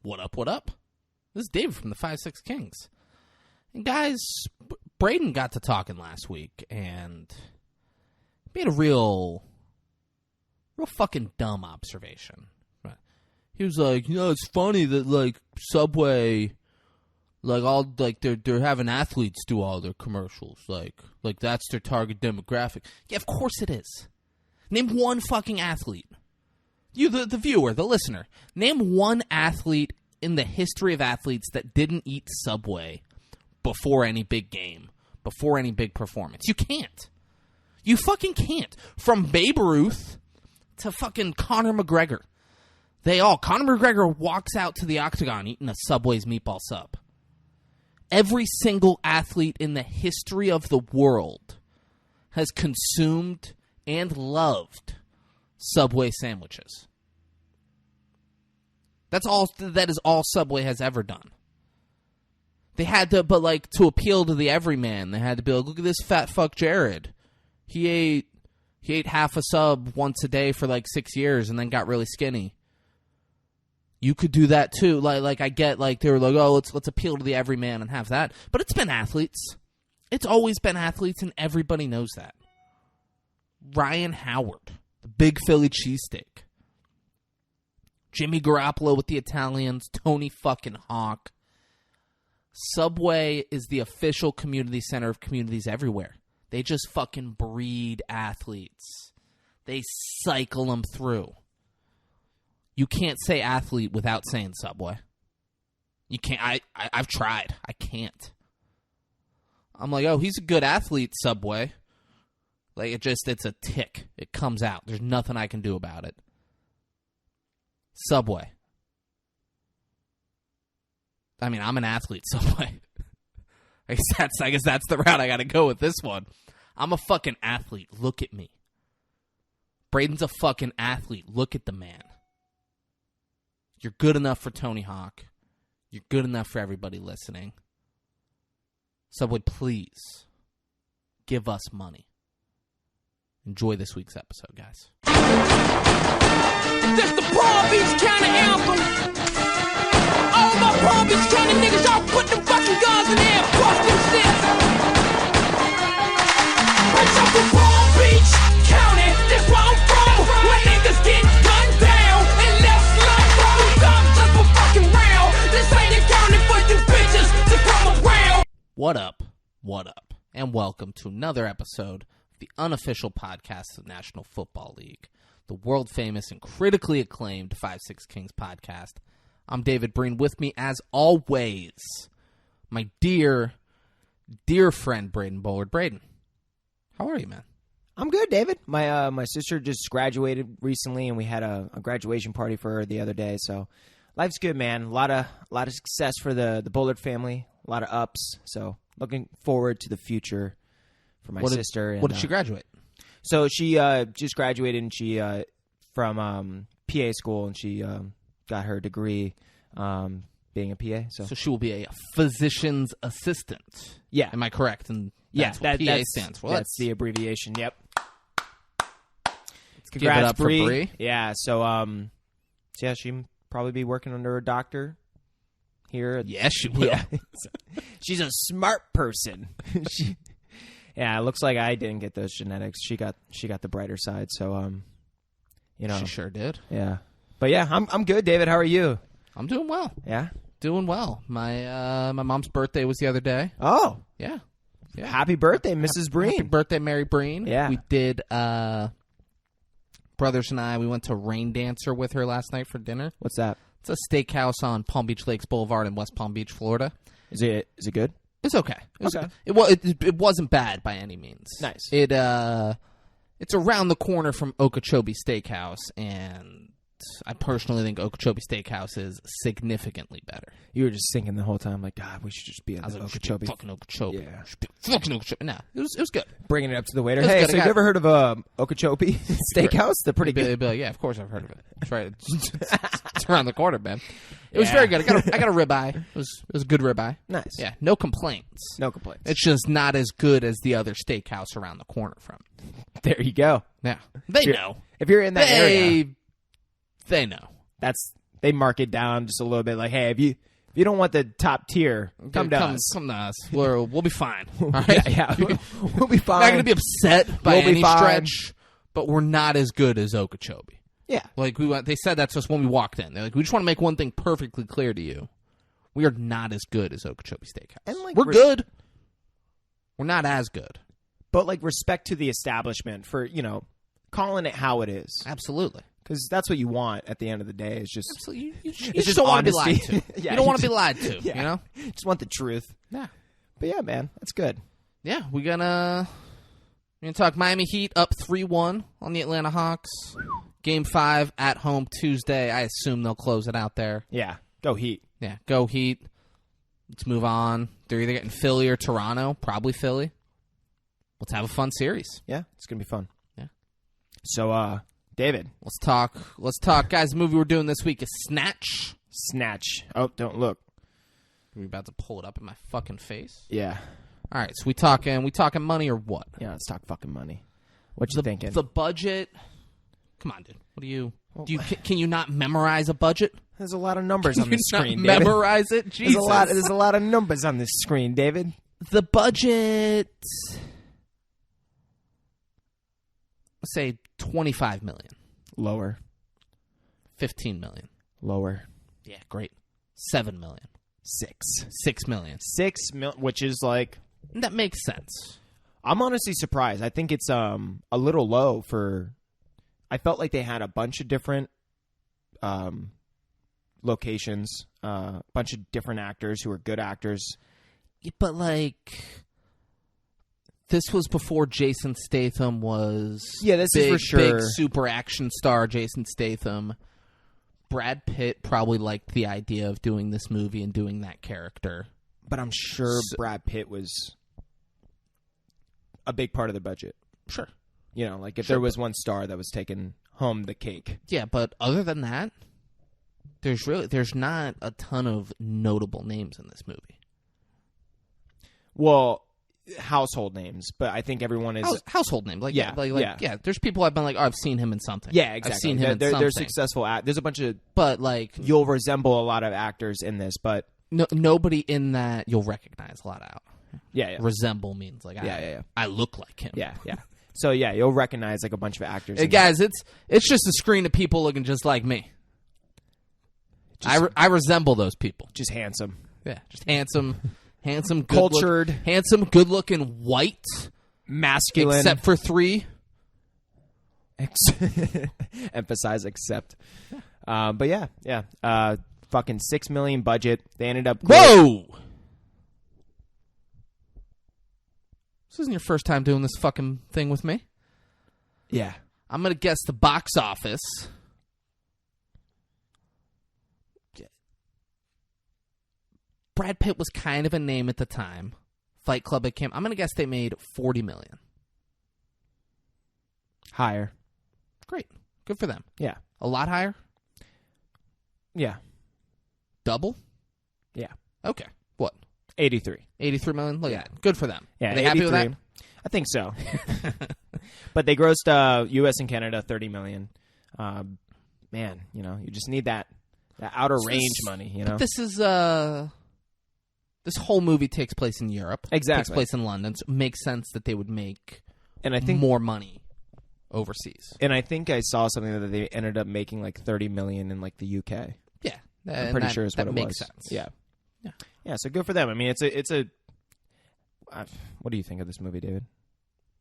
What up, what up? This is David from the 5-6 Kings. And guys, Braden got to talking last week and made a real fucking dumb observation. He was like, it's funny that, like, Subway, like, all, like, they're having athletes do all their commercials. Like that's their target demographic. Yeah, of course it is. Name one fucking athlete. You, the viewer, the listener. Name one athlete in the history of athletes that didn't eat Subway before any big game, before any big performance. You can't. You fucking can't. From Babe Ruth to fucking Conor McGregor. Conor McGregor walks out to the octagon eating a Subway's meatball sub. Every single athlete in the history of the world has consumed and loved Subway sandwiches. That is all Subway has ever done. They had to, but like to appeal to the everyman, they had to be like, look at this fat fuck Jared. He ate half a sub once a day for like 6 years and then got really skinny. You could do that too. Like I get, like they were like, oh, let's appeal to the everyman and have that. But it's been athletes. It's always been athletes, and everybody knows that. Ryan Howard, the big Philly cheesesteak. Jimmy Garoppolo with the Italians, Tony fucking Hawk. Subway is the official community center of communities everywhere. They just fucking breed athletes. They cycle them through. You can't say athlete without saying Subway. You can't. I've tried. I can't. I'm like, oh, he's a good athlete, Subway. Like, it's a tick. It comes out. There's nothing I can do about it. Subway. I mean, I'm an athlete, Subway. I guess that's the route I got to go with this one. I'm a fucking athlete. Look at me. Braden's a fucking athlete. Look at the man. You're good enough for Tony Hawk. You're good enough for everybody listening. Subway, please give us money. Enjoy this week's episode, guys. This the Palm Beach County anthem. All my Palm Beach County niggas, y'all put them fucking guns in there and bust them shit. Bitch, I'm from Palm Beach County. This where I'm from. Where niggas get gunned down and left like bro. Guns just for fucking round. This ain't the county for you bitches to come around. What up? What up? And welcome to another episode of the unofficial podcast of the National Football League, the world-famous and critically acclaimed 5-6 Kings podcast. I'm David Breen. With me, as always, my dear, dear friend, Braden Bullard. Braden, how are you, man? I'm good, David. My sister just graduated recently, and we had a graduation party for her the other day. So life's good, man. A lot of success for the Bullard family. A lot of ups. So looking forward to the future for my sister. What did she graduate? So she just graduated, and she from PA school, and she got her degree being a PA. So she will be a physician's assistant. Yeah. Am I correct? And that's what PA stands for. That's the abbreviation. Yep. Give it up for Bree. Yeah. So yeah, she'll probably be working under a doctor here. Yes, she will. Yeah. She's a smart person. Yeah, it looks like I didn't get those genetics. She got the brighter side. So she sure did. Yeah. But yeah, I'm good, David. How are you? I'm doing well. Yeah. Doing well. My mom's birthday was the other day. Oh. Yeah. Happy birthday, Mrs. Breen. Happy birthday, Mary Breen. Yeah. We did, brothers and I, we went to Rain Dancer with her last night for dinner. What's that? It's a steakhouse on Palm Beach Lakes Boulevard in West Palm Beach, Florida. Is it good? It's okay. Okay. It wasn't bad by any means. Nice. It's around the corner from Okeechobee Steakhouse, and I personally think Okeechobee Steakhouse is significantly better. You were just thinking the whole time, like, God, we should just be at Okeechobee. Fucking Okeechobee. Yeah. Fucking Okeechobee. No, it was good. Bringing it up to the waiter. It was Hey, good. so you ever heard of Okeechobee Steakhouse? They're pretty good. Be like, yeah, of course I've heard of it. That's right. It's around the corner, man. It was very good. I got a ribeye. It was a good ribeye. Nice. Yeah, no complaints. No complaints. It's just not as good as the other steakhouse around the corner from. There you go. Yeah, they know. If you're in that area, they know. that's they mark it down just a little bit. Like, hey, if you don't want the top tier, come to us. Come to us. We'll be fine. All right? Yeah. We'll be fine. Not going to be upset by We'll be any fine. stretch, but we're not as good as Okeechobee. Yeah. Like they said that to us when we walked in. They're like, we just want to make one thing perfectly clear to you: we are not as good as Okeechobee Steakhouse. And, like, we're good. We're not as good. But, like, respect to the establishment for, calling it how it is. Absolutely. Because that's what you want at the end of the day. Is just Absolutely. You just just don't want to be lied honesty. to. Yeah, you don't want to be lied to. Yeah. You know. just want the truth. Yeah. But yeah, man, that's good. Yeah, we're gonna talk Miami Heat up 3-1 on the Atlanta Hawks. Game 5 at home Tuesday. I assume they'll close it out there. Yeah, go Heat. Yeah, go Heat. Let's move on. They're either getting Philly or Toronto. Probably Philly. Let's have a fun series. Yeah, it's gonna be fun. Yeah. So, David, Let's talk, guys. The movie we're doing this week is Snatch. Snatch. Oh, don't look. Are we about to pull it up in my fucking face? Yeah, All right, so we talking money or what? yeah. Let's talk fucking money. What you thinking? The budget. Come on, dude. What do you? Can you not memorize a budget? There's a lot of numbers on Can this you not screen, David. memorize it? Jesus. There's a lot of numbers on this screen, David. The budget. Let's say $25 million. Lower. $15 million. Lower. Yeah, great. $7 million. $6 million. 6 million, which is like, That makes sense. I'm honestly surprised. I think it's a little low for. I felt like they had a bunch of different locations, a bunch of different actors who are good actors. Yeah, but like, this was before Jason Statham was. Yeah, this is big, for sure. Big super action star Jason Statham. Brad Pitt probably liked the idea of doing this movie and doing that character. But I'm sure Brad Pitt was a big part of the budget. Sure. Like if there was one star that was taking home the cake. Yeah, but other than that, there's not a ton of notable names in this movie. Well, household names, but I think everyone is Household names. Like, Yeah, yeah. There's people I've been like, oh, I've seen him in something. Yeah, exactly. I've seen him in they're something. successful. There's a bunch of But like, you'll resemble a lot of actors in this, but nobody in that you'll recognize a lot out. yeah. Resemble means like, Yeah. I look like him. Yeah. So yeah, you'll recognize like a bunch of actors. Hey, guys, it's just a screen of people looking just like me. I resemble those people. just handsome, Yeah, just handsome, good cultured, handsome, good-looking, white, masculine. except for 3. Emphasize except. But yeah. Fucking $6 million budget. They ended up. Whoa! This isn't your first time doing this fucking thing with me. Yeah. I'm gonna guess the box office. Brad Pitt was kind of a name at the time. Fight Club it came. I'm gonna guess they made $40 million. Higher. Great, good for them. Yeah. A lot higher. Yeah. Double. Yeah. Okay. What? 83. $83 million. Look at that. Good for them. Yeah. Are they happy with that? I think so. But they grossed U.S. and Canada $30 million. Man, you just need that outer range money. This is this whole movie takes place in Europe. Exactly. Takes place in London. So it makes sense that they would make and I think more money overseas. And I think I saw something that they ended up making like $30 million in like the UK. Yeah, I'm pretty sure is what it makes was. sense. Yeah. So good for them. I mean, it's a. What do you think of this movie, David?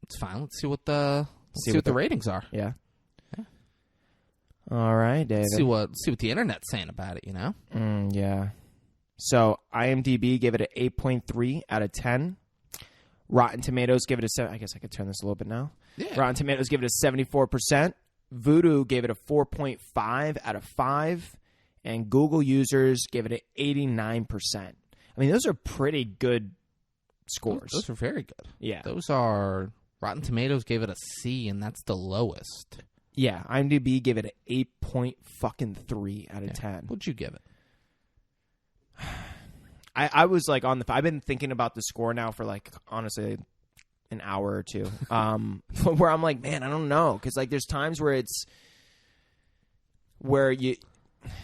It's fine. Let's see what the ratings are. Yeah. All right, David. See what the internet's saying about it. Yeah. So IMDb gave it an 8.3 out of 10. Rotten Tomatoes gave it a 7. I guess I could turn this a little bit now. Yeah. Rotten Tomatoes gave it a 74%. Vudu gave it a 4.5 out of 5. And Google users gave it an 89%. I mean, those are pretty good scores. Those are very good. Yeah. Those are... Rotten Tomatoes gave it a C, and that's the lowest. Yeah, IMDb gave it an 8.3 out of 10. What'd you give it? I was like I've been thinking about the score now for like honestly an hour or two. Where I'm like, man, I don't know, because like there's times where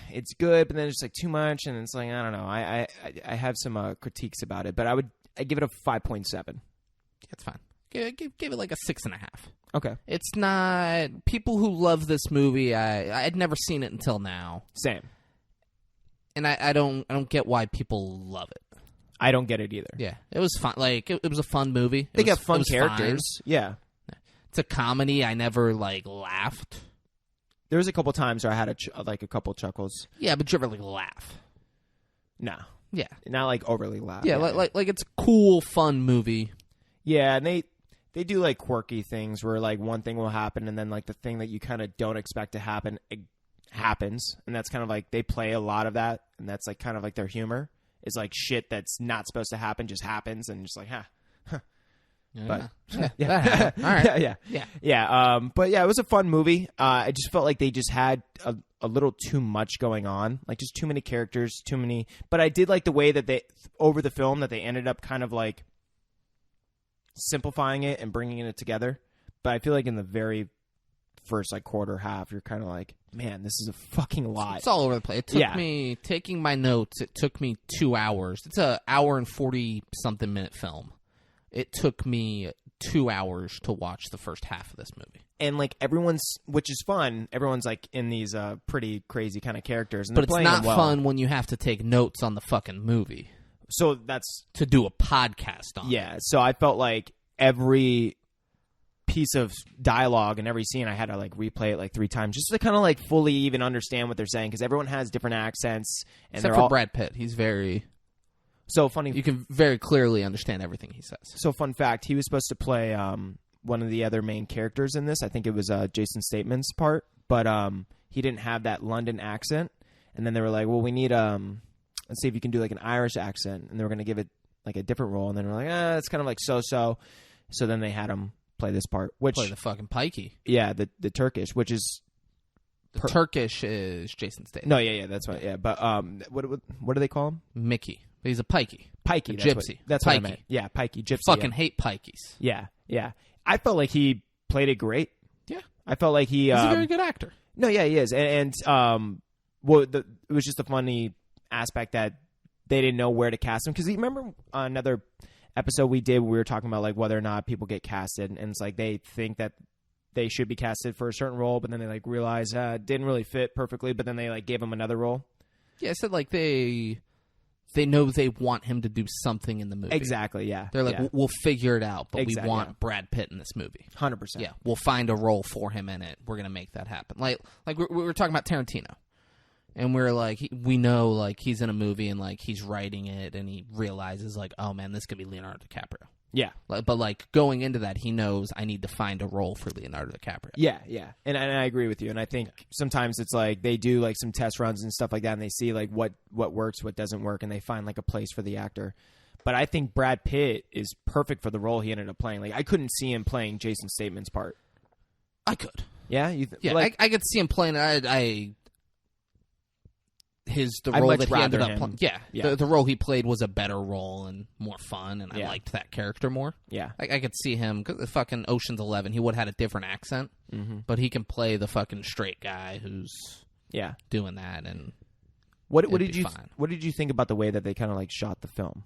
it's good, but then it's like too much, and it's like I don't know. I have some critiques about it, but I give it a 5.7. It's fine. Give it like a 6.5. Okay. It's not people who love this movie. I'd never seen it until now. Same. And I don't get why people love it. I don't get it either. Yeah, it was fun. Like it was a fun movie. They got fun it was characters. fine. Yeah. It's a comedy. I never laughed. There was a couple times where I had a couple chuckles. Yeah, but you ever laugh? No. Yeah. Not overly laugh. Yeah, like it's a cool, fun movie. Yeah, and they do quirky things where one thing will happen and then the thing that you kind of don't expect to happen happens, and that's kind of they play a lot of that, and that's kind of their humor is shit that's not supposed to happen just happens, and just huh. Yeah. But Yeah. All right. Yeah. But yeah, it was a fun movie. I just felt like they just had a little too much going on, just too many characters, too many. But I did like the way that they over the film that they ended up kind of simplifying it and bringing it together. But I feel like in the very first quarter half, you're kind of man, this is a fucking lot. It's all over the place. It took me taking my notes. It took me 2 hours. It's an hour and 40 something minute film. It took me 2 hours to watch the first half of this movie. And everyone's, which is fun, everyone's in these pretty crazy kind of characters. And but it's not well. fun when you have to take notes on the fucking movie. So that's to do a podcast on. Yeah. So I felt every piece of dialogue and every scene I had to replay it 3 times just to kind of fully even understand what they're saying, because everyone has different accents. And except for Brad Pitt. He's very... So funny. You can very clearly understand everything he says. So fun fact, he was supposed to play one of the other main characters in this. I think it was Jason Statement's part, but he didn't have that London accent. And then they were like, well, we need let's see if you can do an Irish accent. And they were going to give it a different role. And then we're like, it's kind of so-so. So then they had him play this part, which play the fucking pikey. Yeah, the Turkish, which is Turkish is Jason Statham. No, yeah, that's right. Yeah, but what do they call him? Mickey. He's a pikey. Pikey, a gypsy. That's what I meant. Yeah, pikey, gypsy. Fucking hate pikeys. Yeah. I felt like he played it great. Yeah, I felt like he's a very good actor. No, yeah, he is, and it was just a funny aspect that they didn't know where to cast him, because you remember another episode we did where we were talking about whether or not people get casted, and it's they think that they should be casted for a certain role, but then they realize it didn't really fit perfectly, but then they gave him another role. Yeah, I said they know they want him to do something in the movie. Exactly, yeah. They're we'll figure it out, but exactly, we want Brad Pitt in this movie. 100%. Yeah, we'll find a role for him in it. We're going to make that happen. Like we were talking about Tarantino. And we're we know he's in a movie and he's writing it and he realizes oh man, this could be Leonardo DiCaprio. Yeah. But going into that, he knows I need to find a role for Leonardo DiCaprio. Yeah. And I agree with you. And I think sometimes it's they do some test runs and stuff like that, and they see what works, what doesn't work, and they find a place for the actor. But I think Brad Pitt is perfect for the role he ended up playing. I couldn't see him playing Jason Statement's part. I could. Yeah? I could see him playing it. The I'd role much that he ended up playing. Yeah. The role he played was a better role and more fun, and I liked that character more. Yeah. I could see him, because the fucking Ocean's 11, he would have had a different accent, but he can play the fucking straight guy who's doing that. And what did you think about the way that they kind of shot the film?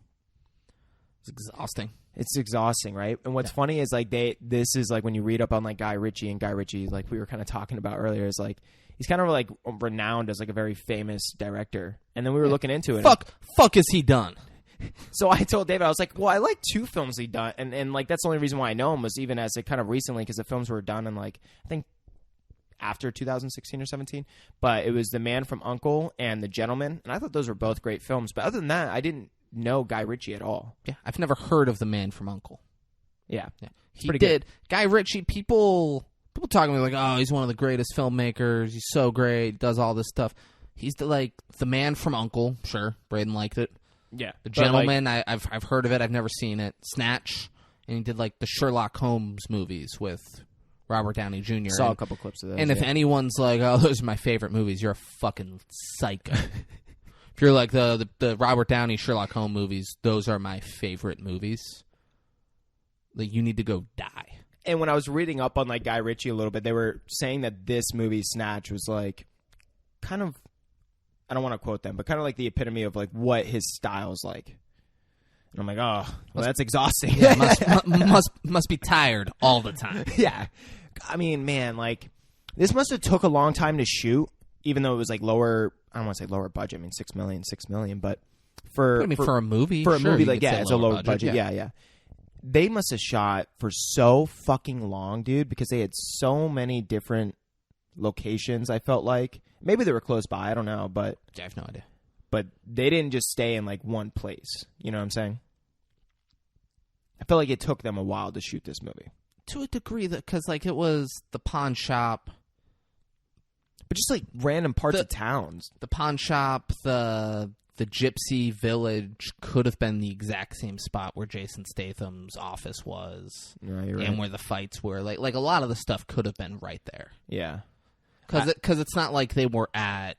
It's exhausting. It's exhausting, right? And what's funny is this is when you read up on Guy Ritchie, and Guy Ritchie, we were kind of talking about earlier, is he's kind of renowned as a very famous director. And then we were looking into it. Fuck has he done? So I told David, I was like, well, I like 2 films he done, and that's the only reason why I know him was even as kind of recently, because the films were done in I think after 2016 or 17. But it was The Man from U.N.C.L.E. and The Gentleman, and I thought those were both great films. But other than that, I didn't know Guy Ritchie at all. Yeah, I've never heard of The Man from U.N.C.L.E. Yeah. He did. Good. Guy Ritchie, people talking to me oh, he's one of the greatest filmmakers. He's so great. Does all this stuff. He's the Man from U.N.C.L.E. Sure, Braden liked it. Yeah. The Gentleman, I've heard of it. I've never seen it. Snatch, and he did the Sherlock Holmes movies with Robert Downey Jr. Saw a couple clips of those. And if anyone's oh, those are my favorite movies, you're a fucking psycho. If you're the Robert Downey Sherlock Holmes movies, those are my favorite movies. You need to go die. And when I was reading up on Guy Ritchie a little bit, they were saying that this movie Snatch was kind of I don't want to quote them, but kind of like the epitome of like what his style's like. And I'm like, oh, well, that's exhausting. Yeah, must be tired all the time. Yeah. I mean, man, like, this must have took a long time to shoot, even though it was like lower, I don't want to say lower budget. I mean, $6 million, but for a movie, like, yeah, it's a lower budget. Yeah. They must have shot for so fucking long, dude, because they had so many different locations, I felt like. Maybe they were close by, I don't know, but I have no idea. But they didn't just stay in like one place. You know what I'm saying? I feel like it took them a while to shoot this movie. To a degree, because like it was the pawn shop, but just like random parts of towns. The pawn shop, the gypsy village could have been the exact same spot where Jason Statham's office was, you're right. And where the fights were. Like a lot of the stuff could have been right there. Yeah, because it's not like they were at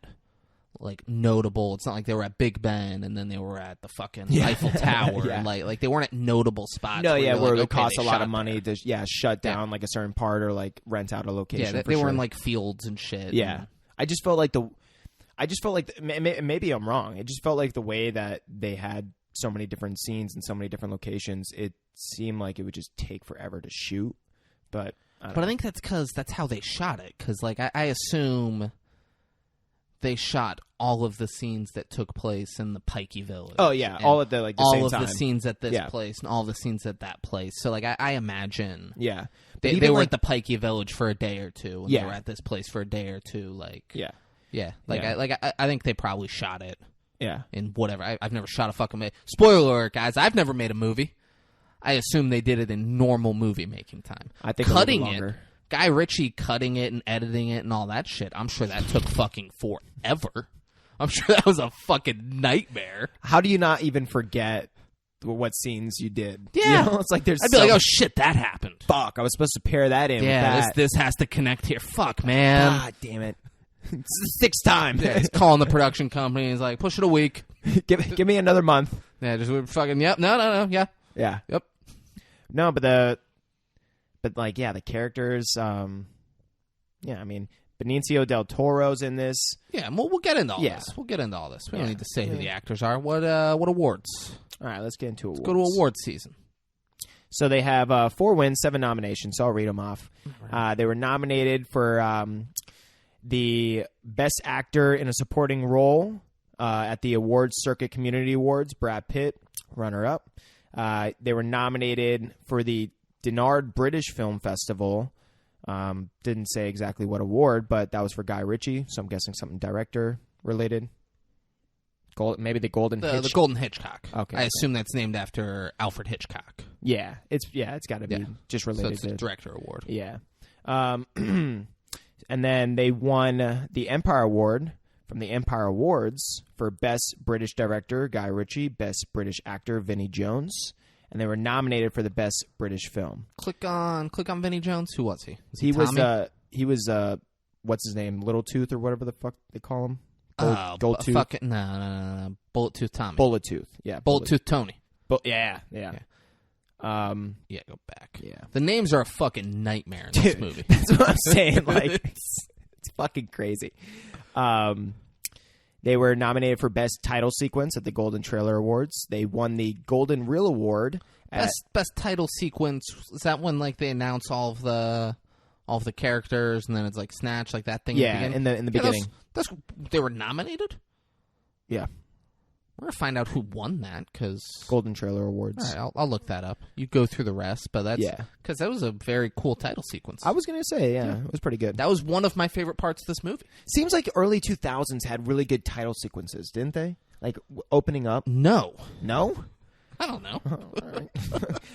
like notable. It's not like they were at Big Ben and then they were at the fucking Eiffel Tower. Yeah. Like they weren't at notable spots. No, where like, it cost a lot of money there. to shut down like a certain part or like rent out a location. Yeah, they were in like fields and shit. Yeah, and... I just felt like maybe I'm wrong. It just felt like the way that they had so many different scenes and so many different locations. It seemed like it would just take forever to shoot. But I think that's because that's how they shot it. Because like I assume they shot all of the scenes that took place in the Pikey Village. Oh yeah, all at the all same time. The scenes at this place and all the scenes at that place. So like I imagine, they were like, at the Pikey Village for a day or two, and they were at this place for a day or two. Like I think they probably shot it. Yeah, in whatever. I've never shot a fucking movie. Spoiler alert, guys! I've never made a movie. I assume they did it in normal movie making time. I think cutting a little longer. Guy Ritchie cutting it and editing it and all that shit, I'm sure that took fucking forever. I'm sure that was a fucking nightmare. How do you not even forget what scenes you did? Yeah. You know, it's like there's I'd be like, oh shit, that happened. Fuck, I was supposed to pair that in with yeah, that. this has to connect here. Fuck, man. God damn it. It's the sixth time. Yeah, he's calling the production company. He's like, push it a week. give me another month. Yeah, just fucking, yep, no, yeah. Yeah. Yep. No, but the characters, I mean, Benicio del Toro's in this. Yeah, we'll get into all this. We'll get into all this. We don't need to say who the actors are. What awards? All right, let's get into awards. Let's go to awards season. So they have 4 wins, 7 nominations. So I'll read them off. Right. They were nominated for the Best Actor in a Supporting Role at the Awards Circuit Community Awards. Brad Pitt, runner-up. They were nominated for the Dinard British Film Festival. Didn't say exactly what award, but that was for Guy Ritchie, so I'm guessing something director related. Maybe the Golden Hitchcock. The Golden Hitchcock. Okay, I assume that's named after Alfred Hitchcock. Yeah, it's got to be just related so it's a director award. Yeah. And then they won the Empire Award from the Empire Awards for Best British Director, Guy Ritchie, Best British Actor, Vinnie Jones, and they were nominated for the Best British Film. Click on Vinnie Jones. Who was he? He was what's his name? Little Tooth or whatever the fuck they call him. Gold Tooth. No. Bullet Tooth Tommy. Bullet Tooth. Yeah. Bullet Tooth Tony. Yeah. Go back. Yeah. The names are a fucking nightmare in this movie. That's what I'm saying. Like, it's fucking crazy. They were nominated for Best Title Sequence at the Golden Trailer Awards. They won the Golden Reel Award. Best title sequence, is that when like they announce all of the characters and then it's like Snatch, like that thing? Yeah, in the beginning. They were nominated? Yeah. We're going to find out who won that because... Golden Trailer Awards. All right, I'll look that up. You go through the rest, but that's... Yeah. Because that was a very cool title sequence. I was going to say, it was pretty good. That was one of my favorite parts of this movie. Seems like early 2000s had really good title sequences, didn't they? Like, opening up? No? I don't know. All right.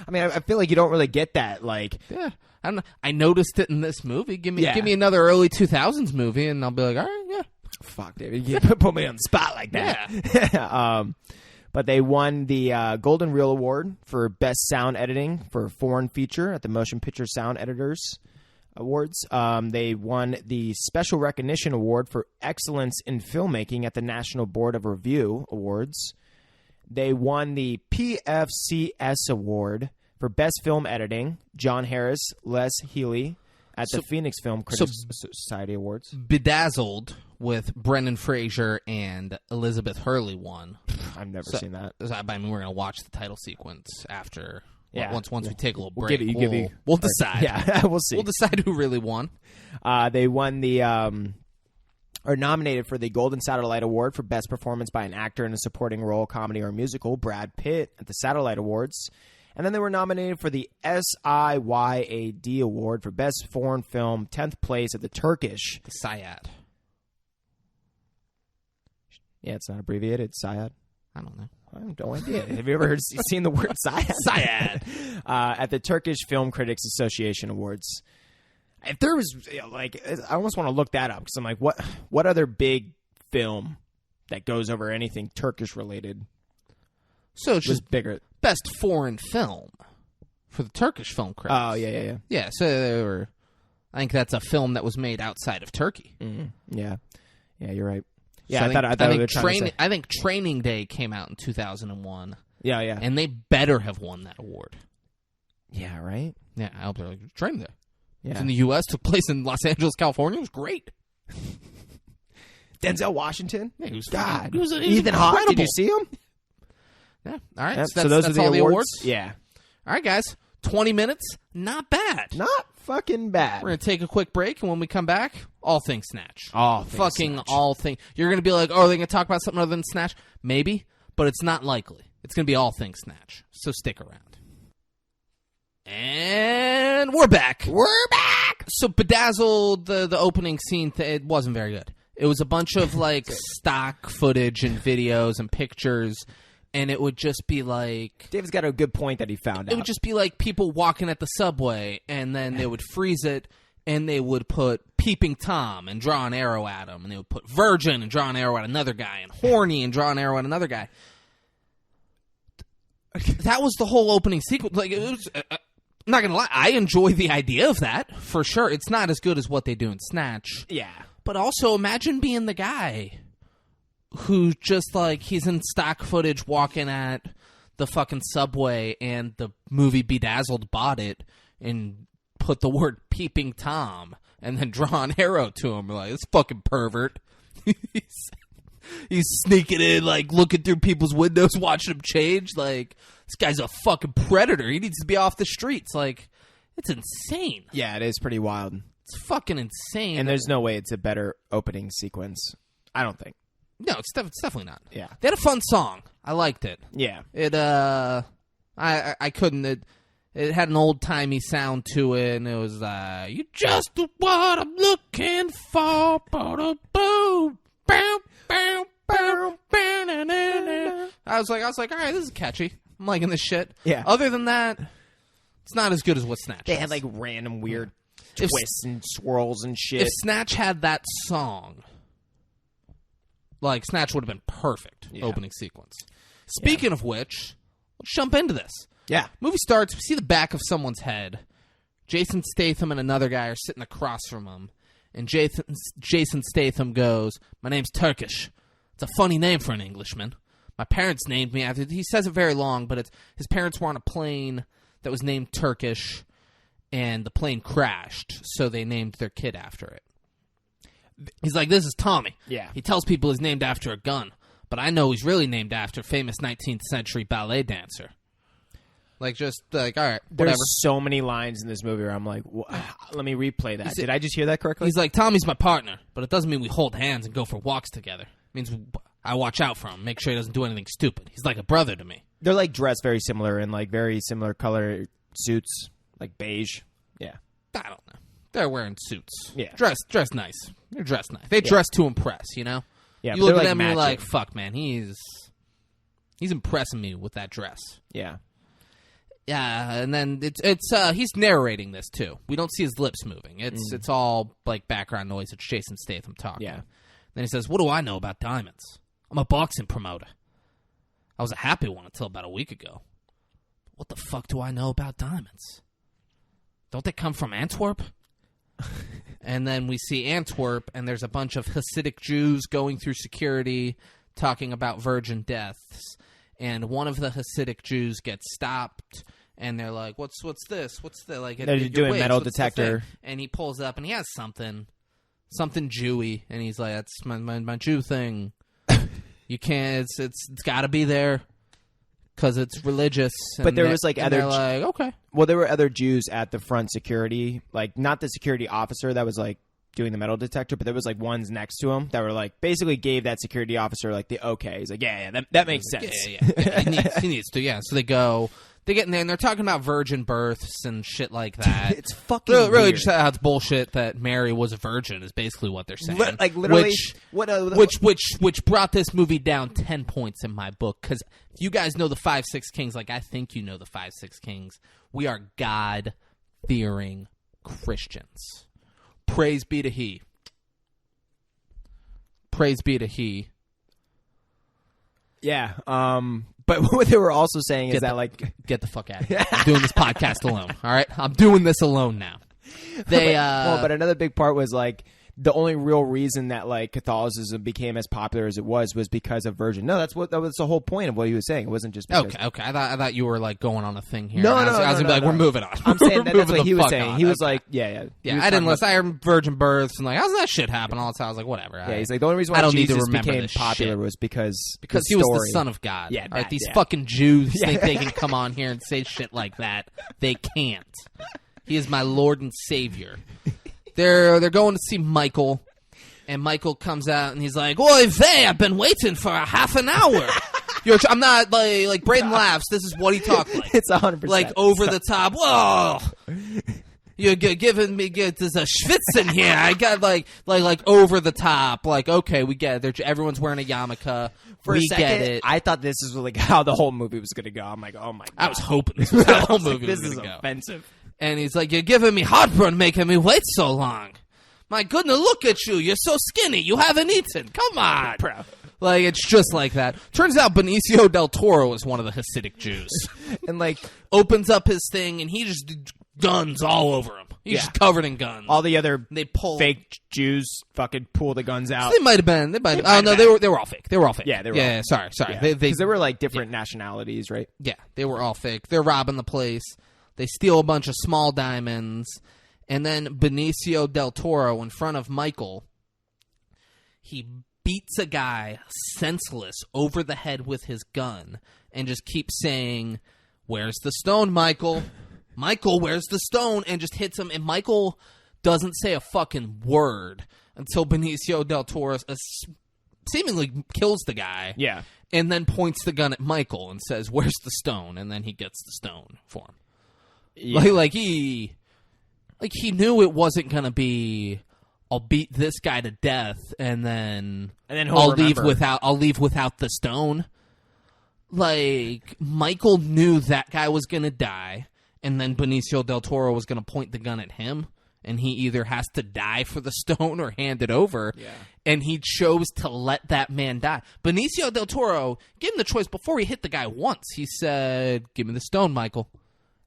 I mean, I feel like you don't really get that, like... Yeah. I don't know. I noticed it in this movie. Give me another early 2000s movie, and I'll be like, all right, yeah. Fuck, David. You put me on the spot like that. Yeah. But they won the Golden Reel Award for Best Sound Editing for Foreign Feature at the Motion Picture Sound Editors Awards. They won the Special Recognition Award for Excellence in Filmmaking at the National Board of Review Awards. They won the PFCS Award for Best Film Editing. John Harris, Les Healy at the Phoenix Film Critics Society Awards. Bedazzled with Brendan Fraser and Elizabeth Hurley won. I've never seen that. I mean, we're going to watch the title sequence after. Yeah. Once we take a little We'll break, we'll decide. Yeah, we'll see. We'll decide who really won. They won are nominated for the Golden Satellite Award for Best Performance by an Actor in a Supporting Role, Comedy, or Musical, Brad Pitt, at the Satellite Awards. And then they were nominated for the SIYAD Award for Best Foreign Film, 10th place at the Turkish. The SIYAD. Yeah, it's not abbreviated. It's SIYAD. I don't know. I have no idea. Have you ever seen the word SIYAD? SIYAD. At the Turkish Film Critics Association Awards. If there was, I almost want to look that up because I'm like, what other big film that goes over anything Turkish related? So it's just bigger. Best foreign film for the Turkish film critics. Oh, yeah. Yeah, so I think that's a film that was made outside of Turkey. Mm-hmm. Yeah, you're right. Yeah, so I think Training Day came out in 2001. Yeah. And they better have won that award. Yeah, right? Yeah, I hope they're like, Training Day. Yeah. It's in the U.S., took place in Los Angeles, California. It was great. Denzel Washington? Yeah, he was Ethan Hawke, did you see him? Yeah, all right. Yep. So those that's are all the awards? Yeah. All right, guys. 20 minutes, not bad. Not fucking bad. We're going to take a quick break, and when we come back, all things Snatch. All things Fucking Snatch. all things. You're going to be like, oh, are they going to talk about something other than Snatch? Maybe, but it's not likely. It's going to be all things Snatch, so stick around. And we're back. So Bedazzled, the opening scene, it wasn't very good. It was a bunch of like stock footage and videos and pictures, and it would just be like... David's got a good point that he found out. It would just be like people walking at the subway, and then they would freeze it, and they would put Peeping Tom and draw an arrow at him, and they would put Virgin and draw an arrow at another guy, and Horny and draw an arrow at another guy. That was the whole opening sequence. Like, it was... I'm not going to lie, I enjoy the idea of that, for sure. It's not as good as what they do in Snatch. Yeah. But also, imagine being the guy who just, like, he's in stock footage walking at the fucking subway, and the movie Bedazzled bought it and put the word Peeping Tom and then draw an arrow to him. Like, this fucking pervert. He's sneaking in, like, looking through people's windows, watching them change. Like, this guy's a fucking predator. He needs to be off the streets. Like, it's insane. Yeah, it is pretty wild. It's fucking insane. And there's no way it's a better opening sequence. I don't think. No, it's definitely not. Yeah. They had a fun song. I liked it. Yeah. It, I couldn't, it had an old-timey sound to it, and it was, you just what I'm looking for. Boom. Boom. Boom. Boom. I was like, all right, this is catchy. I'm liking this shit. Yeah. Other than that, it's not as good as what Snatch They is. had like random weird twists and swirls and shit. If Snatch had that song, like, Snatch would have been perfect opening sequence. Speaking of which, let's jump into this. Yeah. Movie starts, we see the back of someone's head. Jason Statham and another guy are sitting across from him. And Jason Statham goes, "My name's Turkish. It's a funny name for an Englishman. My parents named me after..." He says it very long, but his parents were on a plane that was named Turkish, and the plane crashed, so they named their kid after it. He's like, "This is Tommy." Yeah. He tells people he's named after a gun, but I know he's really named after famous 19th century ballet dancer. Like, just like, all right, whatever. There's so many lines in this movie where I'm like, let me replay that. Did I just hear that correctly? He's like, "Tommy's my partner, but it doesn't mean we hold hands and go for walks together. It means I watch out for him, make sure he doesn't do anything stupid. He's like a brother to me." They're like dressed very similar in like very similar color suits, like beige. Yeah. I don't know. They're wearing suits. Yeah. Dressed nice. They're dressed nice. They dress to impress, you know? Yeah. You look at them and you're like, fuck, man, he's impressing me with that dress. Yeah. Yeah, and then it's he's narrating this too. We don't see his lips moving. It's all like background noise. It's Jason Statham talking. Yeah. Then he says, "What do I know about diamonds? I'm a boxing promoter. I was a happy one until about a week ago. What the fuck do I know about diamonds? Don't they come from Antwerp?" And then we see Antwerp, and there's a bunch of Hasidic Jews going through security talking about virgin deaths. And one of the Hasidic Jews gets stopped and they're like, "What's this? What's that?" Like They're your doing wigs, metal what's the detector. thing?" And he pulls up and he has something Jewy, and he's like, "That's my Jew thing. You can't. It's got to be there." Because it's religious. But there was like other... they're like, okay. Well, there were other Jews at the front security. Like, not the security officer that was like doing the metal detector, but there was like ones next to him that were like basically gave that security officer like the okay. He's like, yeah, that makes sense. Yeah. He needs to, yeah. So they get in there and they're talking about virgin births and shit like that. It's fucking really weird. just how it's bullshit that Mary was a virgin is basically what they're saying. Like literally, which brought this movie down 10 points in my book, because if you guys know the 5-6 Kings, like I think you know the 5-6 Kings, we are God-fearing Christians. Praise be to He. Praise be to He. Yeah. But what they were also saying is that like get the fuck out of here. I'm doing this podcast alone. All right, I'm doing this alone now. But another big part was like the only real reason that like Catholicism became as popular as it was because of virgin. No, that was the whole point of what he was saying. It wasn't just because... Okay. I thought you were like going on a thing here. No, I was gonna be like, we're moving on. I'm saying that's what he was fuck saying. on. He was Okay. like, yeah. I didn't listen. I heard virgin births and like, how's that shit happen all the time? I was like, whatever. Yeah, he's like, the only reason why I don't Jesus need to remember became this popular shit. was because he was the Son of God. Yeah, all right, that, these yeah. fucking Jews think they can come on here and say shit like that. They can't. He is my Lord and Savior. They're going to see Michael. And Michael comes out and he's like, "Oy vey, I've been waiting for a half an hour." I'm not like Braden laughs. This is what he talked like. It's 100% like over the top. Whoa, you're giving me there's a schwitz in here. I got like over the top. Like, okay, we get it. Everyone's wearing a yarmulke. For we a second, get it. I thought this was like how the whole movie was going to go. I'm like, oh my God. I was hoping this was how the whole movie was This going is to go. offensive. And he's like, "You're giving me heartburn, making me wait so long. My goodness, look at you. You're so skinny. You haven't eaten. Come on." Bro. Like, it's just like that. Turns out Benicio del Toro is one of the Hasidic Jews. And like Opens up his thing, and he just guns all over him. He's just covered in guns. all the other They pull fake Jews fucking pull the guns out. They might have been. Oh no, they were all fake. They were all fake. Yeah, they were Yeah, sorry. Yeah. They there were like different nationalities, right? Yeah, they were all fake. They're robbing the place. They steal a bunch of small diamonds. And then Benicio del Toro, in front of Michael, he beats a guy senseless over the head with his gun and just keeps saying, "Where's the stone, Michael? Michael, where's the stone?" And just hits him. And Michael doesn't say a fucking word until Benicio del Toro seemingly kills the guy. Yeah. And then points the gun at Michael and says, "Where's the stone?" And then he gets the stone for him. Yeah. He knew it wasn't gonna be, "I'll beat this guy to death and then he'll I'll remember. leave without the stone." Like, Michael knew that guy was gonna die, and then Benicio del Toro was gonna point the gun at him, and he either has to die for the stone or hand it over. Yeah. And he chose to let that man die. Benicio del Toro gave him the choice before he hit the guy once. He said, "Give me the stone, Michael."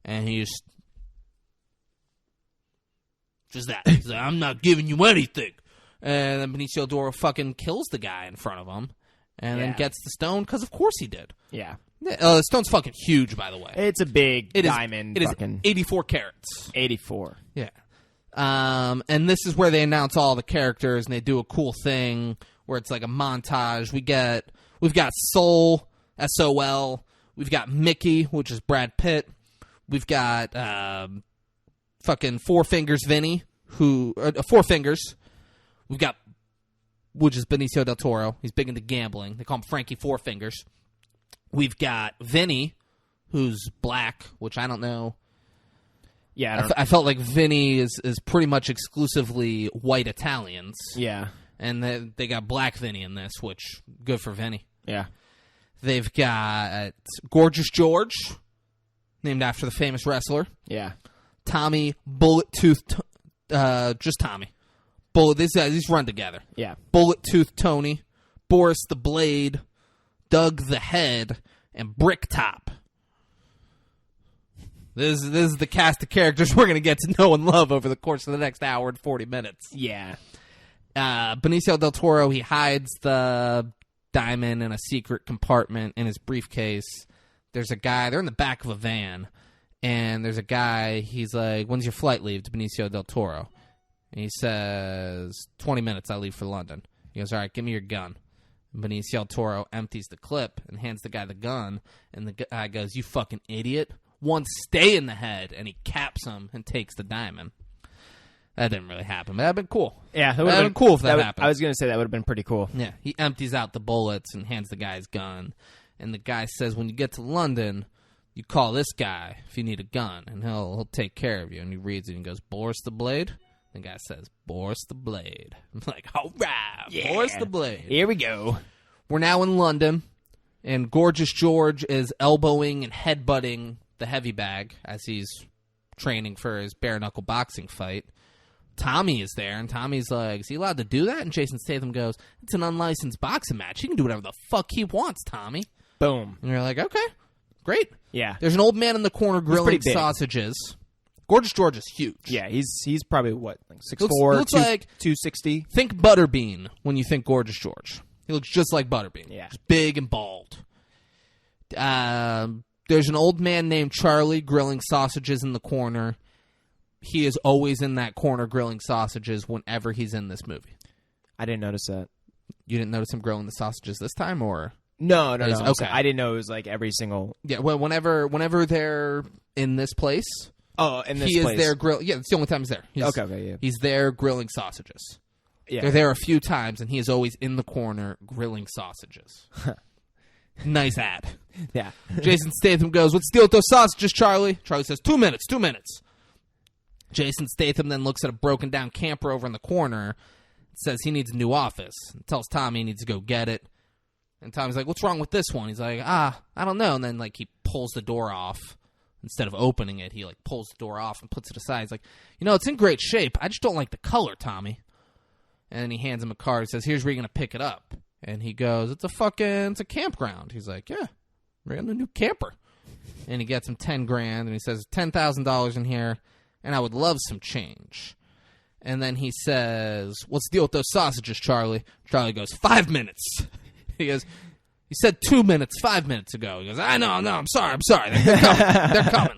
And he just that. He's like, "I'm not giving you anything." And then Benicio del Toro fucking kills the guy in front of him and then gets the stone, because of course he did. Yeah. The stone's fucking huge, by the way. It's a big It is- diamond. It is fucking 84 carats. 84. Yeah. And this is where they announce all the characters, and they do a cool thing where it's like a montage. We've got Soul, S-O-L. We've got Mickey, which is Brad Pitt. We've got fucking Four Fingers Vinny, Four Fingers. We've got, which is Benicio del Toro. He's big into gambling. They call him Frankie Four Fingers. We've got Vinny, who's black, which I don't know. Yeah. I felt like Vinny is pretty much exclusively white Italians. Yeah. And they got black Vinny in this, which, good for Vinny. Yeah. They've got Gorgeous George, named after the famous wrestler. Yeah. Tommy Bullet Tooth, just Tommy. These run together. Yeah. Bullet Tooth Tony, Boris the Blade, Doug the Head, and Bricktop. This is the cast of characters we're going to get to know and love over the course of the next hour and 40 minutes. Yeah. Benicio del Toro, he hides the diamond in a secret compartment in his briefcase. There's a guy, they're in the back of a van, And there's a guy, he's like, when's your flight leave to Benicio del Toro? And he says, 20 minutes, I leave for London. He goes, all right, give me your gun. And Benicio del Toro empties the clip and hands the guy the gun. And the guy goes, you fucking idiot. One stay in the head. And he caps him and takes the diamond. That didn't really happen, but that would have been cool. Yeah, that would have been cool if that happened. I was going to say that would have been pretty cool. Yeah, he empties out the bullets and hands the guy his gun. And the guy says, when you get to London, you call this guy if you need a gun, and he'll take care of you. And he reads it and goes, Boris the Blade? The guy says, Boris the Blade. I'm like, all right, yeah. Boris the Blade. Here we go. We're now in London, and Gorgeous George is elbowing and headbutting the heavy bag as he's training for his bare-knuckle boxing fight. Tommy is there, and Tommy's like, is he allowed to do that? And Jason Statham goes, it's an unlicensed boxing match. He can do whatever the fuck he wants, Tommy. Boom. And you're like, okay, great. Yeah. There's an old man in the corner grilling sausages. Gorgeous George is huge. Yeah, he's probably, what, like 6'4", looks like 260? Think Butterbean when you think Gorgeous George. He looks just like Butterbean. Yeah. Just big and bald. There's an old man named Charlie grilling sausages in the corner. He is always in that corner grilling sausages whenever he's in this movie. I didn't notice that. You didn't notice him grilling the sausages this time, or? No. Okay. I didn't know it was like every single... Yeah, well, whenever they're in this place... Oh, in this place. He is there grill. Yeah, it's the only time he's there. Okay, yeah. He's there grilling sausages. Yeah. They're there a few times, and he is always in the corner grilling sausages. Nice ad. Yeah. Jason Statham goes, let's deal with those sausages, Charlie. Charlie says, 2 minutes. Jason Statham then looks at a broken down camper over in the corner, says he needs a new office, and tells Tommy he needs to go get it. And Tommy's like, what's wrong with this one? He's like, I don't know. And then like he pulls the door off. Instead of opening it, he like pulls the door off and puts it aside. He's like, it's in great shape. I just don't like the color, Tommy. And then he hands him a card. He says, here's where you're going to pick it up. And he goes, it's a campground. He's like, yeah, we're getting a new camper. And he gets him $10,000, and he says, $10,000 in here, and I would love some change. And then he says, what's the deal with those sausages, Charlie? Charlie goes, 5 minutes. He goes, he said 2 minutes 5 minutes ago. He goes, I know, I'm sorry. They're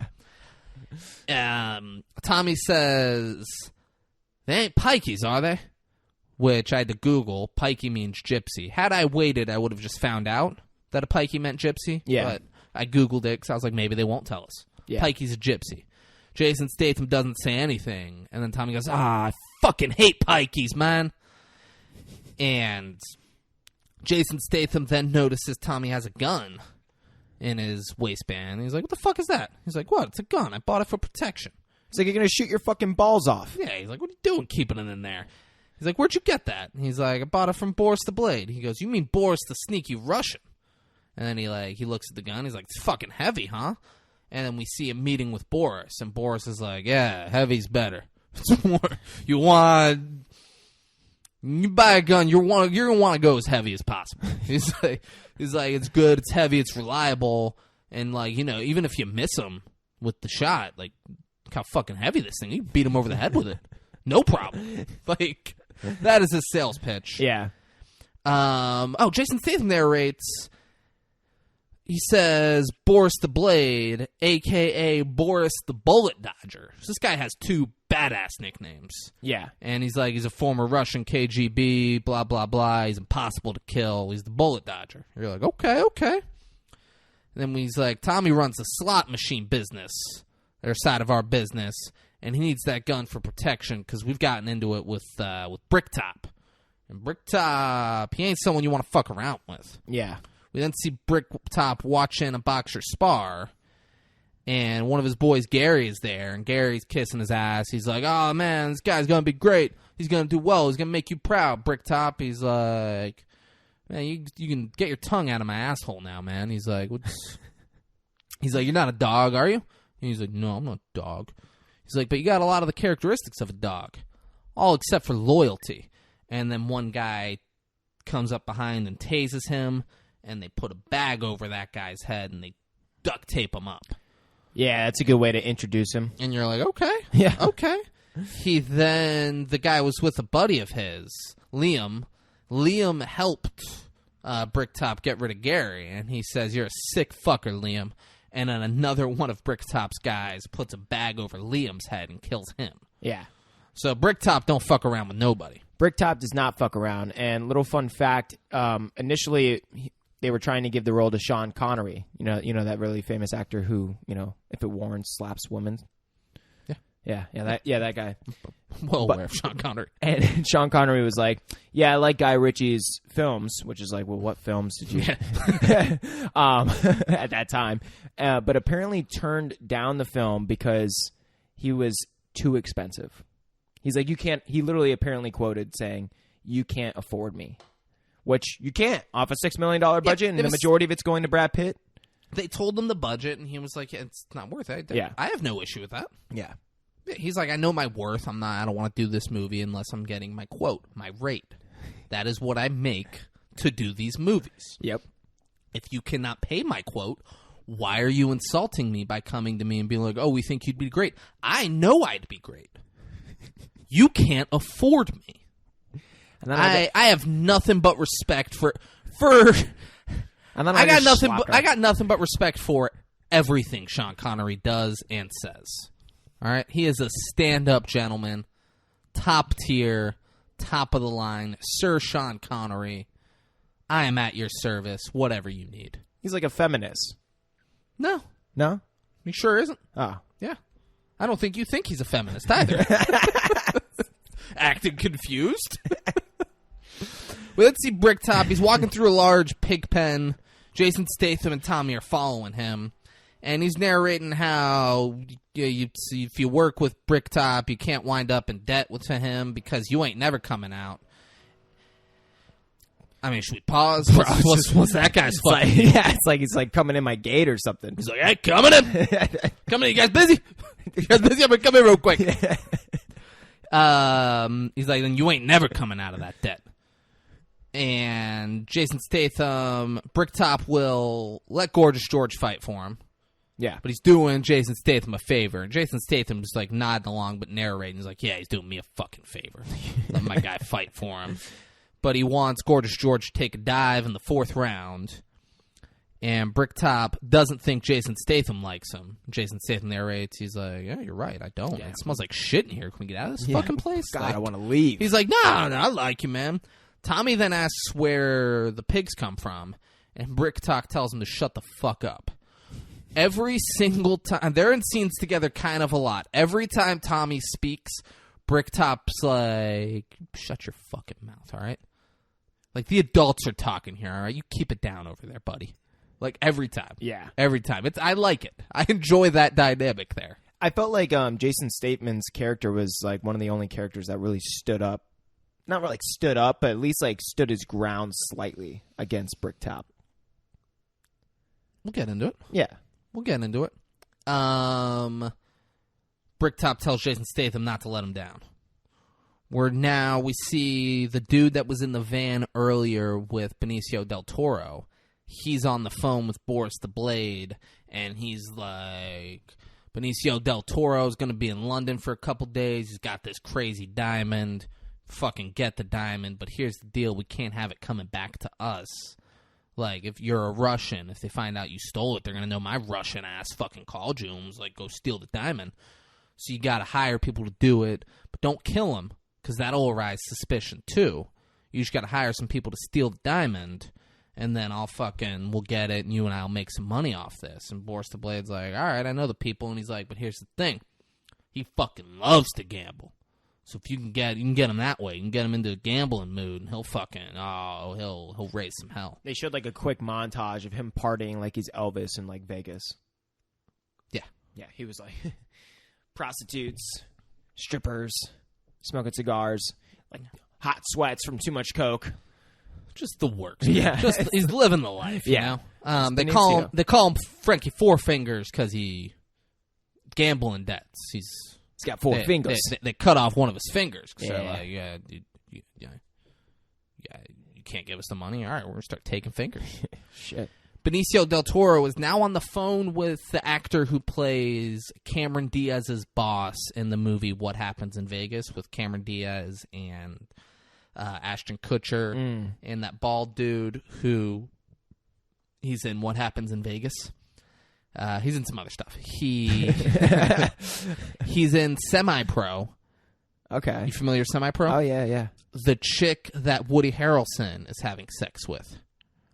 coming. Tommy says, they ain't pikeys, are they? Which I had to Google. Pikey means gypsy. Had I waited, I would have just found out that a pikey meant gypsy. Yeah. But I Googled it because I was like, maybe they won't tell us. Yeah. Pikey's a gypsy. Jason Statham doesn't say anything. And then Tommy goes, I fucking hate pikeys, man. And Jason Statham then notices Tommy has a gun in his waistband. He's like, what the fuck is that? He's like, what? It's a gun. I bought it for protection. He's like, you're going to shoot your fucking balls off. Yeah, he's like, what are you doing keeping it in there? He's like, where'd you get that? And he's like, I bought it from Boris the Blade. He goes, you mean Boris the sneaky Russian? And then he looks at the gun. He's like, it's fucking heavy, huh? And then we see a meeting with Boris. And Boris is like, yeah, heavy's better. You buy a gun, you're going to want to go as heavy as possible. He's like, it's good, it's heavy, it's reliable. And, like, even if you miss him with the shot, like, look how fucking heavy this thing. You beat him over the head with it. No problem. Like, that is his sales pitch. Yeah. Jason Statham narrates. He says Boris the Blade, a.k.a. Boris the Bullet Dodger. So this guy has two badass nicknames. Yeah. And he's a former Russian KGB, blah, blah, blah. He's impossible to kill. He's the Bullet Dodger. You're like, okay. And then he's like, Tommy runs a slot machine business, their side of our business, and he needs that gun for protection because we've gotten into it with Bricktop. And Bricktop, he ain't someone you want to fuck around with. Yeah. We then see Bricktop watching a boxer spar, and one of his boys, Gary, is there, and Gary's kissing his ass. He's like, oh, man, this guy's going to be great. He's going to do well. He's going to make you proud, Bricktop. He's like, man, you can get your tongue out of my asshole now, man. He's like, he's like, you're not a dog, are you? And he's like, no, I'm not a dog. He's like, but you got a lot of the characteristics of a dog, all except for loyalty. And then one guy comes up behind and tases him, and they put a bag over that guy's head, and they duct tape him up. Yeah, that's a good way to introduce him. And you're like, okay. Yeah. Okay. The guy was with a buddy of his, Liam. Liam helped Bricktop get rid of Gary, and he says, you're a sick fucker, Liam. and then another one of Bricktop's guys puts a bag over Liam's head and kills him. Yeah. So Bricktop don't fuck around with nobody. Bricktop does not fuck around. And little fun fact, initially they were trying to give the role to Sean Connery. You know that really famous actor who, if it warrants, slaps women. Yeah, that guy. Well aware of Sean Connery. And Sean Connery was like, yeah, I like Guy Ritchie's films, which is like, well, what films did you at that time? But apparently turned down the film because he was too expensive. He's like, you can't, he literally apparently quoted saying, you can't afford me. Which you can't, off a $6 million budget, and the majority of it's going to Brad Pitt. They told him the budget, and he was like, it's not worth it. I have no issue with that. Yeah. He's like, I know my worth. I don't want to do this movie unless I'm getting my quote, my rate. That is what I make to do these movies. Yep. If you cannot pay my quote, why are you insulting me by coming to me and being like, oh, we think you'd be great? I know I'd be great. You can't afford me. And then I have nothing but respect for and then I got nothing but respect for everything Sean Connery does and says. All right, he is a stand-up gentleman, top tier, top of the line, Sir Sean Connery. I am at your service, whatever you need. He's like a feminist. No, he sure isn't. Oh, yeah, I don't think you think he's a feminist either. Acting confused. Well, let's see Bricktop. He's walking through a large pig pen. Jason Statham and Tommy are following him. And he's narrating how if you work with Bricktop, you can't wind up in debt with him because you ain't never coming out. I mean, should we pause? What's that guy's fucking? It's like he's like coming in my gate or something. He's like, hey, coming in. You guys busy? You guys busy? I'm going to come in real quick. He's like, then you ain't never coming out of that debt. And Jason Statham, Bricktop will let Gorgeous George fight for him. Yeah. But he's doing Jason Statham a favor. And Jason Statham's like nodding along but narrating. He's like, yeah, he's doing me a fucking favor. Let my guy fight for him. But he wants Gorgeous George to take a dive in the 4th round. And Bricktop doesn't think Jason Statham likes him. Jason Statham narrates. He's like, yeah, you're right. I don't. Yeah. It smells like shit in here. Can we get out of this fucking place? God, like, I want to leave. He's like, no, I like you, man. Tommy then asks where the pigs come from. And Bricktop tells him to shut the fuck up. Every single time, they're in scenes together kind of a lot. Every time Tommy speaks, Bricktop's like, shut your fucking mouth, all right? Like, the adults are talking here, all right? You keep it down over there, buddy. Like, every time. Yeah. Every time. I like it. I enjoy that dynamic there. I felt like Jason Statham's character was, like, one of the only characters that really stood up. Not really stood up, but at least, like, stood his ground slightly against Bricktop. We'll get into it. Yeah. We'll get into it. Bricktop tells Jason Statham not to let him down. We see the dude that was in the van earlier with Benicio del Toro. He's on the phone with Boris the Blade, and he's like, Benicio del Toro's going to be in London for a couple days. He's got this crazy diamond. Fucking get the diamond, but here's the deal. We can't have it coming back to us. Like, if you're a Russian, if they find out you stole it, they're going to know my Russian ass fucking called you and was like, go steal the diamond. So you got to hire people to do it, but don't kill them, because that'll arise suspicion, too. You just got to hire some people to steal the diamond, and then we'll get it, and you and I will make some money off this. And Boris the Blade's like, all right, I know the people. And he's like, but here's the thing. He fucking loves to gamble. So if you can get him that way, you can get him into a gambling mood, and he'll raise some hell. They showed like a quick montage of him partying like he's Elvis in like Vegas. Yeah. Yeah, he was like prostitutes, strippers, smoking cigars, like hot sweats from too much coke. Just the works. Yeah. He's living the life, you know? They call him Frankie Four Fingers because he gambling debts. He's got 4 fingers. They cut off one of his fingers. So Yeah. They're like, you can't give us the money? All right, we're going to start taking fingers. Shit. Benicio del Toro is now on the phone with the actor who plays Cameron Diaz's boss in the movie What Happens in Vegas with Cameron Diaz and Ashton Kutcher and that bald dude who he's in What Happens in Vegas. He's in some other stuff. He's in Semi-Pro. Okay. You familiar with Semi-Pro? Oh, yeah. The chick that Woody Harrelson is having sex with.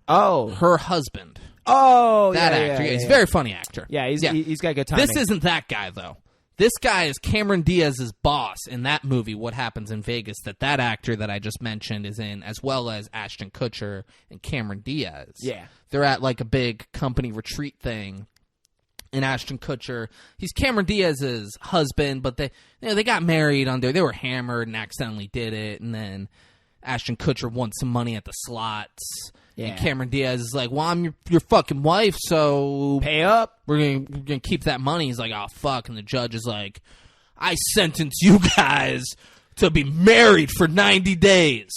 Oh. Her husband. Oh, That yeah, actor. Yeah, He's a yeah. very funny actor. Yeah, he's got good timing. This isn't that guy, though. This guy is Cameron Diaz's boss in that movie, What Happens in Vegas, that actor that I just mentioned is in, as well as Ashton Kutcher and Cameron Diaz. Yeah. They're at like a big company retreat thing. And Ashton Kutcher, he's Cameron Diaz's husband, but they got married they were hammered and accidentally did it, and then Ashton Kutcher won some money at the slots. Yeah. And Cameron Diaz is like, well, I'm your fucking wife, so Pay up. we're gonna keep that money. He's like, oh fuck, and the judge is like, I sentence you guys to be married for 90 days.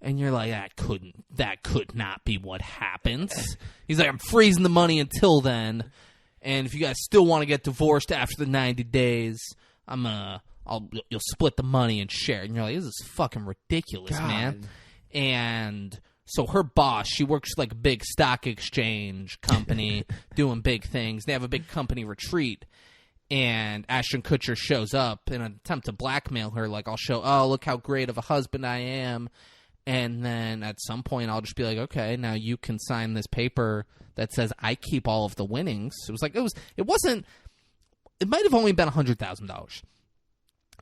And you're like, that could not be what happens. He's like, I'm freezing the money until then. And if you guys still want to get divorced after the 90 days, you'll split the money and share. And you're like, this is fucking ridiculous, God. man. And so her boss, she works for like a big stock exchange company doing big things. They have a big company retreat. And Ashton Kutcher shows up in an attempt to blackmail her. Like, look how great of a husband I am. And then at some point, I'll just be like, okay, now you can sign this paper that says I keep all of the winnings. It might have only been $100,000.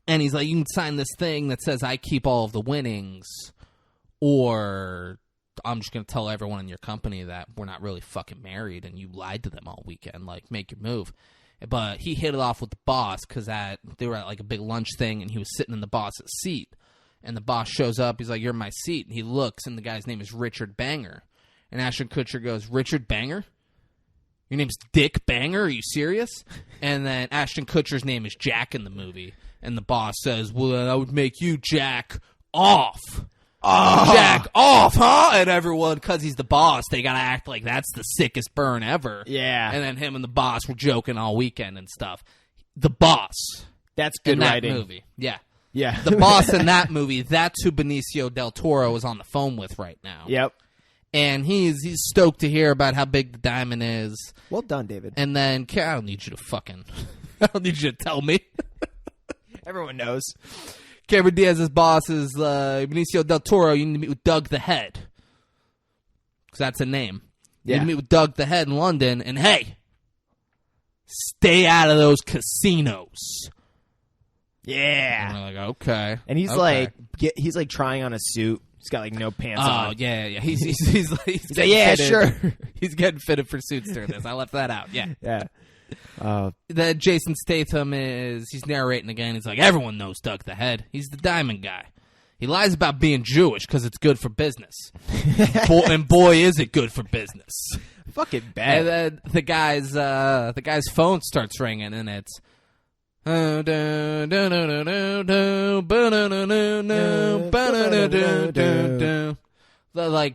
And he's like, you can sign this thing that says I keep all of the winnings, or I'm just going to tell everyone in your company that we're not really fucking married and you lied to them all weekend. Like, make your move. But he hit it off with the boss because they were at like a big lunch thing and he was sitting in the boss's seat. And the boss shows up. He's like, you're in my seat. And he looks, and the guy's name is Richard Banger. And Ashton Kutcher goes, Richard Banger? Your name's Dick Banger? Are you serious? And then Ashton Kutcher's name is Jack in the movie. And the boss says, well, I would make you Jack off. Oh. Jack off, huh? And everyone, because he's the boss, they got to act like that's the sickest burn ever. Yeah. And then him and the boss were joking all weekend and stuff. The boss. That's good in that writing. movie. Yeah. Yeah. The boss in that movie, that's who Benicio del Toro is on the phone with right now. Yep. And he's stoked to hear about how big the diamond is. Well done, David. And then, I don't need you to tell me. Everyone knows. Cameron Diaz's boss is Benicio del Toro. You need to meet with Doug the Head. Because that's a name. You need to meet with Doug the Head in London. And hey, stay out of those casinos. Yeah. And we're like, okay. And he's okay. he's like trying on a suit. He's got like no pants on. Oh, yeah. He's like, yeah, fitted. sure. He's getting fitted for suits during this. I left that out. Yeah. Yeah. Then Jason Statham he's narrating again. He's like, everyone knows Doug the Head. He's the diamond guy. He lies about being Jewish because it's good for business. and boy, is it good for business. Fucking bad. And then the guy's phone starts ringing, and it's like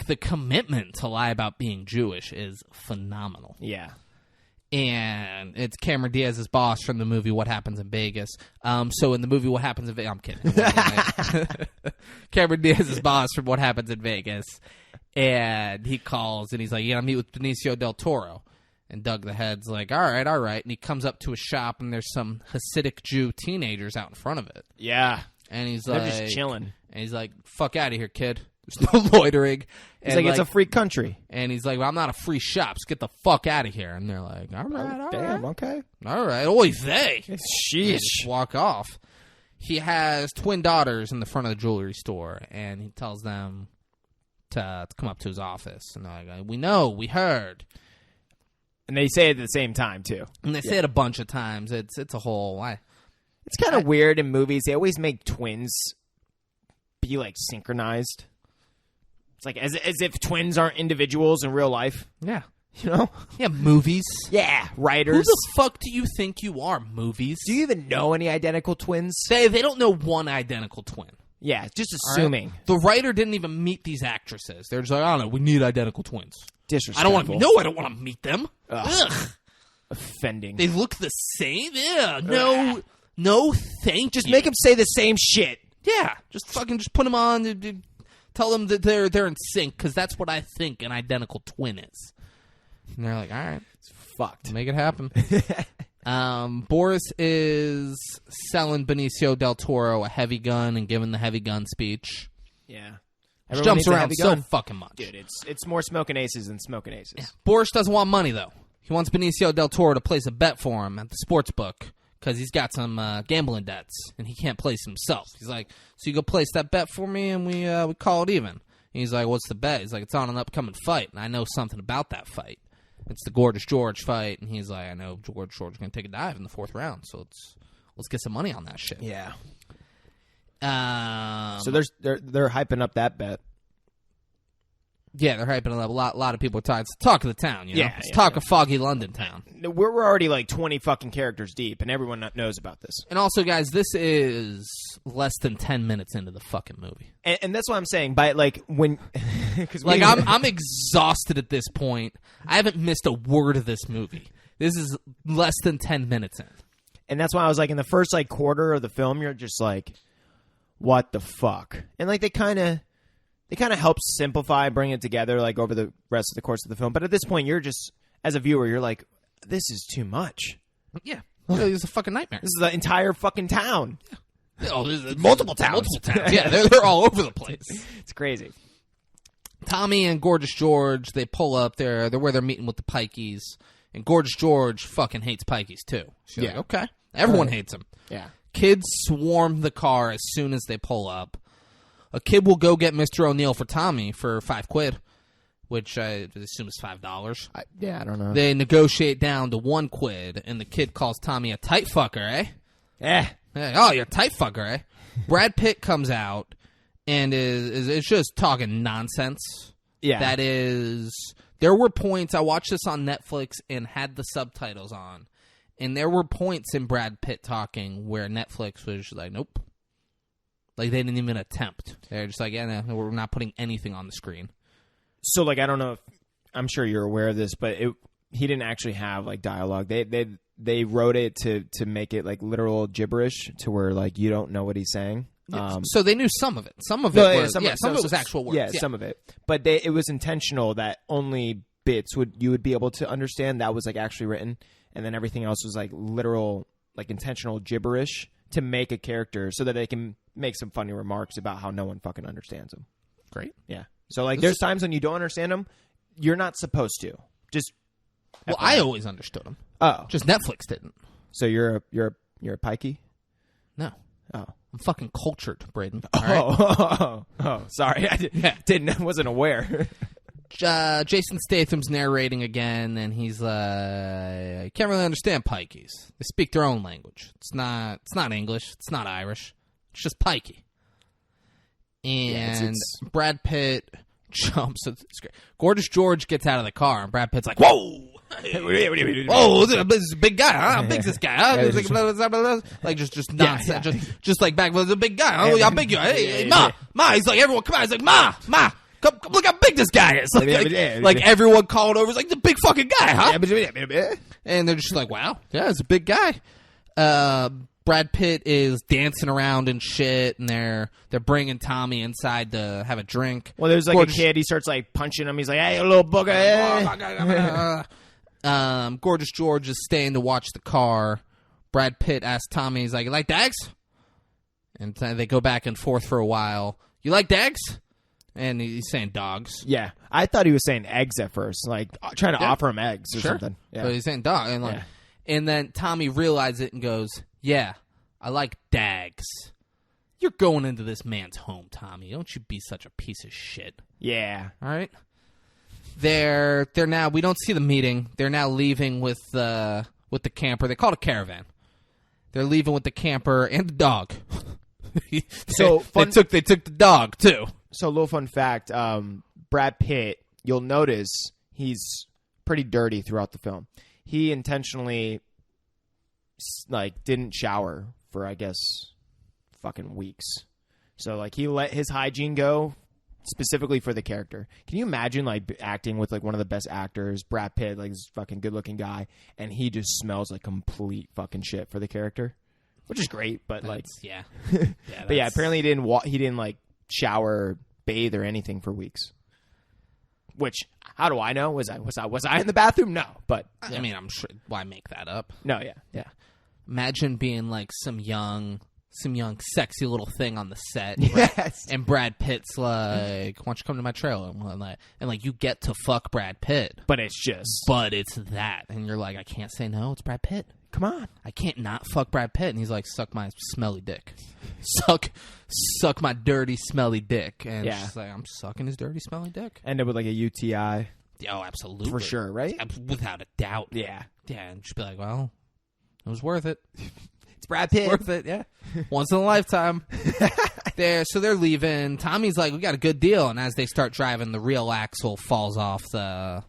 the commitment to lie about being Jewish is phenomenal. Yeah. And it's Cameron Diaz's boss from the movie What Happens in Vegas. So in the movie What Happens in Vegas, I'm kidding. Cameron Diaz's boss from What Happens in Vegas. And he calls and he's like, yeah, I'm meet with Benicio del Toro. And Doug the Head's like, all right. And he comes up to a shop and there's some Hasidic Jew teenagers out in front of it. Yeah. And he's They're like, just chilling. And he's like, fuck out of here, kid. There's no loitering. He's like, it's a free country. And he's like, well, I'm not a free shop. Just get the fuck out of here. And they're like, all right, Damn, okay. All right. Oy vey. Sheesh. Just walk off. He has twin daughters in the front of the jewelry store, and he tells them to come up to his office. And they're like, we know, we heard. And they say it at the same time, too. And they say it a bunch of times. It's a whole... It's kind of weird in movies. They always make twins be, like, synchronized. It's like as if twins aren't individuals in real life. Yeah. You know? Yeah, movies. Yeah, writers. Who the fuck do you think you are, movies? Do you even know any identical twins? They don't know one identical twin. Yeah, just assuming. Right? The writer didn't even meet these actresses. They're just like, I don't know, we need identical twins. Disrespectful. I don't want to meet them. Ugh. Offending. They look the same? Yeah. No, thank Just you. make them say the same shit. Yeah. Just put them on. Tell them that they're in sync, because that's what I think an identical twin is. And they're like, all right, It's fucked. make it happen. Boris is selling Benicio del Toro a heavy gun and giving the heavy gun speech. Yeah. Which Everyone jumps needs a around heavy so gun. fucking much. Dude, it's more smoking aces than smoking aces. Yeah. Boris doesn't want money, though. He wants Benicio del Toro to place a bet for him at the sports book because he's got some gambling debts and he can't place himself. He's like, so you go place that bet for me and we call it even. And he's like, what's the bet? He's like, it's on an upcoming fight, and I know something about that fight. It's the Gorgeous George fight, and he's like, I know Gorgeous George is going to take a dive in the 4th round, so let's get some money on that shit. Yeah. So they're hyping up that bet. Yeah, they're hyping it up. A lot of people are talking. It's talk of the town, you know? Yeah, It's yeah, talk yeah. of foggy London town. We're already like 20 fucking characters deep, and everyone knows about this. And also, guys, this is less than 10 minutes into the fucking movie. And that's what I'm saying. By like when, cause Like, I'm exhausted at this point. I haven't missed a word of this movie. This is less than 10 minutes in. and that's why I was like, in the first like quarter of the film, you're just like, what the fuck? And like they kind of help simplify, bring it together like over the rest of the course of the film. But at this point, you're just, as a viewer, you're like, this is too much. Yeah. It's a fucking nightmare. This is the entire fucking town. Oh, there's Multiple towns. Multiple towns. Yeah, they're all over the place. It's crazy. Tommy and Gorgeous George, they pull up. They're where they're meeting with the Pikeys. And Gorgeous George fucking hates Pikeys, too. She's like, okay. Everyone hates him. Yeah. Kids swarm the car as soon as they pull up. A kid will go get Mr. O'Neill for Tommy for $5, which I assume is $5. I don't know. They negotiate down to $1, and the kid calls Tommy a tight fucker, eh? Yeah. Hey, oh, you're a tight fucker, eh? Brad Pitt comes out and is just talking nonsense. Yeah. That is, there were points, I watched this on Netflix and had the subtitles on, and there were points in Brad Pitt talking where Netflix was just like, nope. Like, they didn't even attempt. They're just like, yeah, no, we're not putting anything on the screen. So, like, I don't know if, I'm sure you're aware of this, but he didn't actually have, like, dialogue. They wrote it to make it, like, literal gibberish to where, like, you don't know what he's saying. So they knew some of it. Some of it was, some of it was actual words. Yeah, some of it. But it was intentional that only bits you would be able to understand that was, like, actually written. And then everything else was, like, literal, like, intentional gibberish to make a character so that they can make some funny remarks about how no one fucking understands him. Great. Yeah. So, like, there's times when you don't understand them. You're not supposed to. Just. Well, I always understood him. Oh. Just Netflix didn't. So you're a pikey? No. Oh. I'm fucking cultured, Braden. All right? Oh, sorry. I wasn't aware. Jason Statham's narrating again, and he's like, I can't really understand Pikeys. They speak their own language. It's not English. It's not Irish. It's just Pikey. And it's Brad Pitt jumps. It's great. Gorgeous George gets out of the car, and Brad Pitt's like, whoa! Whoa, this is a big guy, huh? How big's this guy? Huh? Like, just nonsense. Yeah. Just like back, well, the big guy. Oh, how big you are? Hey, Ma! He's like, everyone, come on. He's like, Ma! Come, look how big this guy is. Like everyone called over. It's like, the big fucking guy, huh? And they're just like, wow, yeah, it's a big guy. Brad Pitt is dancing around and shit, and they're bringing Tommy inside to have a drink. Well, there's like a kid. He starts like punching him. He's like, "Hey, little booger!" Gorgeous George is staying to watch the car. Brad Pitt asks Tommy, he's like, "You like dags?" And they go back and forth for a while. "You like dags?" And he's saying dogs. Yeah, I thought he was saying eggs at first, like trying to offer him eggs or something. Yeah, but he's saying dog, and and then Tommy realizes it and goes, "Yeah, I like dags." You're going into this man's home, Tommy. Don't you be such a piece of shit. Yeah. All right. They're now. We don't see the meeting. They're now leaving with the camper. They call it a caravan. They're leaving with the camper and the dog. They took the dog too. So, little fun fact: Brad Pitt. You'll notice he's pretty dirty throughout the film. He intentionally didn't shower for, I guess, fucking weeks. So like he let his hygiene go specifically for the character. Can you imagine like acting with like one of the best actors, Brad Pitt, like this fucking good looking guy, and he just smells like complete fucking shit for the character, which is great. But like, yeah, but yeah, apparently he didn't like shower, bathe, or anything for weeks. Which, how do I know? Was I in the bathroom? No, but I mean, I'm sure. Why make that up? no, yeah. Imagine being like some young, sexy little thing on the set. Yes. And Brad Pitt's like, why don't you come to my trailer? And like, you get to fuck Brad Pitt. But it's that. And you're like, I can't say no. It's Brad Pitt. come on. I can't not fuck Brad Pitt. And he's like, suck my smelly dick. Suck my dirty, smelly dick. And she's like, I'm sucking his dirty, smelly dick. End up with like a UTI. Oh, absolutely. For sure, right? Without a doubt. Yeah. Yeah, and just be like, well, it was worth it. It's Brad Pitt. Worth it, yeah. Once in a lifetime. So they're leaving. Tommy's like, we got a good deal. And as they start driving, the rear axle falls off the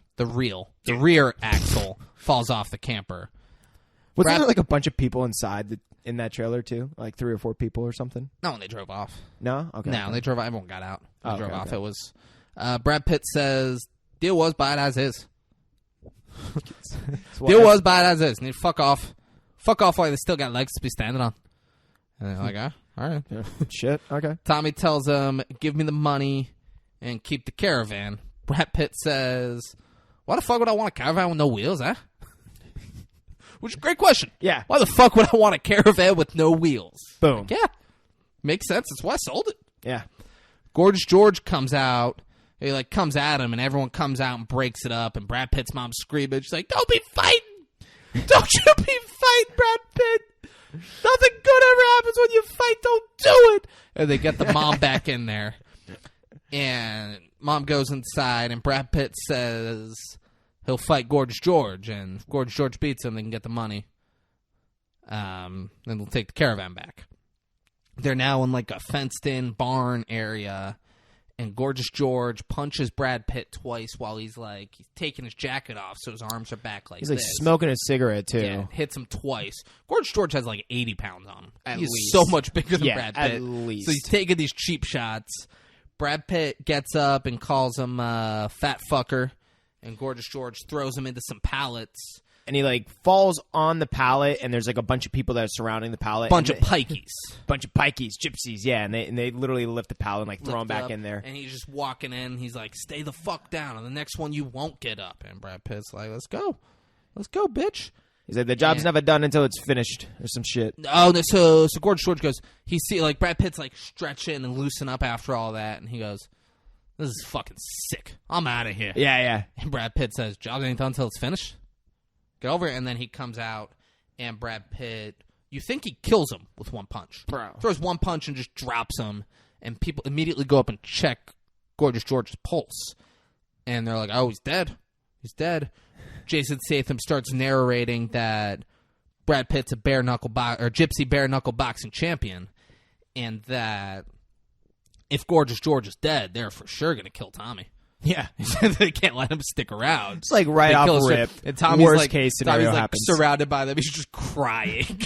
rear axle falls off the camper. Wasn't there like a bunch of people inside in that trailer too? Like 3 or 4 people or something? No, they drove off. No? Okay. No, they drove off. Everyone got out. They drove off. Okay. It was Brad Pitt says, deal was buy it as is. Deal was buy it as is. And you fuck off. Fuck off while they still got legs to be standing on. And they're like, all right. Yeah. Shit. Okay. Tommy tells him, give me the money and keep the caravan. Brad Pitt says, why the fuck would I want a caravan with no wheels, huh? Which is a great question. Yeah. Why the fuck would I want a caravan with no wheels? Boom. Yeah. Makes sense. That's why I sold it. Yeah. Gorgeous George comes out. He like comes at him, and everyone comes out and breaks it up. And Brad Pitt's mom's screaming. She's like, don't be fighting. Don't you be fighting, Brad Pitt. Nothing good ever happens when you fight. Don't do it. And they get the mom back in there. And mom goes inside, and Brad Pitt says he'll fight Gorgeous George. And if Gorgeous George beats him, they can get the money. Then they'll take the caravan back. They're now in like a fenced-in barn area. And Gorgeous George punches Brad Pitt twice while he's taking his jacket off, so his arms are back like He's this. like smoking a cigarette too. Yeah, hits him twice. Gorgeous George has like 80 pounds on him. He's least. so much bigger than Yeah, Brad Pitt. at least. So he's taking these cheap shots. Brad Pitt gets up and calls him fat fucker, and Gorgeous George throws him into some pallets. And he like falls on the pallet, and there's like a bunch of people that are surrounding the pallet. Bunch of pikeys. Bunch of pikeys, gypsies, yeah, and they literally lift the pallet and like throw him back in there. And he's just walking in. He's like, stay the fuck down. And the next one, you won't get up. And Brad Pitt's like, let's go. Let's go, bitch. He's like, the job's never done until it's finished, or some shit. Oh, no, so Gorgeous George goes, like Brad Pitt's like stretching and loosen up after all that. And he goes, this is fucking sick. I'm out of here. Yeah. And Brad Pitt says, jobs ain't done until it's finished. Get over it. And then he comes out, and Brad Pitt, you think he kills him with one punch. Bro. Throws one punch and just drops him, and people immediately go up and check Gorgeous George's pulse. And they're like, oh, he's dead. He's dead. Jason Statham starts narrating that Brad Pitt's a gypsy bare knuckle boxing champion, and that if Gorgeous George is dead, they're for sure going to kill Tommy. Yeah. They can't let him stick around. It's like right off rip. And Tommy's worst like, case scenario Tommy's happens. surrounded by them. He's just crying.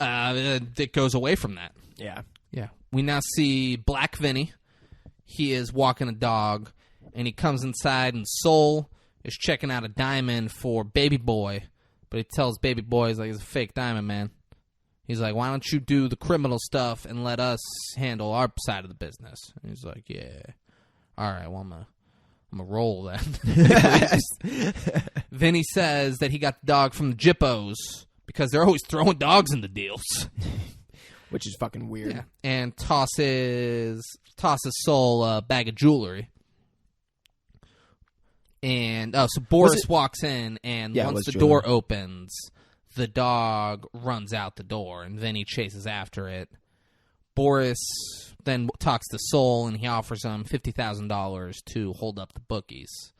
It goes away from that. Yeah. Yeah. We now see Black Vinny. He is walking a dog, and he comes inside, and Soul is checking out a diamond for Baby Boy. But he tells Baby Boy, he's like, it's a fake diamond, man. He's like, why don't you do the criminal stuff and let us handle our side of the business? And he's like, yeah. All right, well, I'm going to roll then. Vinny says that he got the dog from the Jippos because they're always throwing dogs in the deals. Which is fucking weird. Yeah. And tosses Soul a bag of jewelry. And so Boris walks in, and once the door opens, the dog runs out the door, and Vinny chases after it. Boris then talks to Soul, and he offers him $50,000 to hold up the bookies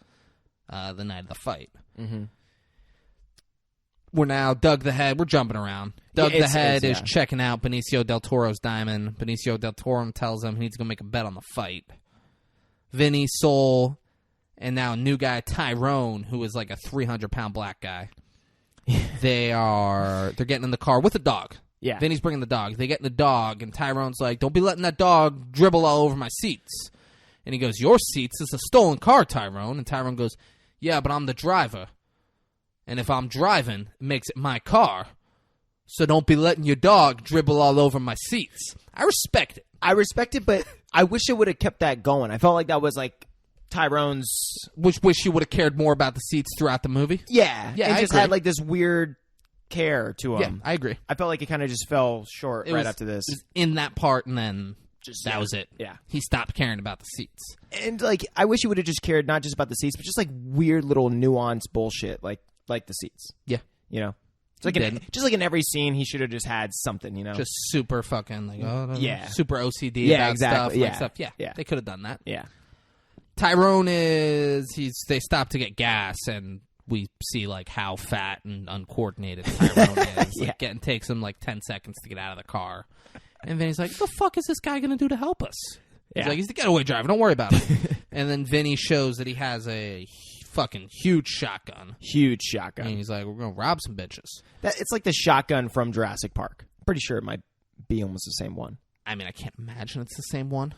the night of the fight. Mm-hmm. We're now Doug the Head. We're jumping around. Doug the Head is checking out Benicio del Toro's diamond. Benicio del Toro tells him he needs to go make a bet on the fight. Vinny, Soul, and now a new guy, Tyrone, who is like a 300-pound black guy. They're getting in the car with a dog. Yeah. Vinny's bringing the dog. They get in the dog, and Tyrone's like, don't be letting that dog dribble all over my seats. And he goes, your seats? It's a stolen car, Tyrone. And Tyrone goes, yeah, but I'm the driver. And if I'm driving, it makes it my car. So don't be letting your dog dribble all over my seats. I respect it. I respect it, but I wish it would have kept that going. I felt like that was like Tyrone's... Wish he would have cared more about the seats throughout the movie. Yeah. Yeah, It I just agree. had like this weird care to him. Yeah, I agree. I felt like it kind of just fell short right after this. It was in that part, and then that was it. Yeah. He stopped caring about the seats. And like, I wish he would have just cared not just about the seats, but just like weird little nuanced bullshit, like the seats. Yeah. You know, it's like just like in every scene, he should have just had something. You know, Just super fucking like Yeah. super OCD Yeah, about exactly. stuff. Yeah. Stuff. Yeah. Yeah. They could have done that. yeah, Tyrone they stop to get gas, and we see like how fat and uncoordinated Tyrone is. Yeah. Like, takes him like 10 seconds to get out of the car. And Vinny's like, "What the fuck is this guy going to do to help us?" He's Yeah. like, "He's the getaway driver. Don't worry about it." And then Vinny shows that he has a fucking huge shotgun. huge shotgun. And he's like, "We're going to rob some bitches." It's like the shotgun from Jurassic Park. I'm pretty sure it might be almost the same one I mean, I can't imagine it's the same one.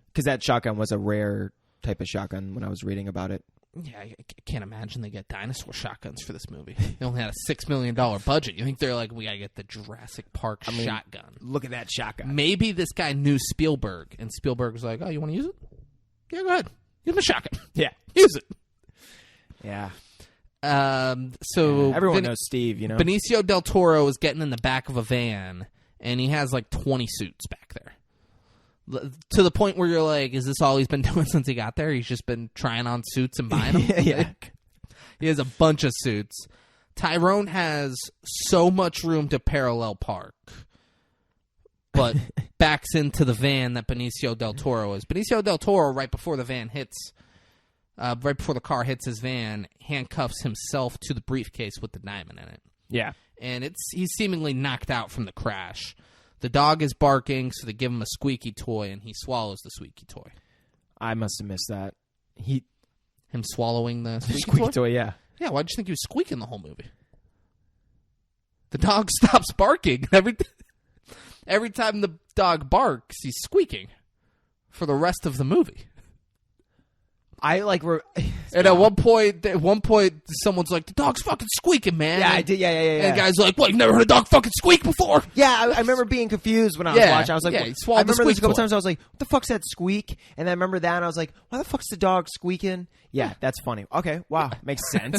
because that shotgun was a rare type of shotgun when I was reading about it. Yeah, I can't imagine they get dinosaur shotguns for this movie. They only had a $6 million budget. You think they're like, we got to get the Jurassic Park shotgun. Look at that shotgun. Maybe this guy knew Spielberg, and Spielberg was like, "Oh, you want to use it? Yeah, go ahead. Use my shotgun. Yeah, Use it." yeah. So Everyone knows Steve. You know, Benicio del Toro is getting in the back of a van, and he has like 20 suits back there. To the point where you're like, is this all he's been doing since he got there? He's just been trying on suits and buying them? Yeah. Like, he has a bunch of suits. Tyrone has so much room to parallel park, but backs into the van that Benicio del Toro is. Benicio del Toro, right before the car hits his van, handcuffs himself to the briefcase with the diamond in it. yeah. And he's seemingly knocked out from the crash. The dog is barking, so they give him a squeaky toy, and he swallows the squeaky toy. I must have missed that. Him swallowing the squeaky, Squeaky toy, yeah. Yeah, why'd you think he was squeaking the whole movie? The dog stops barking. Every time the dog barks, he's squeaking for the rest of the movie. I like. And at one point, someone's like, "The dog's fucking squeaking, man." Yeah, I did. Yeah. And the guy's like, "What? You've never heard a dog fucking squeak before?" Yeah, I remember being confused when I was Yeah, watching. I was like, yeah, what? he swallowed I the remember this a couple squeak toy. times. I was like, what the fuck's that squeak? And then I remember that, and I was like, why the fuck's the dog squeaking? Yeah, that's funny. Okay, wow, makes sense.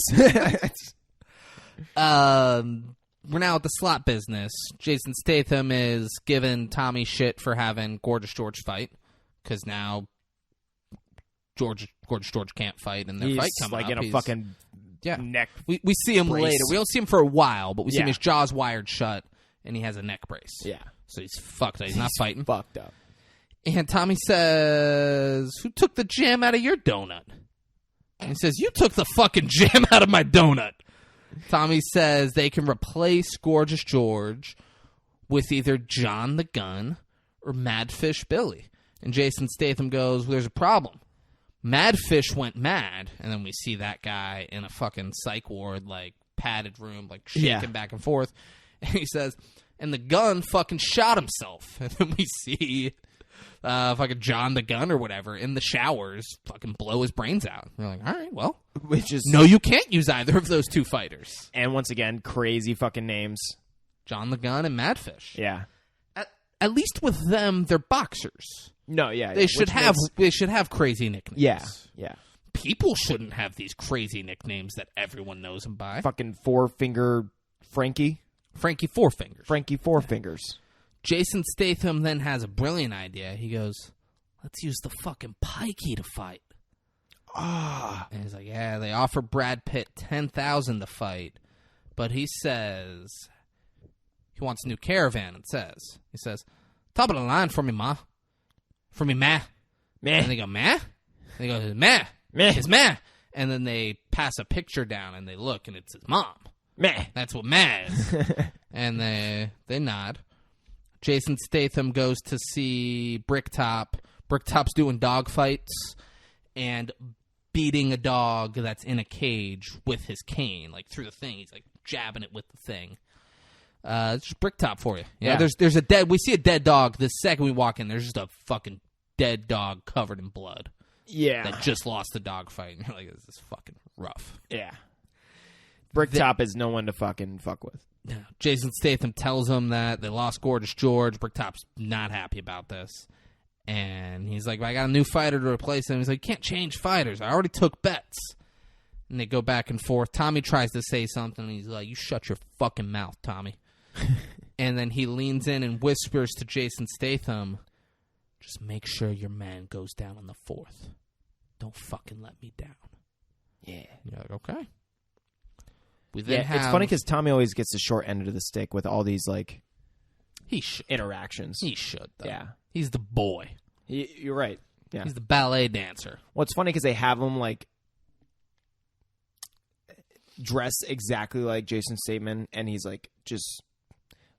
We're now at the slot business. Jason Statham is giving Tommy shit for having Gorgeous George fight, because now Gorgeous George can't fight in their He's fight coming like up. in a fucking neck. We see him brace. later. We don't see him for a while, but we see him Yeah. his jaw's wired shut, and he has a neck brace. Yeah, So he's fucked. He's not fighting. fucked up. And Tommy says, "Who took the jam out of your donut?" And he says, "You took the fucking jam out of my donut." Tommy says they can replace Gorgeous George with either John the Gun or Madfish Billy. And Jason Statham goes, "Well, there's a problem. Madfish went mad." And then we see that guy in a fucking psych ward, like, padded room, like, shaking back and forth. And he says, "And the Gun fucking shot himself." And then we see fucking John the Gun or whatever in the showers fucking blow his brains out. We're like, all right, well, Which is no, you can't use either of those two fighters. and once again, crazy fucking names. John the Gun and Madfish. Yeah. At least with them, they're boxers. No, yeah. They should have crazy nicknames. Yeah. People shouldn't have these crazy nicknames that everyone knows them by. Fucking four-finger Frankie. Frankie Four Fingers. Frankie Four Fingers. Jason Statham then has a brilliant idea. He goes, "Let's use the fucking pikey to fight." And he's like, "Yeah, they offer Brad Pitt $10,000 to fight, but he says he wants a new caravan." He says, "Top of the line for me, ma. For me, ma." Meh. And they go, "Ma?" And they go, "Ma. Meh. It's ma." And then they pass a picture down and they look and it's his mom. Meh. That's what ma is. And they nod. Jason Statham goes to see Bricktop. Bricktop's doing dog fights and beating a dog that's in a cage with his cane, like through the thing. He's like jabbing it with the thing. It's just Bricktop for you. Yeah. There's a dead. We see a dead dog. The second we walk in, there's just a fucking dead dog covered in blood. Yeah. That just lost the dog fight. And you're like, this is fucking rough. Yeah. Bricktop is no one to fucking fuck with. Jason Statham tells him that they lost Gorgeous George. Bricktop's not happy about this. And he's like, I got a new fighter to replace him. He's like, can't change fighters. I already took bets. And they go back and forth. Tommy tries to say something. And he's like, you shut your fucking mouth, Tommy. And then he leans in and whispers to Jason Statham, just make sure your man goes down on the 4th. Don't fucking let me down. Yeah. You're like, okay. We then It's funny because Tommy always gets the short end of the stick with all these, like, he should. interactions. He should, though. Yeah. He's the boy. You're right. Yeah. He's the ballet dancer. Well, it's funny because they have him, like, dressed exactly like Jason Statham, and he's, like, just,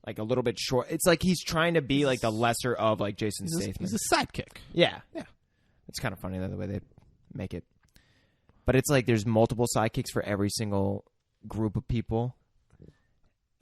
like, a little bit short. It's like he's trying to be, like, the lesser of, like, Jason Statham. He's a sidekick. Yeah. Yeah. It's kind of funny, though, the way they make it. But it's like there's multiple sidekicks for every single group of people.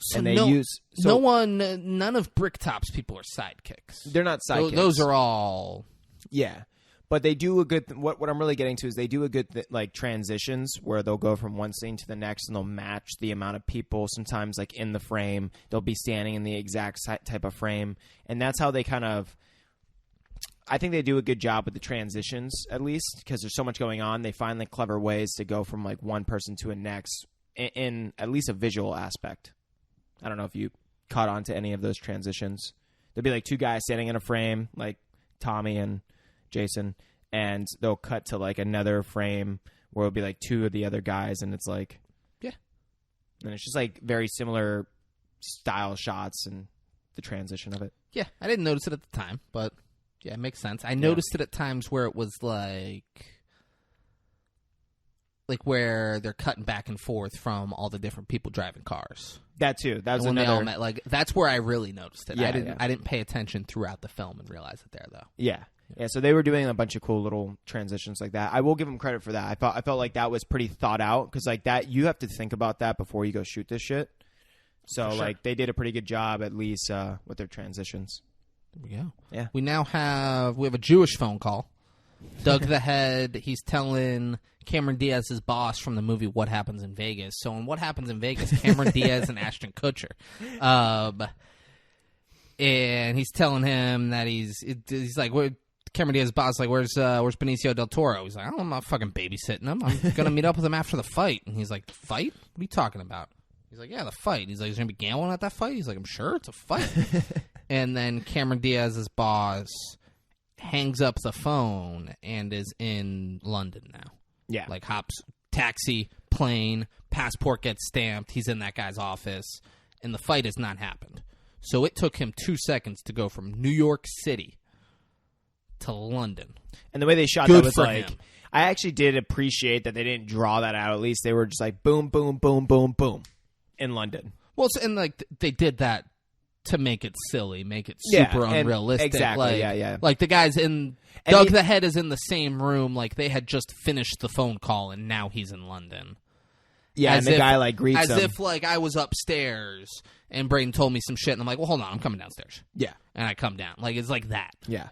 So and they none of Bricktop's people are sidekicks. They're not sidekicks. Those are all... Yeah. But they do a good... What I'm really getting to is they do a good, like, transitions where they'll go from one scene to the next and they'll match the amount of people. Sometimes, like, in the frame, they'll be standing in the exact type of frame. And that's how they kind of... I think they do a good job with the transitions, at least, because there's so much going on. They find, like, clever ways to go from, like, one person to a next in at least a visual aspect. I don't know if you caught on to any of those transitions. There'll be, like, two guys standing in a frame, like Tommy and Jason, and they'll cut to, like, another frame where it'll be, like, two of the other guys, and it's, like... Yeah. And it's just, like, very similar style shots and the transition of it. Yeah, I didn't notice it at the time, but... Yeah, it makes sense. I noticed it at times where it was like where they're cutting back and forth from all the different people driving cars. That too. That was when another. They all met, like that's where I really noticed it. Yeah, I didn't pay attention throughout the film and realize it there though. Yeah. Yeah, so they were doing a bunch of cool little transitions like that. I will give them credit for that. I felt like that was pretty thought out because like that you have to think about that before you go shoot this shit. So sure. like they did a pretty good job at least with their transitions. There we go. Yeah. We now have a Jewish phone call. Doug the Head, he's telling Cameron Diaz's boss from the movie What Happens in Vegas. So in What Happens in Vegas, Cameron Diaz and Ashton Kutcher. And he's telling him that he's like, Cameron Diaz's boss like, where's Benicio del Toro? He's like, I'm not fucking babysitting him. I'm going to meet up with him after the fight. And he's like, fight? What are you talking about? He's like, yeah, the fight. He's like, is there going to be gambling at that fight? He's like, I'm sure it's a fight. And then Cameron Diaz's boss hangs up the phone and is in London now. Yeah. Like hops, taxi, plane, passport gets stamped. He's in that guy's office. And the fight has not happened. So it took him 2 seconds to go from New York City to London. And the way they shot Good that was for like... him. I actually did appreciate that they didn't draw that out. At least they were just like boom, boom, boom, boom, boom in London. Well, and like they did that to make it silly, make it super unrealistic. Exactly. Like, yeah. Like the guys in Doug the Head is in the same room. Like they had just finished the phone call and now he's in London. Yeah, and the guy like greets him as if like I was upstairs and Braden told me some shit and I'm like, well, hold on, I'm coming downstairs. Yeah, and I come down. Like it's like that. Yeah.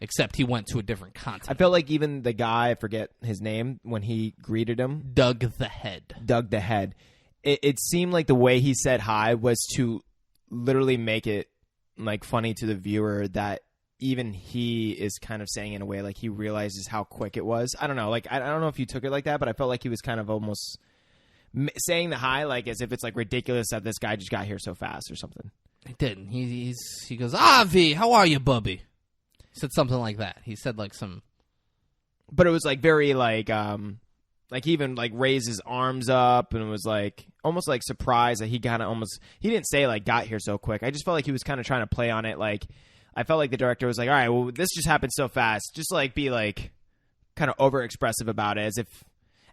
Except he went to a different continent. I felt like even the guy, I forget his name, when he greeted him. Doug the Head. It seemed like the way he said hi was to literally make it like funny to the viewer that even he is kind of saying in a way like he realizes how quick it was. I don't know. Like I don't know if you took it like that, but I felt like he was kind of almost saying the hi like as if it's like ridiculous that this guy just got here so fast or something. He didn't. He goes, Avi, how are you, bubby? He said something like that. He said like some... But it was like very like he even like raised his arms up and it was like almost like surprised that he kind of almost... He didn't say like got here so quick. I just felt like he was kind of trying to play on it. Like I felt like the director was like, all right, well this just happened so fast. Just like be like kind of over expressive about it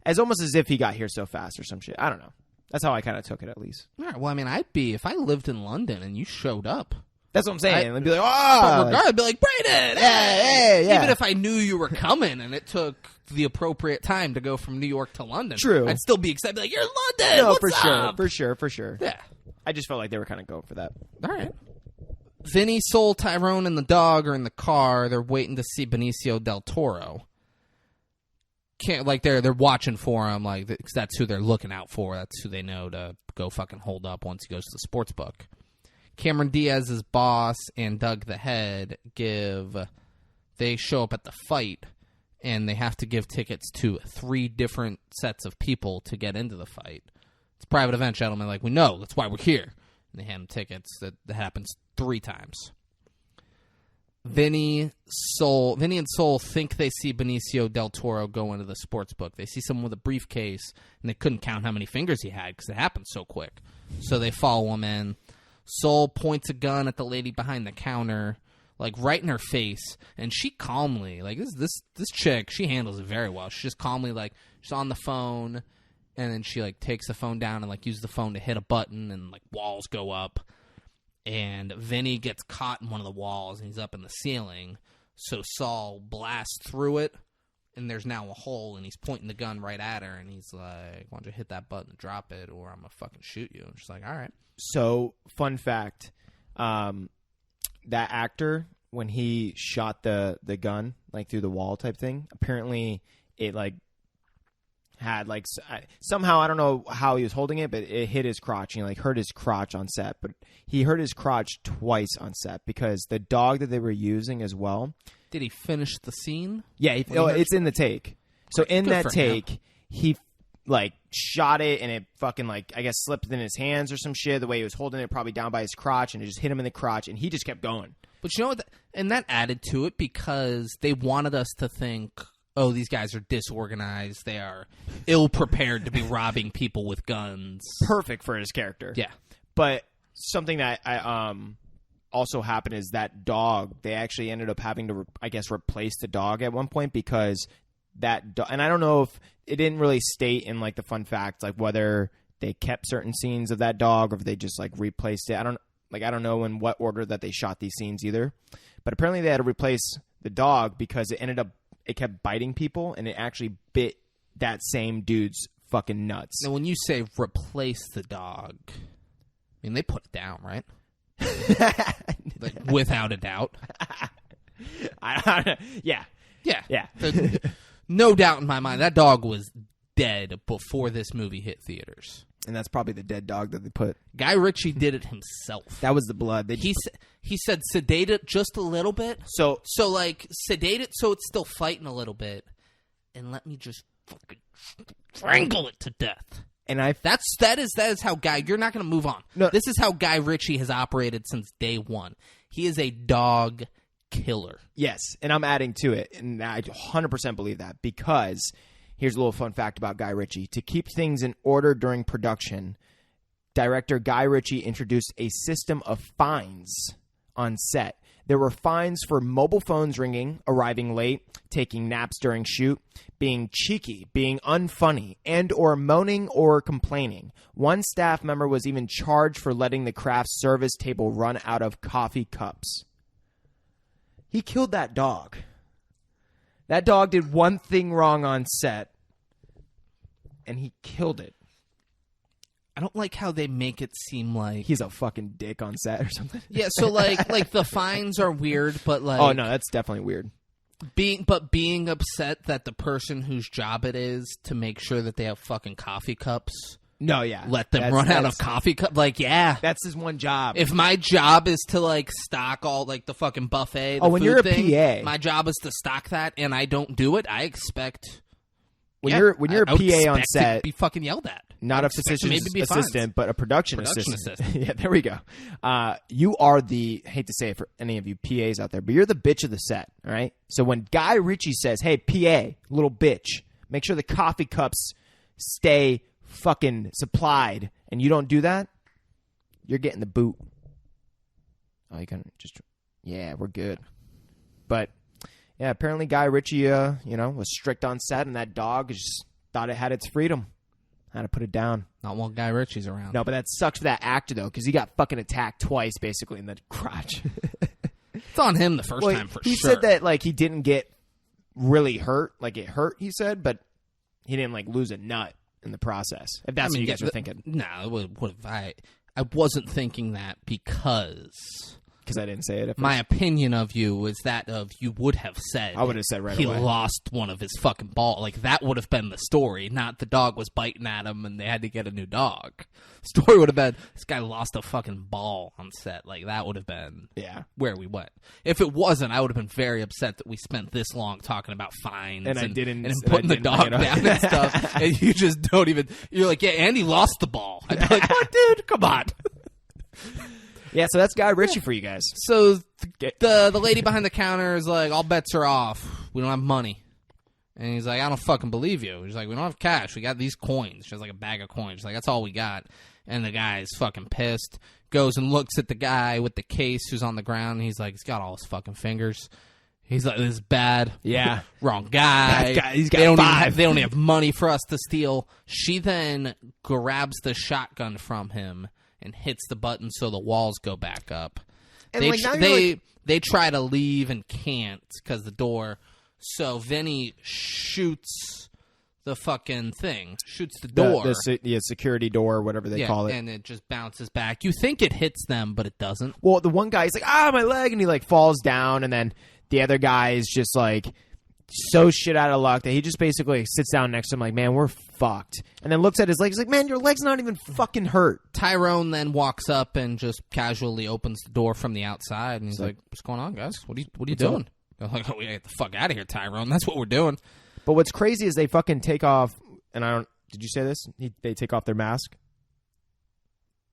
as almost as if he got here so fast or some shit. I don't know. That's how I kind of took it at least. All right, well, I mean, I'd be... If I lived in London and you showed up... That's what I'm saying. I'd be like, oh! I'd be like, Braden! Hey! Even if I knew you were coming and it took the appropriate time to go from New York to London. True. I'd still be excited. Like, you're in London! No, What's up? for sure. Yeah. I just felt like they were kind of going for that. All right. Vinny, Sol, Tyrone, and the dog are in the car. They're waiting to see Benicio del Toro. They're watching for him, like, because that's who they're looking out for. That's who they know to go fucking hold up once he goes to the sports book. Cameron Diaz's boss and Doug the Head give they show up at the fight, and they have to give tickets to 3 different sets of people to get into the fight. It's a private event, gentlemen. Like, we know. That's why we're here. And they hand them tickets. That happens 3 times. Vinny and Soul think they see Benicio del Toro go into the sports book. They see someone with a briefcase, and they couldn't count how many fingers he had because it happened so quick. So they follow him in. Soul points a gun at the lady behind the counter, like right in her face, and she calmly, like this chick, she handles it very well. She just calmly, like, she's on the phone, and then she like takes the phone down and like uses the phone to hit a button, and like walls go up. And Vinny gets caught in one of the walls, and he's up in the ceiling. So Saul blasts through it, and there's now a hole, and he's pointing the gun right at her, and he's like, why don't you hit that button and drop it, or I'm going to fucking shoot you. And she's like, all right. So, fun fact, that actor, when he shot the gun, like, through the wall type thing, apparently it, like, had like somehow, I don't know how he was holding it, but it hit his crotch and he like hurt his crotch on set. But he hurt his crotch twice on set because the dog that they were using as well. Did he finish the scene? Yeah, it's in the take. So in Good that for take, him. he like shot it and it fucking like, I guess, slipped in his hands or some shit. The way he was holding it, probably down by his crotch, and it just hit him in the crotch, and he just kept going. But you know what? And that added to it because they wanted us to think, oh, these guys are disorganized. They are ill-prepared to be robbing people with guns. Perfect for his character. Yeah. But something that I also happened is that dog, they actually ended up having to, I guess, replace the dog at one point because that dog, and I don't know if it didn't really state in like the fun facts, like whether they kept certain scenes of that dog or if they just like replaced it. I don't know in what order that they shot these scenes either. But apparently they had to replace the dog because it kept biting people, and it actually bit that same dude's fucking nuts. Now, when you say replace the dog, I mean, they put it down, right? Like, without a doubt. Yeah. No doubt in my mind, that dog was dead before this movie hit theaters. And that's probably the dead dog that they put. Guy Ritchie did it himself. That was the blood. He said sedate it just a little bit. So like sedate it so it's still fighting a little bit, and let me just fucking strangle it to death. And that is how Guy. You're not going to move on. No, this is how Guy Ritchie has operated since day one. He is a dog killer. Yes, and I'm adding to it, and I 100% believe that because. Here's a little fun fact about Guy Ritchie. To keep things in order during production, director Guy Ritchie introduced a system of fines on set. There were fines for mobile phones ringing, arriving late, taking naps during shoot, being cheeky, being unfunny, and or moaning or complaining. One staff member was even charged for letting the craft service table run out of coffee cups. He killed that dog. That dog did one thing wrong on set, and he killed it. I don't like how they make it seem like he's a fucking dick on set or something. Yeah, so like the fines are weird, but like oh no, that's definitely weird. Being upset that the person whose job it is to make sure that they have fucking coffee cups. No, yeah. Let them run out of coffee cup. Like, yeah. That's his one job. If my job is to, like, stock all, like, the fucking buffet, when you're a PA. My job is to stock that, and I don't do it, I expect... When you're a PA on set... to be fucking yelled at. Not a physician's assistant, but a production assistant. Yeah, there we go. You are the... I hate to say it for any of you PAs out there, but you're the bitch of the set, all right? So when Guy Ritchie says, hey, PA, little bitch, make sure the coffee cups stay... fucking supplied, and you don't do that, you're getting the boot. Oh, you can just, yeah, we're good. But yeah, apparently Guy Ritchie, was strict on set, and that dog just thought it had its freedom. Had to put it down. Not while Guy Ritchie's around. No, but that sucks for that actor though, because he got fucking attacked twice, basically in the crotch. It's on him the first time for sure. He said that like he didn't get really hurt, like it hurt. He said, but he didn't like lose a nut in the process, if that's what you guys are thinking. No, I wasn't thinking that because because I didn't say it. My opinion of you was that of you would have said. I would have said right he away. lost one of his fucking balls. Like, that would have been the story, not the dog was biting at him and they had to get a new dog. Story would have been, this guy lost a fucking ball on set. Like, that would have been where we went. If it wasn't, I would have been very upset that we spent this long talking about fines and him putting the dog down and stuff. And you just don't even, you're like, yeah, Andy lost the ball. I'd be like, what, dude? Come on. Yeah, so that's Guy Ritchie for you guys. So the lady behind the counter is like, all bets are off. We don't have money. And he's like, I don't fucking believe you. He's like, we don't have cash. We got these coins. She has like a bag of coins. She's like, that's all we got. And the guy's fucking pissed. Goes and looks at the guy with the case who's on the ground. And he's like, he's got all his fucking fingers. He's like, this is bad. Yeah. Wrong guy. That guy, he's got 5. They don't have money for us to steal. She then grabs the shotgun from him and hits the button so the walls go back up. And they try to leave and can't because the door. So Vinny shoots the fucking thing. Shoots the door. The security door, whatever they call it. And it just bounces back. You think it hits them, but it doesn't. Well, the one guy, he's like, my leg, and he like falls down, and then the other guy is just like so shit out of luck that he just basically sits down next to him like, man, we're fucked. And then looks at his legs like, man, your leg's not even fucking hurt. Tyrone then walks up and just casually opens the door from the outside, and he's like, what's going on, guys? What are you doing? They're like, oh, we gotta get the fuck out of here, Tyrone. That's what we're doing. But what's crazy is they fucking take off, and did you say this? They take off their mask?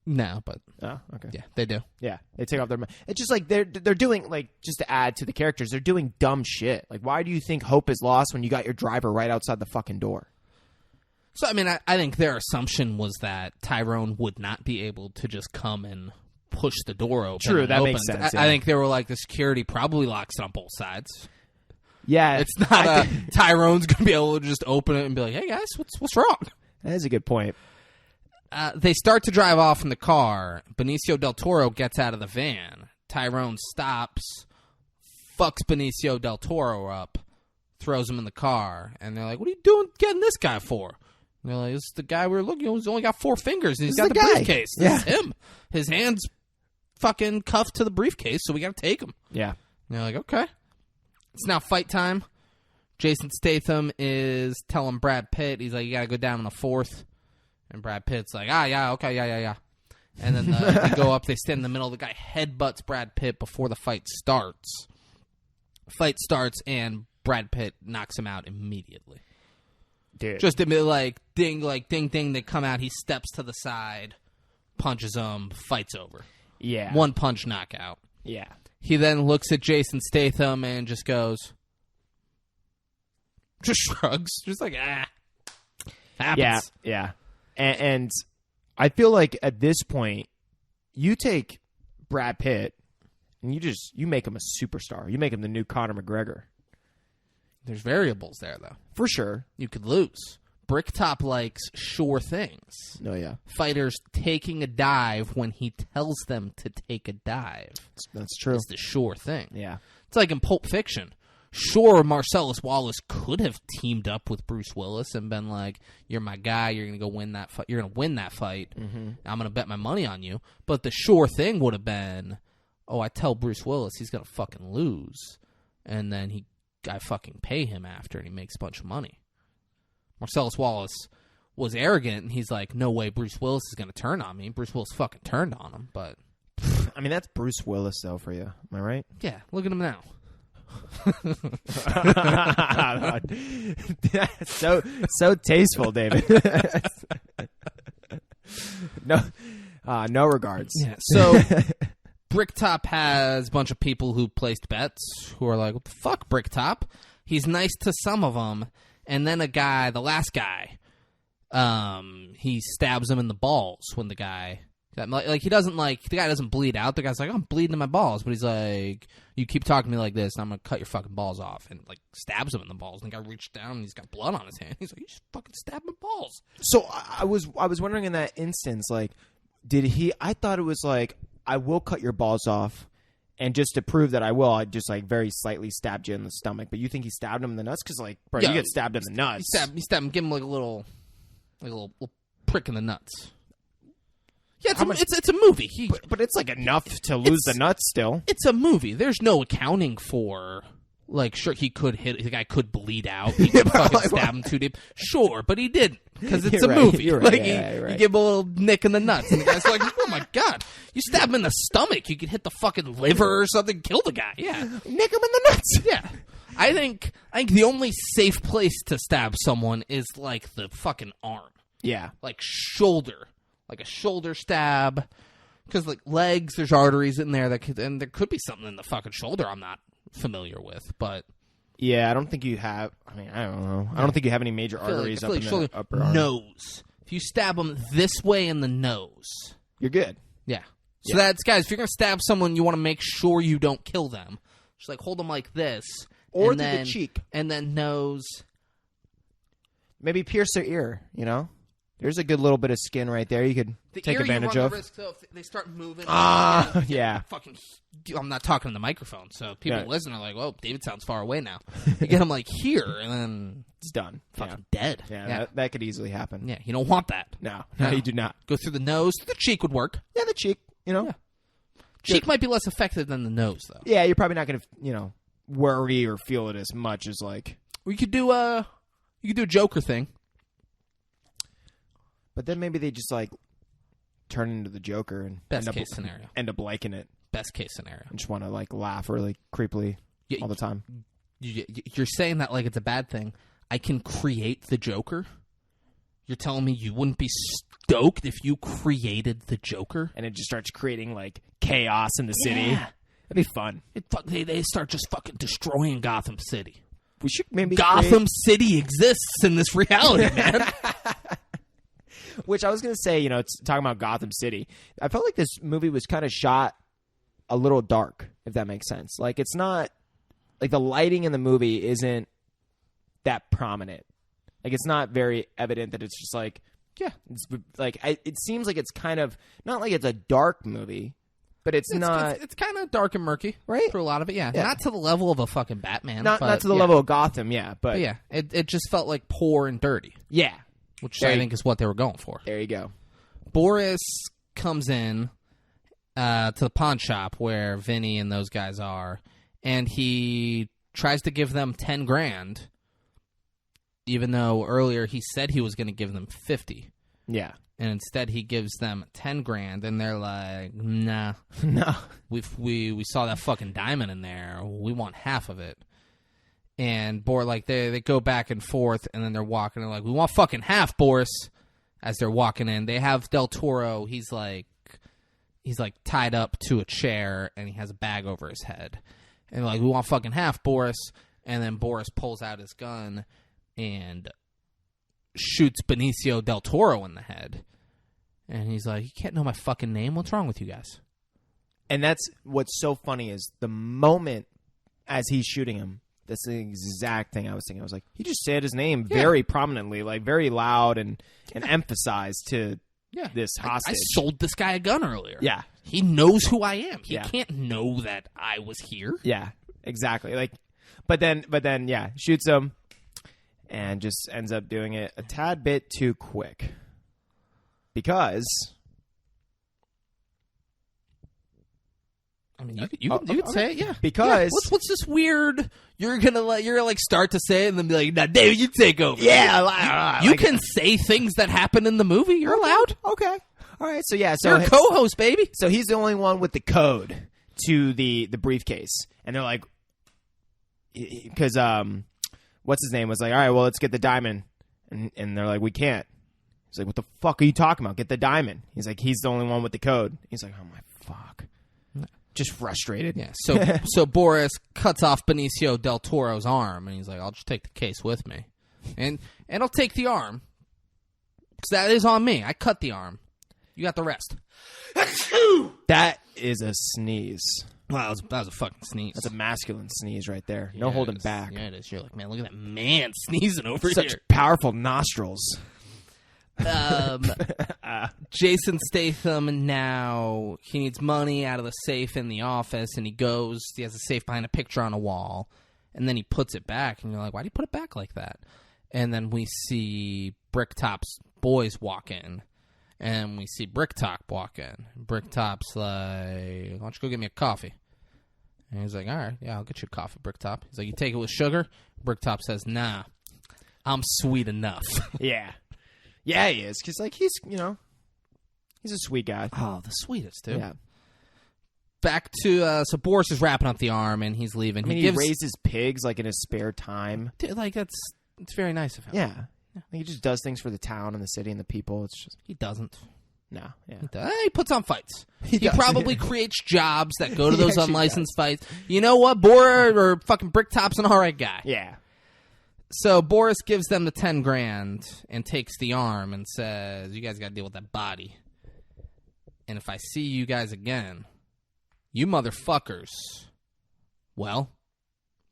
No, but oh, okay, yeah, they do. Yeah, they take off their mask. It's just like they're doing, like, just to add to the characters, they're doing dumb shit. Like, why do you think hope is lost when you got your driver right outside the fucking door? So, I mean, I think their assumption was that Tyrone would not be able to just come and push the door open. True, that makes sense. I think they were like, the security probably locks it on both sides. Yeah, it's not Tyrone's going to be able to just open it and be like, hey, guys, what's wrong? That is a good point. They start to drive off in the car. Benicio del Toro gets out of the van. Tyrone stops, fucks Benicio del Toro up, throws him in the car, and they're like, what are you doing getting this guy for? And they're like, this is the guy we were looking at. He's only got 4 fingers, and he's got the briefcase. This is him. His hand's fucking cuffed to the briefcase, so we got to take him. Yeah. And they're like, okay. It's now fight time. Jason Statham is telling Brad Pitt, he's like, you got to go down in the 4th. And Brad Pitt's like, yeah, okay, yeah. And then they go up, they stand in the middle. The guy headbutts Brad Pitt before the fight starts. Fight starts, and Brad Pitt knocks him out immediately. Dude. Just like ding, ding. They come out, he steps to the side, punches him, fight's over. Yeah. 1 punch knockout. Yeah. He then looks at Jason Statham and just goes, just shrugs, just like, happens. Yeah. And I feel like at this point, you take Brad Pitt and you make him a superstar. You make him the new Conor McGregor. There's variables there, though. For sure. You could lose. Bricktop likes sure things. Oh, yeah. Fighters taking a dive when he tells them to take a dive. That's true. It's the sure thing. Yeah. It's like in Pulp Fiction. Sure, Marcellus Wallace could have teamed up with Bruce Willis and been like, you're my guy, you're going to go win that fight. You're going to win that fight. Mm-hmm. I'm going to bet my money on you. But the sure thing would have been, I tell Bruce Willis he's going to fucking lose. And then I fucking pay him after and he makes a bunch of money. Marcellus Wallace was arrogant and he's like, no way Bruce Willis is going to turn on me. Bruce Willis fucking turned on him, but... I mean, that's Bruce Willis, though, for you. Am I right? Yeah, look at him now. so tasteful, David. No regards. Yeah. So Bricktop has a bunch of people who placed bets who are like, what the fuck, Bricktop? He's nice to some of them, and then the last guy, he stabs him in the balls when the guy. He doesn't the guy doesn't bleed out. The guy's like, I'm bleeding in my balls. But he's like, you keep talking to me like this, and I'm going to cut your fucking balls off. And, stabs him in the balls. And the guy reached down, and he's got blood on his hand. He's like, you just fucking stabbed my balls. So I was wondering in that instance, did he, I thought it was like, I will cut your balls off. And just to prove that I will, I just, very slightly stabbed you in the stomach. But you think he stabbed him in the nuts? Because, bro, you get stabbed in the nuts. He stabbed him, give him, a little prick in the nuts. Yeah, it's a movie. But it's like enough to lose the nuts still. It's a movie. There's no accounting for, like, sure, he could hit, the guy could bleed out. He could fucking stab him too deep. Sure, but he didn't, because it's a movie. You're right. Like, you give him a little nick in the nuts, and the guy's like, oh my God, you stab him in the stomach, you could hit the fucking liver or something, kill the guy. Yeah. Nick him in the nuts. Yeah. I think the only safe place to stab someone is, like, the fucking arm. Yeah. Like, shoulder. Like a shoulder stab. Because, like, legs, there's arteries in there, and there could be something in the fucking shoulder I'm not familiar with, but... Yeah, I don't think you have... I mean, I don't know. I don't think you have any major arteries up in the upper arm. Nose. If you stab them this way in the nose... You're good. Yeah. So that's, guys, if you're going to stab someone, you want to make sure you don't kill them. Just, like, hold them like this. Or through the cheek. And then nose. Maybe pierce their ear, you know? There's a good little bit of skin right there you could take advantage of. The risk, so if they start moving. Yeah. Fucking, I'm not talking to the microphone, so people listen are like, "Well, David sounds far away now." You get him like here, and then it's done. Fucking dead. Yeah, that could easily happen. Yeah, you don't want that. No, you do not. Go through the nose. The cheek would work. Yeah, the cheek. You know, cheek might be less effective than the nose, though. Yeah, you're probably not going to, worry or feel it as much as like. We could do a Joker thing. But then maybe they just, like, turn into the Joker and case scenario. End up liking it. Best case scenario. And just want to, like, laugh really creepily all the time. You're saying that like it's a bad thing. I can create the Joker? You're telling me you wouldn't be stoked if you created the Joker? And it just starts creating, like, chaos in the city. Yeah. That'd be fun. They start just fucking destroying Gotham City. We should maybe Gotham City exists in this reality, man. Which I was going to say, it's talking about Gotham City. I felt like this movie was kind of shot a little dark, if that makes sense. Like, it's not, like, the lighting in the movie isn't that prominent. Like, it's not very evident that it's just like, it's like, it seems like it's kind of, not like it's a dark movie, but it's not. It's kind of dark and murky, right? For a lot of it, yeah. Not to the level of a fucking Batman. Not to the level of Gotham, but yeah, it just felt like poor and dirty. Yeah. Which I think is what they were going for. There you go. Boris comes in to the pawn shop where Vinny and those guys are, and he tries to give them $10,000, even though earlier he said he was going to give them $50,000. Yeah. And instead he gives them $10,000, and they're like, "Nah, no, we saw that fucking diamond in there. We want half of it." And they go back and forth, and then they're walking. They're like, "We want fucking half, Boris." As they're walking in, they have Del Toro. He's like tied up to a chair, and he has a bag over his head. And they're like, "We want fucking half, Boris." And then Boris pulls out his gun and shoots Benicio Del Toro in the head. And he's like, "You can't know my fucking name. What's wrong with you guys?" And that's what's so funny is the moment as he's shooting him. That's the exact thing I was thinking. I was like, he just said his name very prominently, like very loud and emphasized to this hostage. I sold this guy a gun earlier. Yeah. He knows who I am. He can't know that I was here. Yeah, exactly. Like, but then, shoots him and just ends up doing it a tad bit too quick. Because... I mean, you could say it, yeah. Because what's this weird? You're gonna start to say it and then be like, "Nah, David, you take over." Yeah, you can say things that happen in the movie. You're allowed. Okay, all right. So you're a co-host, baby. So he's the only one with the code to the briefcase, and they're like, because what's his name was like, "All right, well, let's get the diamond," and they're like, "We can't." He's like, "What the fuck are you talking about? Get the diamond." He's like, "He's the only one with the code." He's like, "Oh my fuck." Just frustrated. Yeah. So Boris cuts off Benicio Del Toro's arm, and he's like, "I'll just take the case with me, and I'll take the arm because that is on me. I cut the arm. You got the rest." That is a sneeze. Wow, that was a fucking sneeze. That's a masculine sneeze right there. No holding back. Yeah, it is. You're like, man, look at that man sneezing over Such here. Powerful nostrils. Jason Statham, now he needs money out of the safe in the office, and he has a safe behind a picture on a wall, and then he puts it back, and you're like, why do you put it back like that? And then we see Bricktop's boys walk in, And we see Bricktop walk in. Bricktop's like, why don't you go get me a coffee? And he's like, all right, yeah, I'll get you a coffee, Bricktop. He's like, you take it with sugar? Bricktop says, nah, I'm sweet enough. Yeah. Yeah, he is. Because, like, he's a sweet guy. Oh, the sweetest, dude. Yeah. Back to, so Boris is wrapping up the arm, and he's leaving. I mean, he raises pigs, like, in his spare time. Dude, like, it's very nice of him. Yeah. He just does things for the town and the city and the people. It's just... He doesn't. No. Yeah. He puts on fights. He does. probably creates jobs that go to those unlicensed fights. You know what? Boris or fucking Bricktop's an all right guy. Yeah. So Boris gives them the $10,000 and takes the arm and says, you guys got to deal with that body. And if I see you guys again, you motherfuckers, well,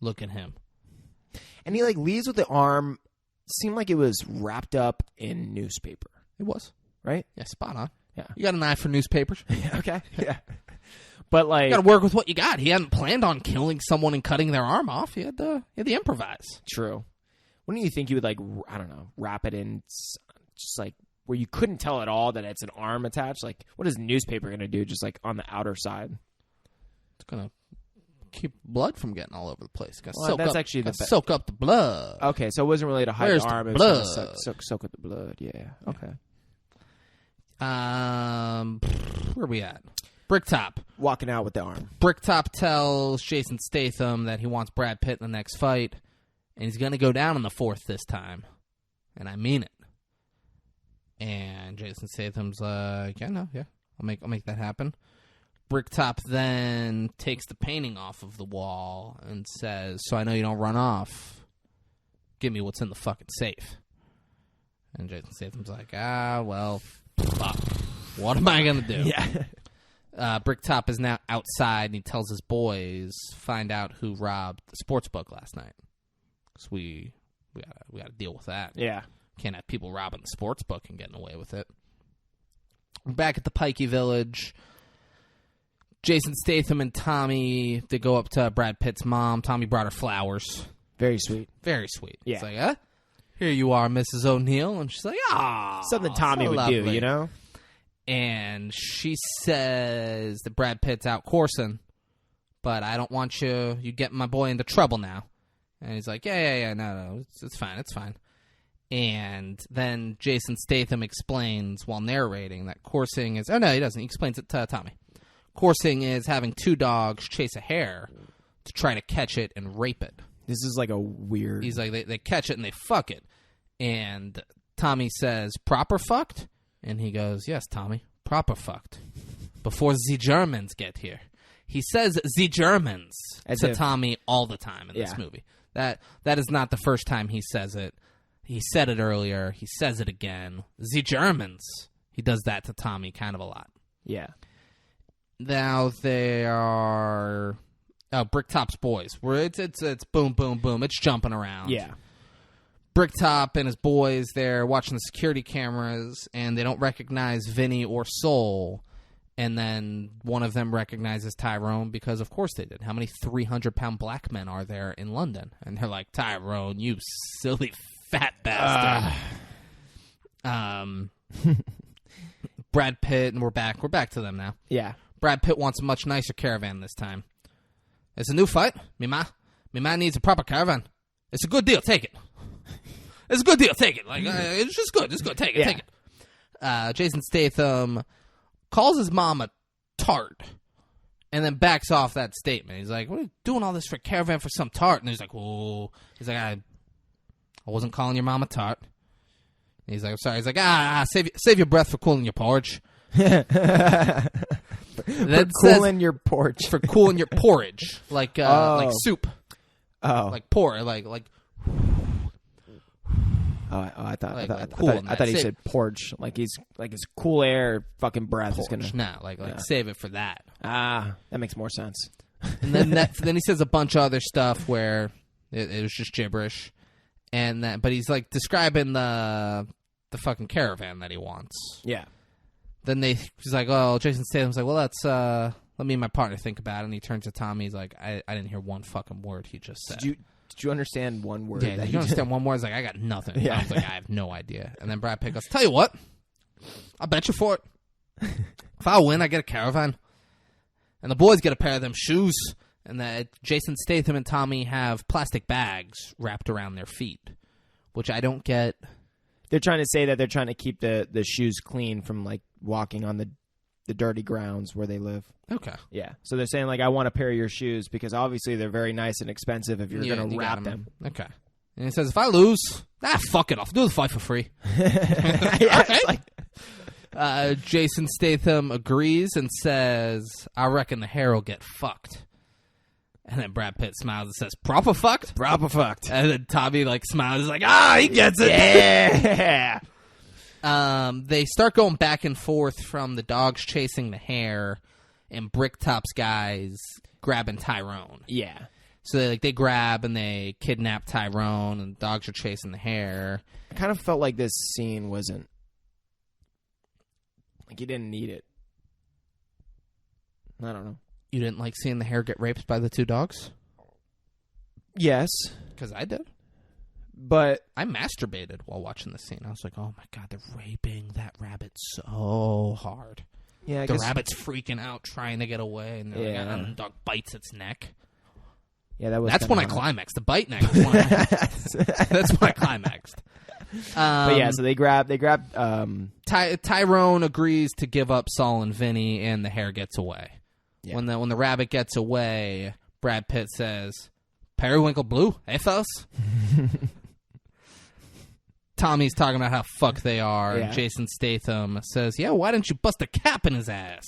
look at him. And he, like, leaves with the arm. Seemed like it was wrapped up in newspaper. It was. Right? Yeah, spot on. Yeah. You got an eye for newspapers. Okay. Yeah. But, like... You got to work with what you got. He hadn't planned on killing someone and cutting their arm off. He had to improvise. True. Wouldn't you think you would, like, I don't know, wrap it in just, like, where you couldn't tell at all that it's an arm attached? Like, what is the newspaper going to do just, like, on the outer side? It's going to keep blood from getting all over the place. Soak up the blood. Okay, so it wasn't really to hide Where's the arm. the It blood? was soak up the blood. Yeah. Okay. Where are we at? Bricktop. Walking out with the arm. Bricktop tells Jason Statham that he wants Brad Pitt in the next fight, and he's going to go down in the 4th this time. And I mean it. And Jason Statham's like, yeah, I'll make that happen. Bricktop then takes the painting off of the wall and says, so I know you don't run off. Give me what's in the fucking safe. And Jason Statham's like, well, fuck. What am I going to do? Yeah. Bricktop is now outside, and he tells his boys, find out who robbed the sports book last night. Because we got to deal with that. Yeah. Can't have people robbing the sports book and getting away with it. We're back at the Pikey Village. Jason Statham and Tommy, they go up to Brad Pitt's mom. Tommy brought her flowers. Very sweet. Very sweet. Yeah. It's like, here you are, Mrs. O'Neill. And she's like, something Tommy would do, you know? And she says that Brad Pitt's out coursing, but I don't want you getting my boy into trouble now. And he's like, yeah, no, it's fine. And then Jason Statham explains while narrating that coursing is... Oh, no, he doesn't. He explains it to Tommy. Coursing is having 2 dogs chase a hare to try to catch it and rape it. This is like a weird... He's like, they catch it and they fuck it. And Tommy says, proper fucked? And he goes, yes, Tommy, proper fucked. Before the Germans get here. He says the Germans to Tommy all the time in this movie. That is not the first time he says it. He said it earlier. He says it again. The Germans. He does that to Tommy kind of a lot. Yeah. Now they are Bricktop's boys. Where it's boom, boom, boom. It's jumping around. Yeah. Bricktop and his boys, they're watching the security cameras, and they don't recognize Vinny or Soul. And then one of them recognizes Tyrone because, of course, they did. How many 300-pound black men are there in London? And they're like, Tyrone, you silly fat bastard. Brad Pitt, and we're back. We're back to them now. Yeah. Brad Pitt wants a much nicer caravan this time. It's a new fight. Me man needs a proper caravan. It's a good deal. Take it. It's a good deal. Take it. Like it's just good. It's good. Take it. Take it. Jason Statham calls his mom a tart, and then backs off that statement. He's like, "What are you doing all this for caravan for some tart?" And he's like, "Whoa." He's like, "I wasn't calling your mom a tart." And he's like, "I'm sorry." He's like, save your breath for cooling your porridge." For cooling your porridge. For cooling your porridge, like soup. Oh, like pour, like. I thought cool he said porridge, like his cool air fucking breath is gonna. No, save it for that. That makes more sense. And then he says a bunch of other stuff where it was just gibberish, but he's like describing the fucking caravan that he wants. Yeah. Then he's like, oh, Jason Statham's like, well, let me and my partner think about it. And he turns to Tommy. He's like, I didn't hear one fucking word he just said. Did you understand one word? Yeah, did you understand one word? I was like, I got nothing. Yeah. I was like, I have no idea. And then Brad Pitt goes, tell you what, I'll bet you for it. If I win, I get a caravan. And the boys get a pair of them shoes. And that Jason Statham and Tommy have plastic bags wrapped around their feet, which I don't get. They're trying to say that they're trying to keep the shoes clean from, like, walking on the dirty grounds where they live. Okay. Yeah. So they're saying, like, I want a pair of your shoes because obviously they're very nice and expensive if you're going to wrap them. Okay. And he says, if I lose, fuck it. I'll do the fight for free. Yeah, okay. Jason Statham agrees and says, I reckon the hair will get fucked. And then Brad Pitt smiles and says, proper fucked? Proper fucked. And then Tommy, like, smiles. He's like, he gets it. Yeah. They start going back and forth from the dogs chasing the hare and Bricktop's guys grabbing Tyrone. Yeah. So they grab and they kidnap Tyrone and the dogs are chasing the hare. I kind of felt like this scene wasn't... Like, you didn't need it. I don't know. You didn't like seeing the hare get raped by the two dogs? Yes. Because I did. But... I masturbated while watching the scene. I was like, oh my God, they're raping that rabbit so hard. Yeah, I the guess... rabbit's freaking out, trying to get away, and the dog bites its neck. Yeah, that was. That's when I climaxed. The bite neck. Was when that's when I climaxed. But yeah, so they grab. Tyrone agrees to give up Saul and Vinny, and the hare gets away. Yeah. When the rabbit gets away, Brad Pitt says, "Periwinkle blue, hey fellas." Tommy's talking about how fucked they are. Yeah. And Jason Statham says, "Yeah, why didn't you bust a cap in his ass?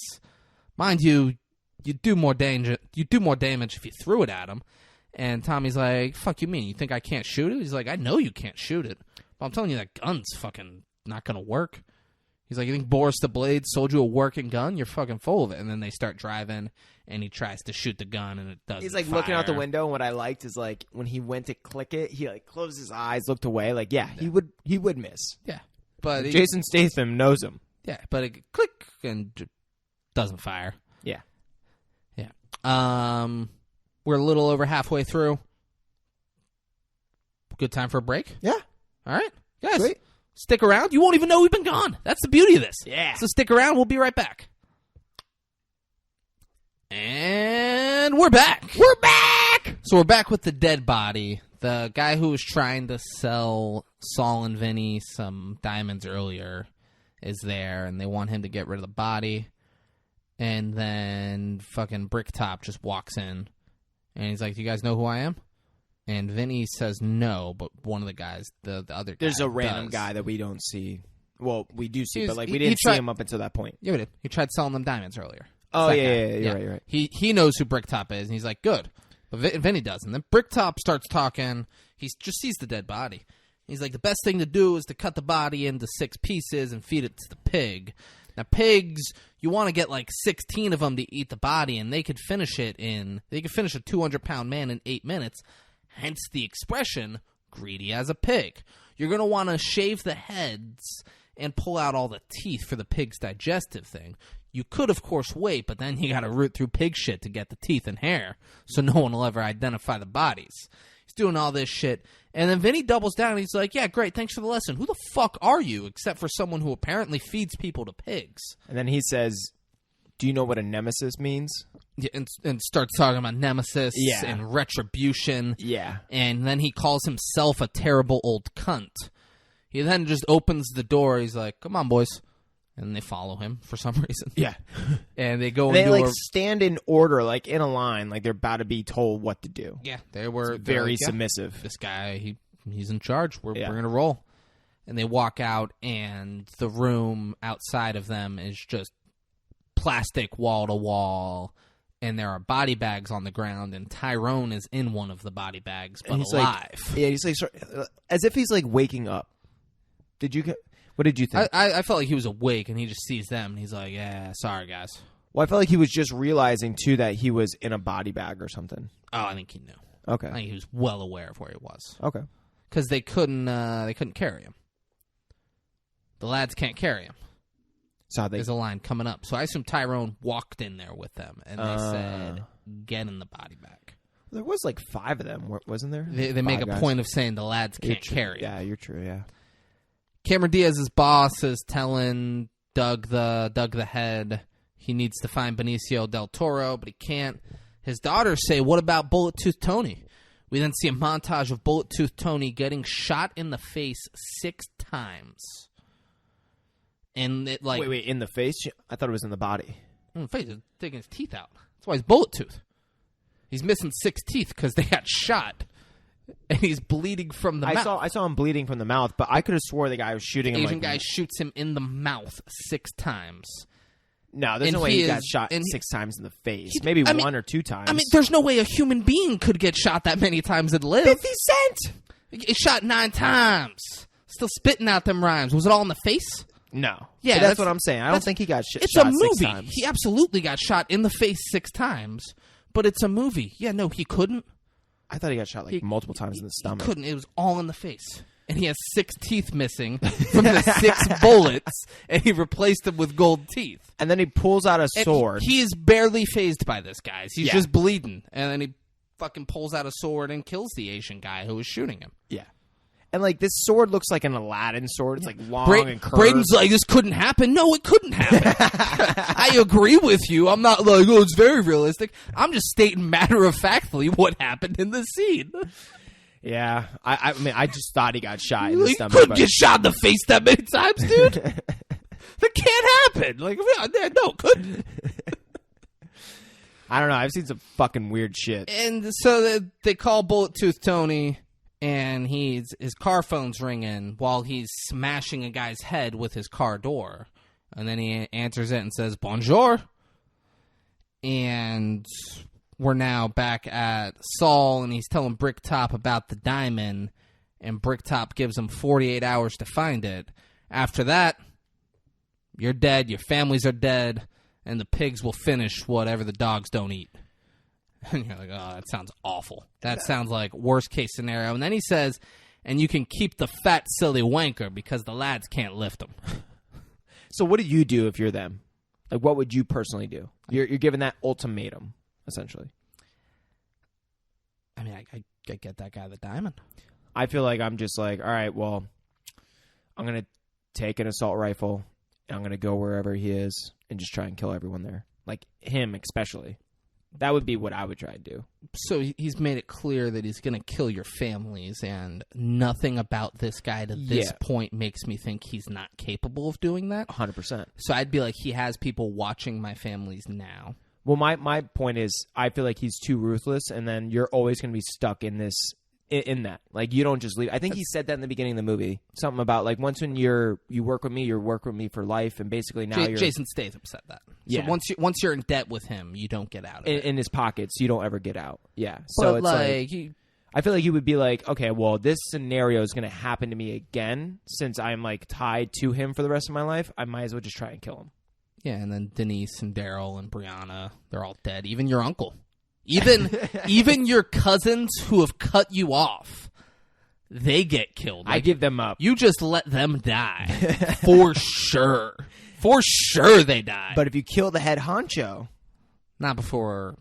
Mind you, you do more damage if you threw it at him." And Tommy's like, "Fuck you mean? You think I can't shoot it?" He's like, "I know you can't shoot it, but I'm telling you that gun's fucking not gonna work." He's like, "You think Boris the Blade sold you a working gun? You're fucking full of it." And then they start driving, and he tries to shoot the gun, and it doesn't. He's like fire. looking out the window, and what I liked is like when he went to click it, he like closed his eyes, looked away. Like, he would miss. Yeah, but Jason Statham knows him. Yeah, but it click and doesn't fire. Yeah. We're a little over halfway through. Good time for a break? Yeah. All right. Guys, Sweet. Stick around. You won't even know we've been gone. That's the beauty of this. Yeah. So stick around. We'll be right back. And we're back. We're back! So we're back with the dead body. The guy who was trying to sell Saul and Vinny some diamonds earlier is there, and they want him to get rid of the body. And then fucking Bricktop just walks in, and he's like, "Do you guys know who I am?" And Vinny says no, but one of the guys, the other guy, There's a random does. guy that we don't see. Well, we do see, but like he we didn't tried- see him up until that point. Yeah, we did. He tried selling them diamonds earlier. Oh, That yeah, guy. you're right. He knows who Bricktop is, and he's like, good. But Vinny doesn't. Then Bricktop starts talking. He just sees the dead body. He's like, the best thing to do is to cut the body into 6 pieces and feed it to the pig. Now, pigs, you want to get like 16 of them to eat the body, and they could finish a 200-pound man in 8 minutes. Hence the expression, greedy as a pig. You're going to want to shave the heads and pull out all the teeth for the pig's digestive thing. You could, of course, wait, but then you got to root through pig shit to get the teeth and hair, so no one will ever identify the bodies. He's doing all this shit, and then Vinny doubles down, and he's like, yeah, great, thanks for the lesson. Who the fuck are you, except for someone who apparently feeds people to pigs? And then he says, do you know what a nemesis means? Yeah, and starts talking about nemesis and retribution. Yeah. And then he calls himself a terrible old cunt. He then just opens the door. He's like, come on, boys. And they follow him for some reason. Yeah. And they go They into like stand in order, like in a line, like they're about to be told what to do. Yeah, they were Very like, submissive. This guy, he's in charge. We're going to roll. And they walk out, and the room outside of them is just plastic wall to wall. And there are body bags on the ground, and Tyrone is in one of the body bags, but he's alive. Like, yeah, he's like as if he's like waking up. What did you think? I felt like he was awake, and he just sees them, and he's like, yeah, sorry, guys. Well, I felt like he was just realizing, too, that he was in a body bag or something. Oh, I think he knew. Okay. I think he was well aware of where he was. Okay. Because they couldn't carry him. The lads can't carry him. So There's a line coming up. So I assume Tyrone walked in there with them, and they said, get in the body bag. There was like 5 of them, wasn't there? They make a guys. point of saying the lads can't carry him. Yeah, you're true, yeah. Cameron Diaz's boss is telling Doug the head he needs to find Benicio del Toro, but he can't. His daughters say, "What about Bullet Tooth Tony?" We then see a montage of Bullet Tooth Tony getting shot in the face 6 times. And it wait, in the face? I thought it was in the body. In the face, he's taking his teeth out. That's why he's Bullet Tooth. He's missing 6 teeth because they got shot. And he's bleeding from the mouth. I saw him bleeding from the mouth, but I could have swore the guy was shooting him. Asian guy shoots him in the mouth 6 times. No, there's no way he got shot 6 times in the face. Maybe one or 2 times. I mean, there's no way a human being could get shot that many times and live. 50 Cent! He shot 9 times. Still spitting out them rhymes. Was it all in the face? No. Yeah, that's what I'm saying. I don't think he got shot 6 It's times. a movie. He absolutely got shot in the face 6 times, but it's a movie. Yeah, no, he couldn't. I thought he got shot multiple times in the stomach. He couldn't. It was all in the face. And he has 6 teeth missing from the 6 bullets, and he replaced them with gold teeth. And then he pulls out a sword. He is barely phased by this, guys. He's just bleeding. And then he fucking pulls out a sword and kills the Asian guy who was shooting him. Yeah. And, this sword looks like an Aladdin sword. It's, long and curved. Braden's like, this couldn't happen. No, it couldn't happen. I agree with you. I'm not like, oh, it's very realistic. I'm just stating matter-of-factly what happened in the scene. Yeah. I mean, I just thought he got shot in the stomach. You couldn't get shot in the face that many times, dude. That can't happen. No, couldn't. I don't know. I've seen some fucking weird shit. And so they call Bullet Tooth Tony, and his car phone's ringing while he's smashing a guy's head with his car door. And then he answers it and says, "Bonjour." And we're now back at Saul, and he's telling Bricktop about the diamond, and Bricktop gives him 48 hours to find it. After that, you're dead, your families are dead, and the pigs will finish whatever the dogs don't eat. And you're like, oh, that sounds awful. That sounds like worst case scenario. And then he says, and you can keep the fat, silly wanker because the lads can't lift him. So what do you do if you're them? What would you personally do? You're given that ultimatum, essentially. I mean, I get that guy the diamond. I feel like I'm just like, all right, well, I'm going to take an assault rifle, and I'm going to go wherever he is and just try and kill everyone there. Like him especially. That would be what I would try to do. So he's made it clear that he's going to kill your families, and nothing about this guy to this point makes me think he's not capable of doing that. 100%. So I'd be like, he has people watching my families now. Well, my point is, I feel like he's too ruthless, and then you're always going to be stuck in this, in that. Like, you don't just leave. I think he said that in the beginning of the movie. Something about, like, once when you work with me, you work with me for life, and basically now you're... Jason Statham said that. Yeah. So once you're in debt with him, you don't get out of it. In his pockets, you don't ever get out. Yeah. So but it's like I feel like he would be like, okay, well, this scenario is going to happen to me again. Since I'm, like, tied to him for the rest of my life, I might as well just try and kill him. Yeah, and then Denise and Daryl and Brianna, they're all dead. Even your uncle. Even your cousins who have cut you off, they get killed. I give them up. You just let them die. For sure. For sure they die. But if you kill the head honcho... Not before...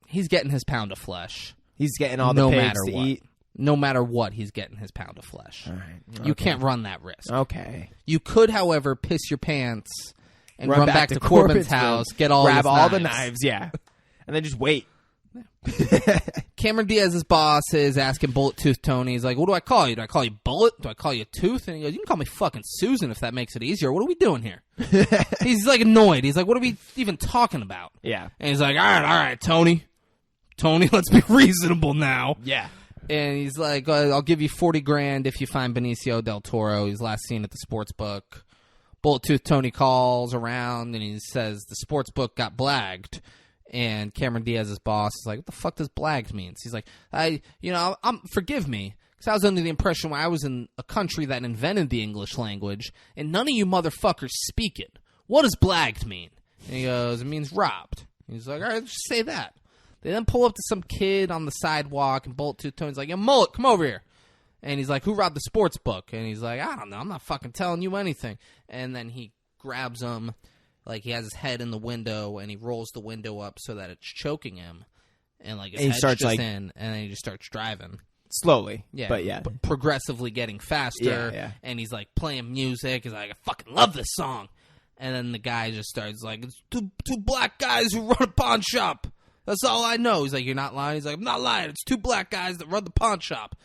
He's getting his pound of flesh. He's getting all the pigs to eat. No matter what, he's getting his pound of flesh. All right. Okay. You can't run that risk. Okay. You could, however, piss your pants and run back to Corbin's house, get all grab all knives. the knives, yeah. And then just wait. Cameron Diaz's boss is asking Bullet Tooth Tony. He's like, what do I call you? Do I call you Bullet? Do I call you Tooth? And he goes, you can call me fucking Susan if that makes it easier. What are we doing here? He's like annoyed. He's like, what are we even talking about? Yeah. And he's like, all right, Tony. Tony, let's be reasonable now. Yeah. And he's like, I'll give you $40,000 if you find Benicio del Toro. He's last seen at the sports book. Bullet Tooth Tony calls around and he says the sports book got blagged. And Cameron Diaz's boss is like, what the fuck does blagged mean? He's like, forgive me, because I was under the impression when I was in a country that invented the English language, and none of you motherfuckers speak it. What does blagged mean? And he goes, it means robbed. He's like, all right, just say that. They then pull up to some kid on the sidewalk, and Bullet Tooth Tony's like, yo, Mullet, come over here. And he's like, who robbed the sports book? And he's like, I don't know, I'm not fucking telling you anything. And then he grabs him. Like, he has his head in the window, and he rolls the window up so that it's choking him. And, like, his head starts in, and then he just starts driving. slowly. Yeah, but yeah, progressively getting faster. Yeah. And he's like playing music. He's like, I fucking love this song. And then the guy just starts like, it's two black guys who run a pawn shop. That's all I know. He's like, you're not lying. He's like, I'm not lying. It's two black guys that run the pawn shop.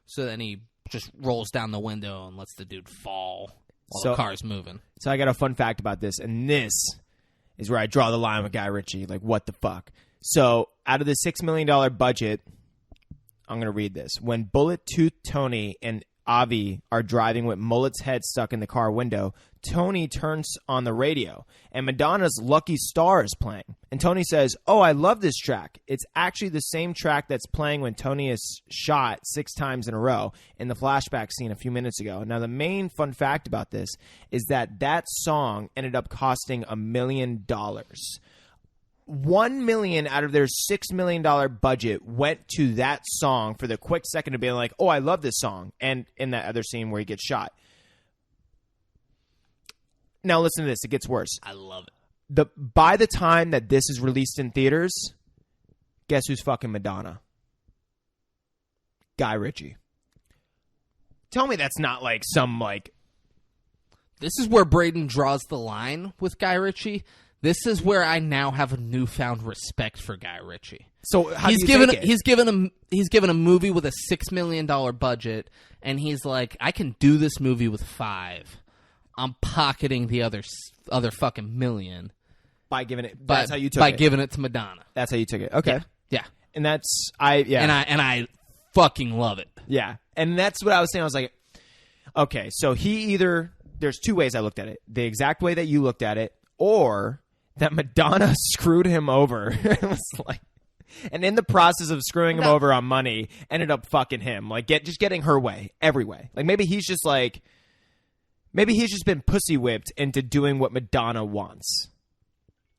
So then he just rolls down the window and lets the dude fall while the car's moving. So I got a fun fact about this, and this is where I draw the line with Guy Ritchie. Like, what the fuck? So out of the $6 million budget, I'm going to read this. When Bullet Tooth Tony and Avi are driving with Mullet's head stuck in the car window, Tony turns on the radio, and Madonna's Lucky Star is playing. And Tony says, oh, I love this track. It's actually the same track that's playing when Tony is shot 6 times in a row in the flashback scene a few minutes ago. Now, the main fun fact about this is that song ended up costing $1 million. $1 million out of their $6 million budget went to that song for the quick second of being like, oh, I love this song. And in that other scene where he gets shot. Now listen to this. It gets worse. I love it. By the time that this is released in theaters, guess who's fucking Madonna? Guy Ritchie. Tell me that's not like some like... This is where Braden draws the line with Guy Ritchie. This is where I now have a newfound respect for Guy Ritchie. So how he's do you think it? He's given a movie with a $6 million budget, and he's like, I can do this movie with 5. I'm pocketing the other fucking million by giving it. That's how you took it. By giving it to Madonna. That's how you took it. Okay. Yeah. And that's I fucking love it. Yeah. And that's what I was saying. I was like, okay, so there's 2 ways I looked at it. The exact way that you looked at it, or that Madonna screwed him over. It was like, and in the process of screwing him over on money, ended up fucking him. Like just getting her way, every way. Like maybe he's just been pussy whipped into doing what Madonna wants.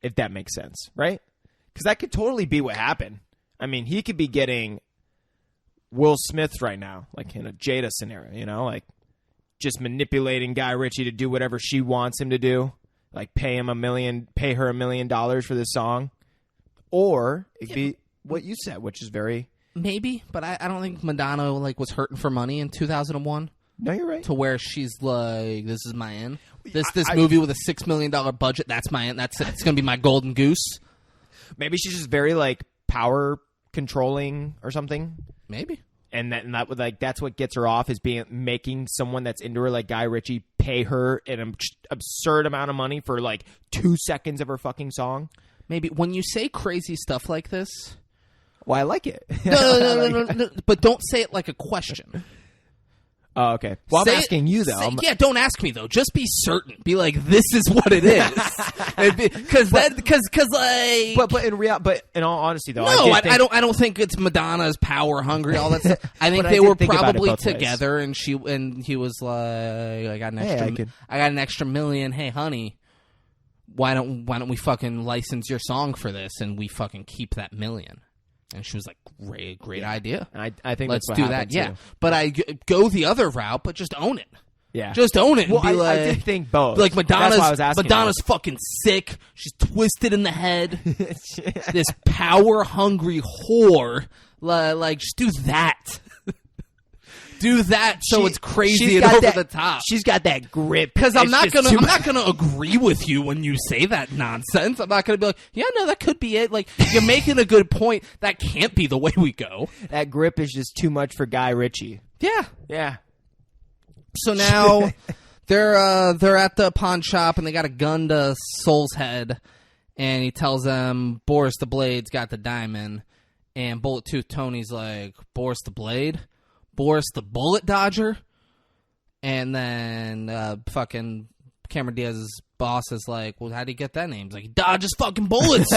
If that makes sense, right? Because that could totally be what happened. I mean, he could be getting Will Smith right now, like in a Jada scenario, like just manipulating Guy Ritchie to do whatever she wants him to do. Like pay her $1 million for this song. Or it'd be what you said, which is very... Maybe, but I don't think Madonna was hurting for money in 2001. No, you're right. To where she's like, this is my end. This movie with a $6 million budget, that's my end. That's it. It's going to be my golden goose. Maybe she's just very power controlling or something. Maybe. And that would that's what gets her off is making someone that's into her like Guy Ritchie pay her an absurd amount of money for 2 seconds of her fucking song. Maybe when you say crazy stuff like this, well, I like it. No, but don't say it like a question. Oh, okay. Well, I'm asking you though. Yeah, don't ask me though. Just be certain. Be like, this is what it is. Because in all honesty though, no, I don't think it's Madonna's power hungry. All that stuff. I think they were probably together, and he was like, I got an extra $1 million. Hey, honey, why don't we fucking license your song for this, and we fucking keep that $1 million. And she was like, great idea. And I think let's that's what do that. Too. Yeah, but I go the other route, but just own it. Yeah, just own it. Well, and be I did think both. Like Madonna's about. fucking sick. She's twisted in the head. This power hungry whore. Just do that. Do that so it's crazy and over the top. She's got that grip. Because I'm not gonna agree with you when you say that nonsense. I'm not gonna be like, yeah, no, that could be it. Like, you're making a good point. That can't be the way we go. That grip is just too much for Guy Ritchie. Yeah. So now they're at the pawn shop and they got a gun to Soul's head, and he tells them Boris the Blade's got the diamond, and Bullet Tooth Tony's like, Boris the Blade? Boris the Bullet Dodger? And then fucking Cameron Diaz's boss is like, well, how do you get that name? He's like, he dodges fucking bullets.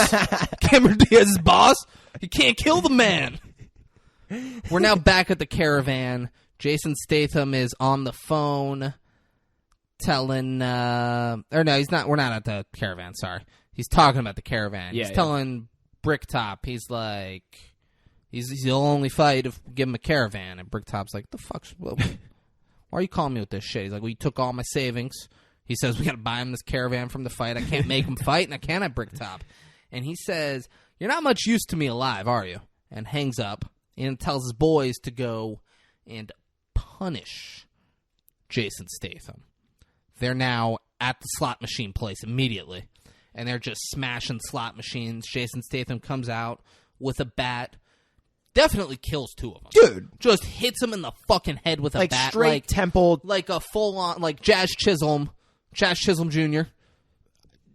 Cameron Diaz's boss? You can't kill the man. We're now back at the caravan. Jason Statham is on the phone telling... or no, he's not. We're not at the caravan, sorry. He's talking about the caravan. He's telling Bricktop, he's like... He'll only fight if we give him a caravan. And Bricktop's like, the fuck? Why are you calling me with this shit? He's like, well, you took all my savings. He says, we got to buy him this caravan from the fight. I can't make him fight, and I can't have Bricktop. And he says, you're not much use to me alive, are you? And hangs up. and tells his boys to go and punish Jason Statham. They're now at the slot machine place immediately, and they're just smashing slot machines. Jason Statham comes out with a bat, definitely kills 2 of them. Dude. Just hits him in the fucking head with a Like bat. straight temple. Like a full-on, like Jazz Chisholm Jr.,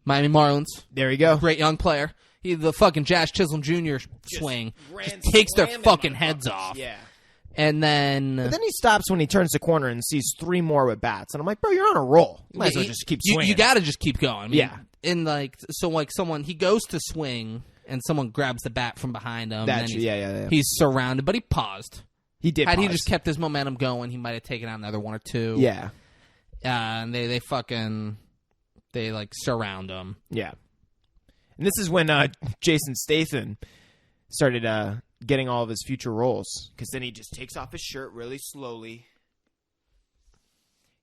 Miami Marlins. There you go. Great young player. The fucking Jazz Chisholm Jr. swing just takes their fucking heads off. Yeah. And then... But then he stops when he turns the corner and sees 3 more with bats. And I'm like, bro, you're on a roll. You might as well just keep swinging. You got to just keep going. I mean, Yeah. And like, so like he goes to swing and someone grabs the bat from behind him. That's and yeah. He's surrounded, but he paused. He did. Had he pause. just kept his momentum going, he might have taken out another 1 or 2. Yeah. And they like surround him. Yeah. And this is when Jason Statham started getting all of his future roles. Because then he just takes off his shirt really slowly.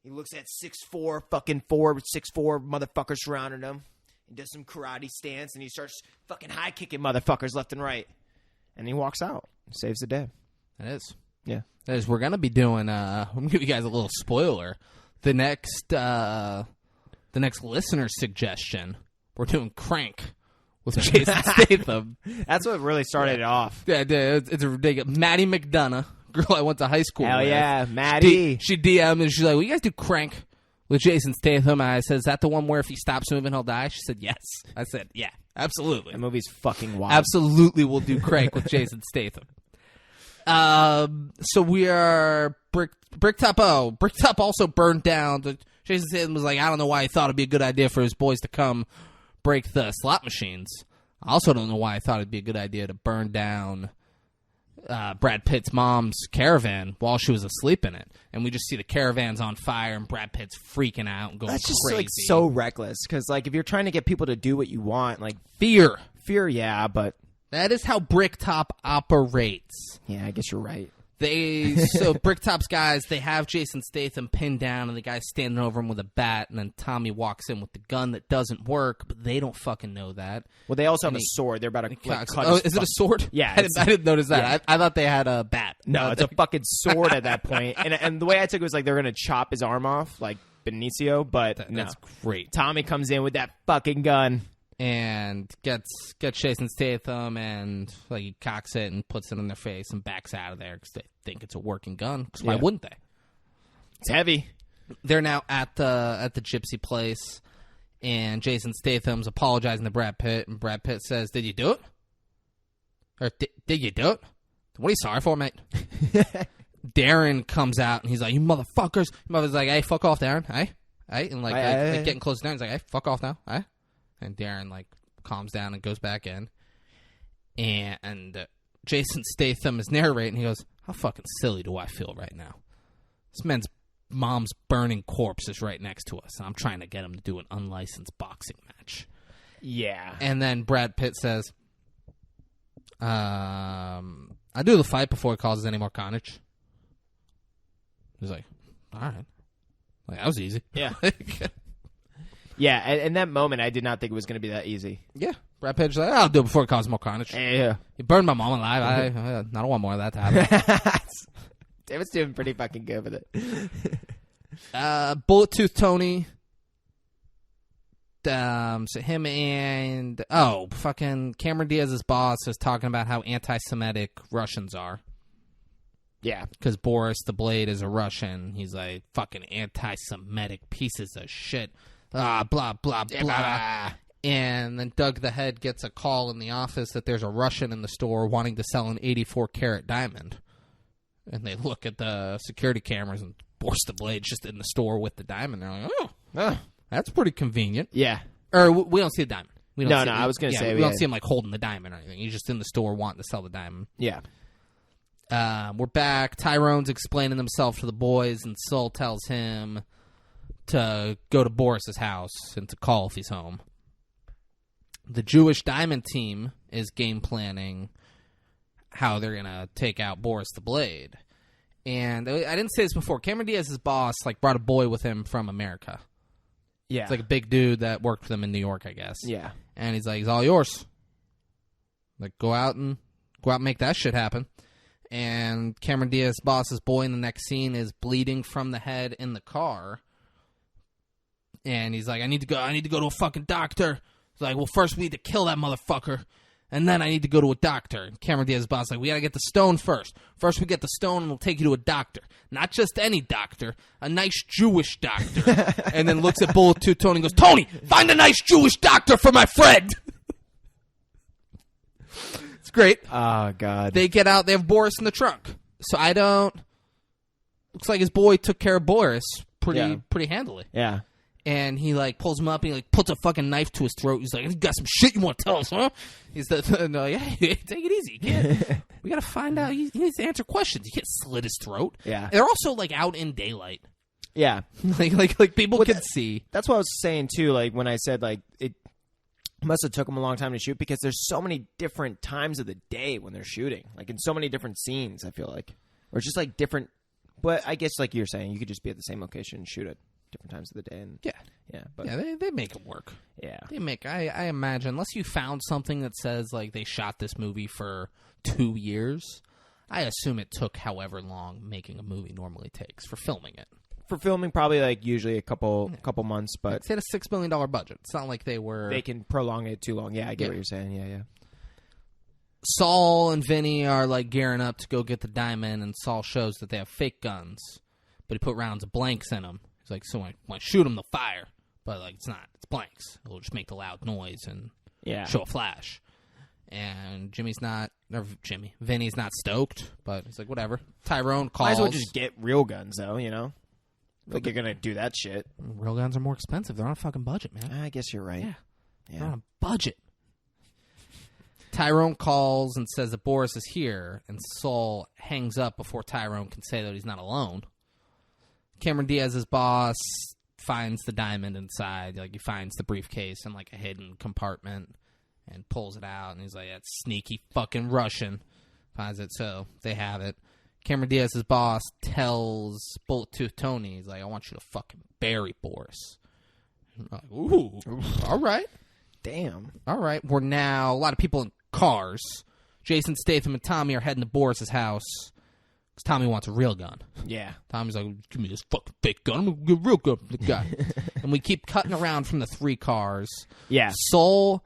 He looks at 6'4", fucking 6'4" motherfuckers surrounding him. He does some karate stance, and he starts fucking high-kicking motherfuckers left and right. And he walks out. Saves the day. That is. Yeah. That is. We're going to be doing, I'm going to give you guys a little spoiler. The next listener suggestion, we're doing Crank with Jason Statham. That's what really started it off. Yeah, it's a ridiculous. Maddie McDonough, girl I went to high school Hell with. yeah, Maddie. She DM'd and she's like, "Will you guys do Crank with Jason Statham?" And I said, "Is that the one where if he stops moving, he'll die?" She said, "Yes." I said, "Yeah, absolutely. That movie's fucking wild. Absolutely, we'll do Crank with Jason Statham." So we are Bricktop. Oh, Bricktop also burned down. Jason Statham was like, I don't know why he thought it'd be a good idea for his boys to come break the slot machines. I also don't know why I thought it'd be a good idea to burn down Brad Pitt's mom's caravan while she was asleep in it. And we just see the caravans on fire and Brad Pitt's freaking out and going That's just crazy. like so reckless. Because like if you're trying to get people to do what you want, like fear, yeah, but that is how Bricktop operates. yeah, I guess you're right. So Bricktop's guys, they have Jason Statham pinned down, and the guy's standing over him with a bat, and then Tommy walks in with the gun that doesn't work, but they don't fucking know that. Well, they also have And a sword. They're about to like, cut. Oh, is it a sword? Yeah, I didn't notice that. yeah. I thought they had a bat. No, it's a fucking sword at that point. And the way I took it was like they're gonna chop his arm off, like Benicio. But no, That's great. Tommy comes in with that fucking gun. And gets Jason Statham and like he cocks it and puts it in their face and backs out of there because they think it's a working gun. Because why wouldn't they? It's heavy. They're now at the gypsy place, and Jason Statham's apologizing to Brad Pitt, and Brad Pitt says, "Did you do it? Or did you do it? What are you sorry for, mate?" Darren comes out and he's like, "You motherfuckers!" Mother's like, "Hey, fuck off, Darren. Hey." And like getting close to Darren, he's like, "Hey, fuck off now. Hey." And Darren, like, calms down and goes back in. And Jason Statham is narrating. He goes, how fucking silly do I feel right now? This man's mom's burning corpse is right next to us. And I'm trying to get him to do an unlicensed boxing match. Yeah. And then Brad Pitt says, I do the fight before it causes any more carnage. He's like, all right. Like, that was easy. Yeah. Yeah, and that moment, I did not think it was going to be that easy. Yeah. Brad Pitt's like, I'll do it before it causes more carnage. Yeah. You burned my mom alive. I don't want more of that to happen. David's doing pretty fucking good with it. Bullet Tooth Tony. So him and fucking Cameron Diaz's boss is talking about how anti-Semitic Russians are. Yeah. Because Boris the Blade is a Russian. He's like, fucking anti-Semitic pieces of shit. Blah, blah, blah. And then Doug the Head gets a call in the office that there's a Russian in the store wanting to sell an 84-carat diamond. And they look at the security cameras and Boris the Blade's just in the store with the diamond. They're like, that's pretty convenient. Yeah. Or we don't see the diamond. We don't I was going to say. We don't see him like holding the diamond or anything. He's just in the store wanting to sell the diamond. Yeah. We're back. Tyrone's explaining himself to the boys, and Sol tells him to go to Boris's house and to call if he's home. The Jewish Diamond team is game planning how they're going to take out Boris the Blade. And I didn't say this before. Cameron Diaz's boss brought a boy with him from America. Yeah. It's like a big dude that worked with him in New York, I guess. Yeah. And he's like, he's all yours. Like, go out and make that shit happen. And Cameron Diaz's boss's boy in the next scene is bleeding from the head in the car. And he's like, I need to go to a fucking doctor. He's like, well, first we need to kill that motherfucker. And then I need to go to a doctor. And Cameron Diaz's boss is like, we got to get the stone first. First we get the stone and we'll take you to a doctor. Not just any doctor, a nice Jewish doctor. And then looks at Bullet Tooth Tony and goes, Tony, find a nice Jewish doctor for my friend. It's great. Oh, God. They get out. They have Boris in the trunk. So looks like his boy took care of Boris pretty handily. Yeah. And he, like, pulls him up and he, like, puts a fucking knife to his throat. He's like, you got some shit you want to tell us, huh? He's like, hey, take it easy. We got to find out. He needs to answer questions. You can't slit his throat. Yeah. They're also, like, out in daylight. Yeah. like people can see. That's what I was saying, too, like, when I said, like, it must have took them a long time to shoot because there's so many different times of the day when they're shooting. Like, in so many different scenes, I feel like. Or just, like, different. But I guess, like you're saying, you could just be at the same location and shoot it different times of the day. And but they make it work. Yeah, they make. I imagine unless you found something that says like they shot this movie for 2 years, I assume it took however long making a movie normally takes for filming it. For filming, probably like usually a couple months, but it's at a $6 million budget. It's not like they can prolong it too long. Yeah, I get what you're saying. Yeah. Saul and Vinny are like gearing up to go get the diamond, and Saul shows that they have fake guns, but he put rounds of blanks in them. He's like, so when I shoot them, they'll fire. But, like, it's not. It's blanks. It'll just make the loud noise and show a flash. And Vinny's not stoked, but he's like, whatever. Tyrone calls. Might as well just get real guns, though, you know? Like, you're going to do that shit. Real guns are more expensive. They're on a fucking budget, man. I guess you're right. Yeah. They're on a budget. Tyrone calls and says that Boris is here, and Saul hangs up before Tyrone can say that he's not alone. Cameron Diaz's boss finds the diamond inside. Like, he finds the briefcase in, like, a hidden compartment and pulls it out. And he's like, that's sneaky fucking Russian. Finds it, so they have it. Cameron Diaz's boss tells Bullet Tooth Tony, he's like, I want you to fucking bury Boris. I'm like, ooh, all right. Damn. All right. We're now a lot of people in cars. Jason Statham and Tommy are heading to Boris's house. Because Tommy wants a real gun. Yeah. Tommy's like, give me this fucking fake gun. I'm going to get a real gun from the guy. And we keep cutting around from the 3 cars. Yeah. Saul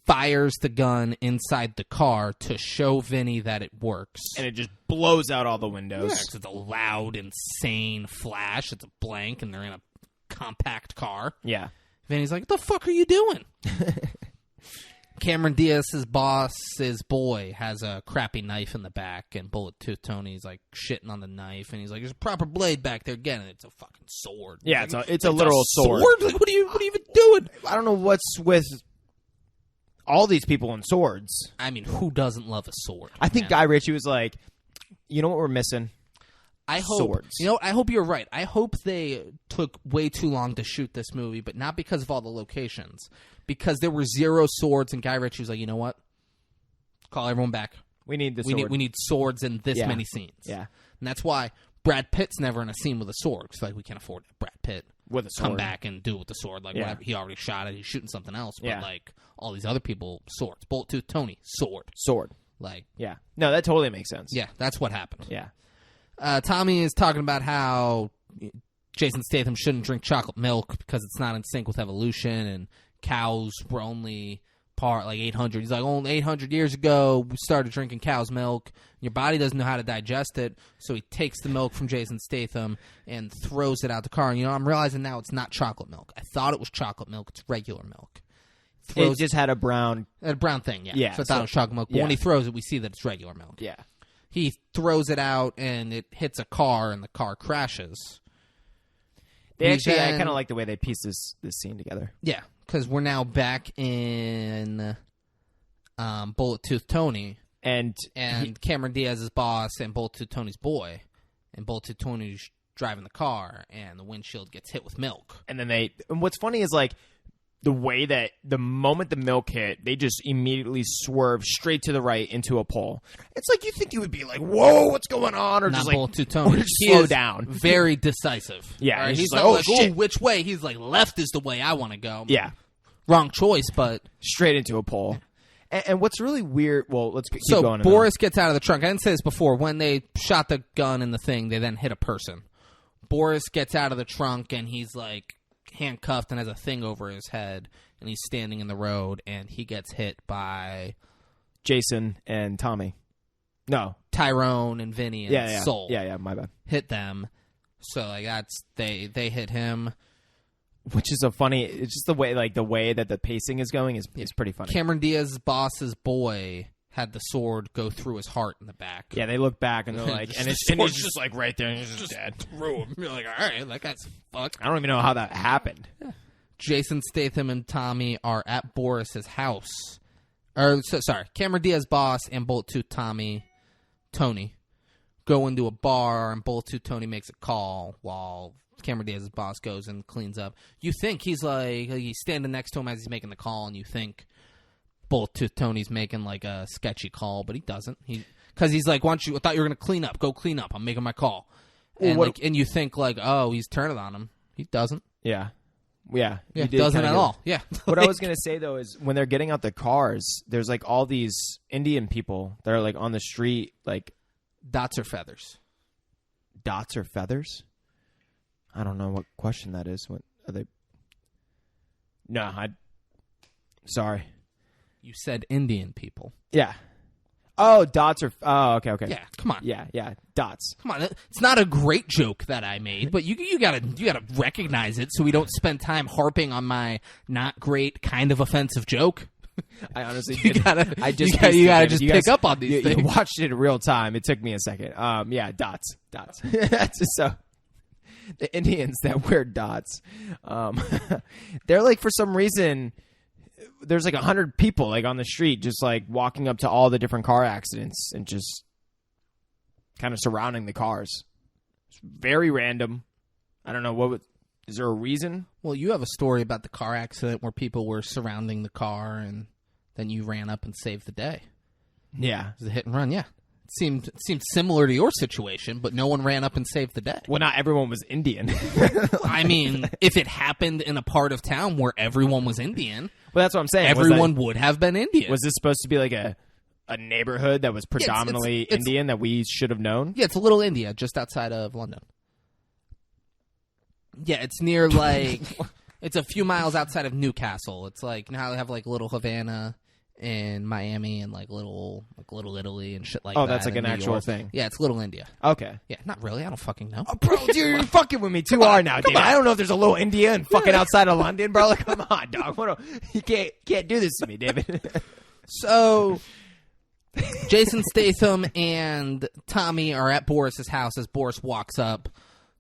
fires the gun inside the car to show Vinny that it works. And it just blows out all the windows. Yeah, 'cause it's a loud, insane flash. It's a blank, and they're in a compact car. Yeah. Vinny's like, what the fuck are you doing? Cameron Diaz's boss's boy has a crappy knife in the back, and Bullet Tooth Tony's like shitting on the knife, and he's like, "There's a proper blade back there again, and it's a fucking sword." Yeah, it's a literal sword. Like, what are you even doing? I don't know what's with all these people in swords. I mean, who doesn't love a sword? I think Guy Ritchie was like, you know what we're missing? I hope, swords. You know, I hope you're right. I hope they took way too long to shoot this movie, but not because of all the locations. Because there were 0 swords, and Guy Ritchie was like, you know what? Call everyone back. We need the sword. We need swords in this many scenes. Yeah. And that's why Brad Pitt's never in a scene with a sword. Because, like, we can't afford Brad Pitt with a sword. Come back and do it with the sword. Like, whatever. He already shot it. He's shooting something else. But, like, all these other people, swords. Bullet Tooth Tony, sword. Like, yeah. No, that totally makes sense. Yeah, that's what happened. Yeah. Tommy is talking about how Jason Statham shouldn't drink chocolate milk because it's not in sync with evolution, and cows were only part like 800. He's like, only 800 years ago we started drinking cow's milk. Your body doesn't know how to digest it, so he takes the milk from Jason Statham and throws it out the car. And I'm realizing now it's not chocolate milk. I thought it was chocolate milk. It's regular milk. It just had a brown thing. Yeah. So I thought it was chocolate milk. But when he throws it, we see that it's regular milk. Yeah. He throws it out, and it hits a car, and the car crashes. I kind of like the way they piece this scene together. Yeah, because we're now back in Bullet Tooth Tony. And Cameron Diaz's boss and Bullet Tooth Tony's boy. And Bullet Tooth Tony's driving the car, and the windshield gets hit with milk. And then and what's funny is, like, the way that the moment the milk hit, they just immediately swerve straight to the right into a pole. It's like you think you would be like, whoa, what's going on? Or not just like, Bullet Tooth Tony. Or just slow down. Very decisive. Yeah. Right? He's like, not shit. which way? He's like, left is the way I want to go. Yeah. Wrong choice, but straight into a pole. And what's really weird, well, let's keep So going. Boris gets out of the trunk. I didn't say this before. When they shot the gun in the thing, they then hit a person. Boris gets out of the trunk, and he's, like, handcuffed and has a thing over his head, and he's standing in the road, and he gets hit by... Jason and Tommy. No. Tyrone and Vinny and Soul. Yeah, my bad. Hit them. So, like, that's... They hit him... Which is it's just the way that the pacing is going is pretty funny. Cameron Diaz's boss's boy had the sword go through his heart in the back. Yeah, they look back and they're like, and he's just like right there, and he's just dead. Through him. You're like, all right, that guy's fucked. I don't even know how that happened. Yeah. Jason Statham and Tommy are at Boris's house. Cameron Diaz's boss and Bullet Tooth Tony, go into a bar, and Bullet Tooth Tony makes a call while Cameron Diaz's boss goes and cleans up. You think he's standing next to him as he's making the call, and you think Bullet Tooth Tony's making like a sketchy call, but he doesn't. Because he's like, I thought you were going to clean up. Go clean up. I'm making my call. And, and you think like, oh, he's turning on him. He doesn't. Yeah. He doesn't at all. Yeah. What I was going to say, though, is when they're getting out the cars, there's like all these Indian people that are like on the street, like... Dots or feathers? Dots or feathers? I don't know what question that is. What are they? No, sorry. You said Indian people. Yeah. Oh, dots are... Oh, okay. Yeah, come on. Yeah, dots. Come on. It's not a great joke that I made, but you gotta recognize it so we don't spend time harping on my not great, kind of offensive joke. I honestly you gotta just pick up on these things. You watched it in real time. It took me a second. Yeah, dots. So... The Indians that wear dots, they're like, for some reason, there's like 100 people like on the street just like walking up to all the different car accidents and just kind of surrounding the cars. It's very random. I don't know is there a reason? Well, you have a story about the car accident where people were surrounding the car and then you ran up and saved the day. Yeah. It was a hit and run, yeah. Seemed similar to your situation, but no one ran up and saved the day. Well, not everyone was Indian. I mean, if it happened in a part of town where everyone was Indian, well, that's what I'm saying. Everyone would have been Indian. Was this supposed to be like a neighborhood that was predominantly Indian that we should have known? Yeah, it's a little India just outside of London. Yeah, it's near like it's a few miles outside of Newcastle. It's like now they have like Little Havana in Miami and like little Italy and shit like that. Oh, that's like an actual thing. Yeah, it's Little India. Okay. Yeah, not really. I don't fucking know. Oh, bro, dude, you're fucking with me too hard now, dude. I don't know if there's a Little India and fucking outside of London, bro. Like, come on, dog. You can't do this to me, David. So, Jason Statham and Tommy are at Boris's house as Boris walks up.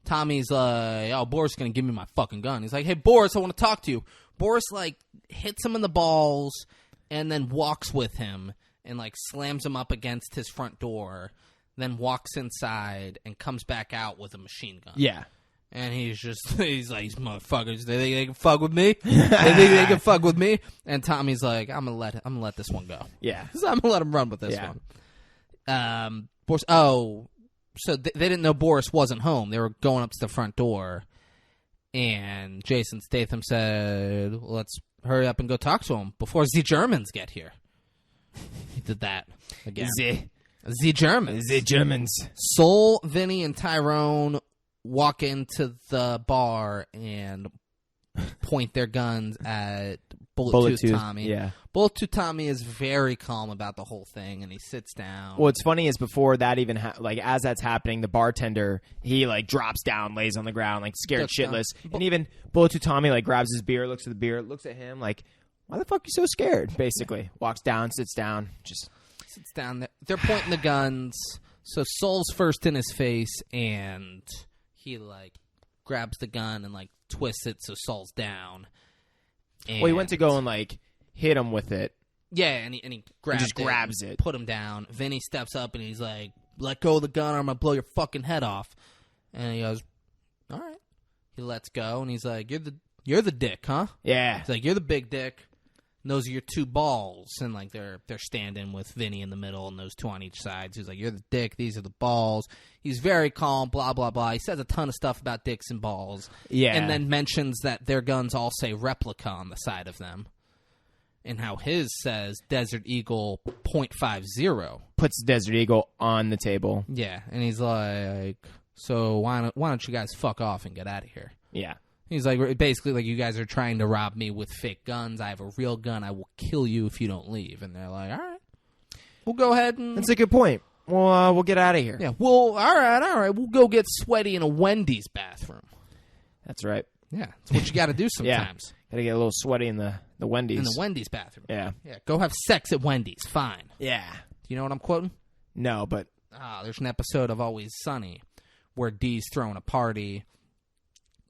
Tommy's like, oh, Boris is going to give me my fucking gun. He's like, hey, Boris, I want to talk to you. Boris, like, hits him in the balls and then walks with him and, like, slams him up against his front door, then walks inside and comes back out with a machine gun. Yeah. And he's like, these motherfuckers, they think they can fuck with me? They think they can fuck with me? And Tommy's like, I'm gonna let this one go. Yeah. So I'm gonna let him run with this one. Boris, so they didn't know Boris wasn't home. They were going up to the front door. And Jason Statham said, let's hurry up and go talk to him before the Germans get here. He did that again. The Germans. The Germans. Soul, Vinny, and Tyrone walk into the bar and point their guns at Bullet Tooth Tommy. Yeah. Bullet Tooth Tommy is very calm about the whole thing, and he sits down. What's funny is before that even as that's happening, the bartender, he like drops down, lays on the ground, like scared shitless. And even Bullet Tooth Tommy like grabs his beer, looks at the beer, looks at him like, why the fuck are you so scared? Basically. Walks down, sits down, just sits down. They're pointing the guns. So Soul's first in his face, and he like grabs the gun and like twists it so Soul's down. Well, he went to go and like hit him with it. Yeah, and he grabs it, put him down. Vinny steps up and he's like, "Let go of the gun, or I'm gonna blow your fucking head off." And he goes, "All right." He lets go and he's like, "You're the dick, huh?" Yeah. He's like, "You're the big dick. And those are your two balls." And like they're standing with Vinny in the middle and those two on each side. So he's like, "You're the dick. These are the balls." He's very calm. Blah blah blah. He says a ton of stuff about dicks and balls. Yeah. And then mentions that their guns all say replica on the side of them. and how his says Desert Eagle .50. Puts Desert Eagle on the table. Yeah, and he's like, so why don't you guys fuck off and get out of here? Yeah. He's like, basically, like, you guys are trying to rob me with fake guns. I have a real gun. I will kill you if you don't leave. And they're like, all right, we'll go ahead and... That's a good point. Well, we'll get out of here. Yeah, well, all right. We'll go get sweaty in a Wendy's bathroom. That's right. Yeah, it's what you got to do sometimes. Gotta get a little sweaty in the Wendy's. In the Wendy's bathroom. Yeah. Yeah, go have sex at Wendy's. Fine. Yeah. Do you know what I'm quoting? No, but... There's an episode of Always Sunny where Dee's throwing a party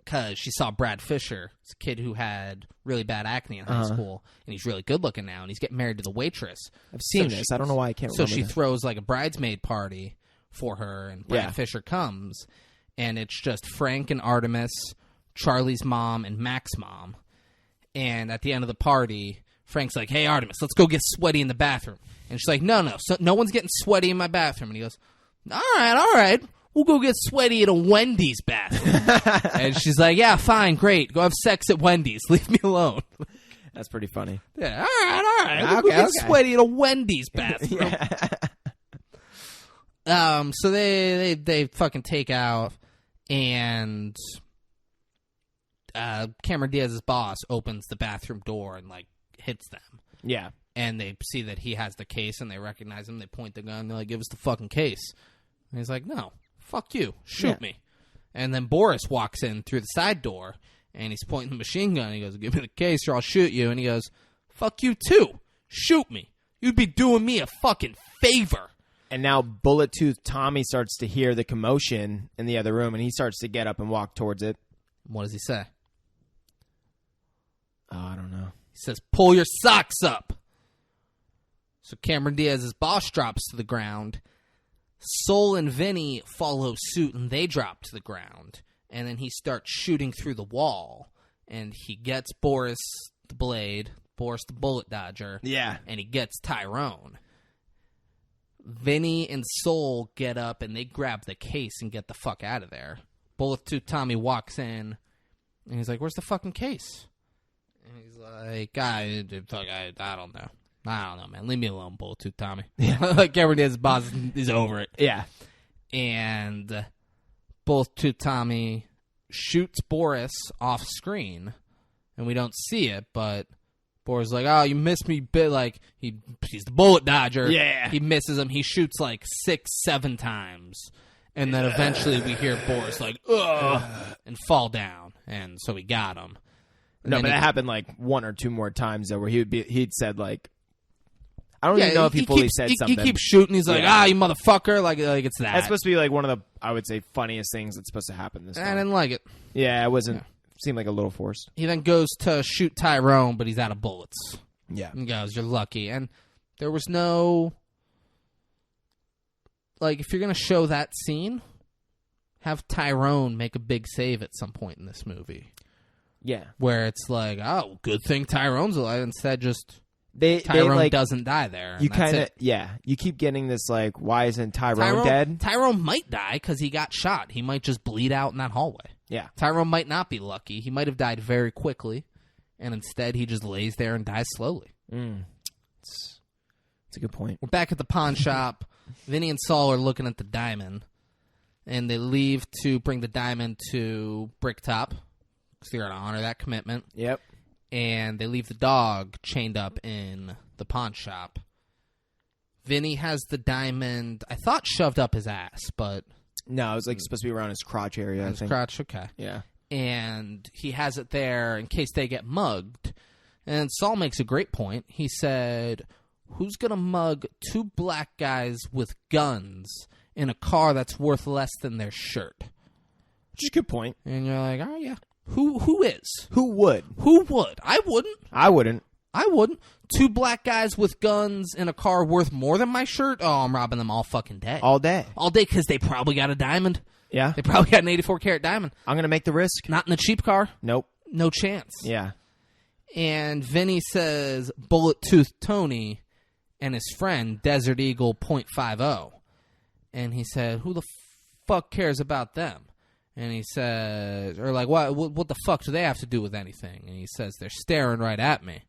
because she saw Brad Fisher. It's a kid who had really bad acne in high school, and he's really good looking now, and he's getting married to the waitress. I've seen this. I don't know why I can't remember. So she this. throws like a bridesmaid party for her, and Brad Fisher comes, and it's just Frank and Artemis, Charlie's mom, and Mac's mom. And at the end of the party, Frank's like, hey, Artemis, let's go get sweaty in the bathroom. And she's like, no, so no one's getting sweaty in my bathroom. And he goes, all right. We'll go get sweaty at a Wendy's bathroom. And she's like, yeah, fine, great. Go have sex at Wendy's. Leave me alone. That's pretty funny. Yeah, all right. We'll go get sweaty at a Wendy's bathroom. So they fucking take out, and Cameron Diaz's boss opens the bathroom door and, like, hits them. Yeah. And they see that he has the case, and they recognize him. They point the gun. They're like, give us the fucking case. And he's like, no. Fuck you. Shoot me. And then Boris walks in through the side door, and he's pointing the machine gun. He goes, give me the case or I'll shoot you. And he goes, fuck you too. Shoot me. You'd be doing me a fucking favor. And now Bullet Tooth Tommy starts to hear the commotion in the other room, and he starts to get up and walk towards it. What does he say? Oh, I don't know. He says, pull your socks up. So Cameron Diaz's boss drops to the ground. Soul and Vinny follow suit, and they drop to the ground. And then he starts shooting through the wall. And he gets Boris the Blade, Boris the Bullet Dodger. Yeah. And he gets Tyrone. Vinny and Soul get up, and they grab the case and get the fuck out of there. Bullet Tooth Tommy walks in, and he's like, where's the fucking case? And he's like, I don't know. I don't know, man. Leave me alone, Bullet Tooth Tommy. Yeah. Like Cameron Diaz's boss is over it. Yeah. And Bullet Tooth Tommy shoots Boris off screen, and we don't see it, but Boris is like, oh, you missed me, bit. Like, he's the Bullet Dodger. Yeah. He misses him. He shoots like 6-7 times. And then eventually we hear Boris like, ugh, and fall down. And so we got him. And no, but that happened like one or two more times, though, where he'd said, like, I don't even know if he fully said something. He keeps shooting. He's like, you motherfucker. Like it's that. That's supposed to be like one of the, I would say, funniest things that's supposed to happen this time. I didn't like it. Yeah, it wasn't. Seemed like a little forced. He then goes to shoot Tyrone, but he's out of bullets. Yeah. And goes, you're lucky. And there was no, like, if you're going to show that scene, have Tyrone make a big save at some point in this movie. Yeah. Where it's like, oh, good thing Tyrone's alive. Instead, just Tyrone like, doesn't die there. You kind of, you keep getting this, like, why isn't Tyrone dead? Tyrone might die because he got shot. He might just bleed out in that hallway. Yeah. Tyrone might not be lucky. He might have died very quickly, and instead he just lays there and dies slowly. It's a good point. We're back at the pawn shop. Vinny and Saul are looking at the diamond, and they leave to bring the diamond to Bricktop because they're going to honor that commitment. Yep. And they leave the dog chained up in the pawn shop. Vinny has the diamond, I thought, shoved up his ass, but... No, it was like supposed to be around his crotch area, I think. Crotch, okay. Yeah. And he has it there in case they get mugged. And Saul makes a great point. He said, who's going to mug two black guys with guns in a car that's worth less than their shirt? Which is a good point. And you're like, oh, yeah. Who is? Who would? Who would? I wouldn't. I wouldn't. I wouldn't. Two black guys with guns in a car worth more than my shirt? Oh, I'm robbing them all fucking day. All day. All day because they probably got a diamond. Yeah. They probably got an 84-carat diamond. I'm going to make the risk. Not in a cheap car. Nope. No chance. Yeah. And Vinny says Bullet Tooth Tony and his friend Desert Eagle .50. And he said, who the fuck cares about them? And he says, or like, what the fuck do they have to do with anything? And he says, they're staring right at me.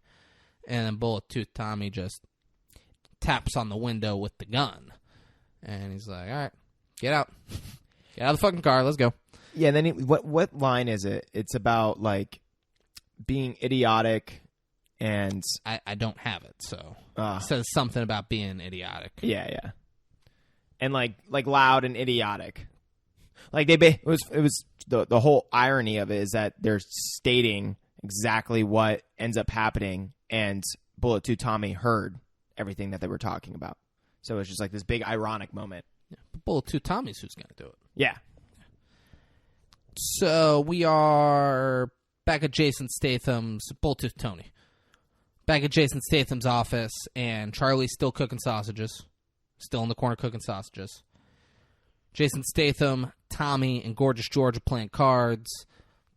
And then Bullet Tooth Tommy just taps on the window with the gun. And he's like, all right, get out. Get out of the fucking car. Let's go. Yeah, and then what line is it? It's about, like, being idiotic and... I don't have it, so... It says something about being idiotic. Yeah. And, like loud and idiotic. Like, it was the whole irony of it is that they're stating exactly what ends up happening, and Bullet Tooth Tommy heard everything that they were talking about. So it's just like this big ironic moment. Yeah, but Bullet Tooth Tommy's who's going to do it. Yeah. So we are back at Jason Statham's Bullet Tooth Tony. Back at Jason Statham's office, and Charlie's still cooking sausages. Still in the corner cooking sausages. Jason Statham, Tommy, and Gorgeous George are playing cards.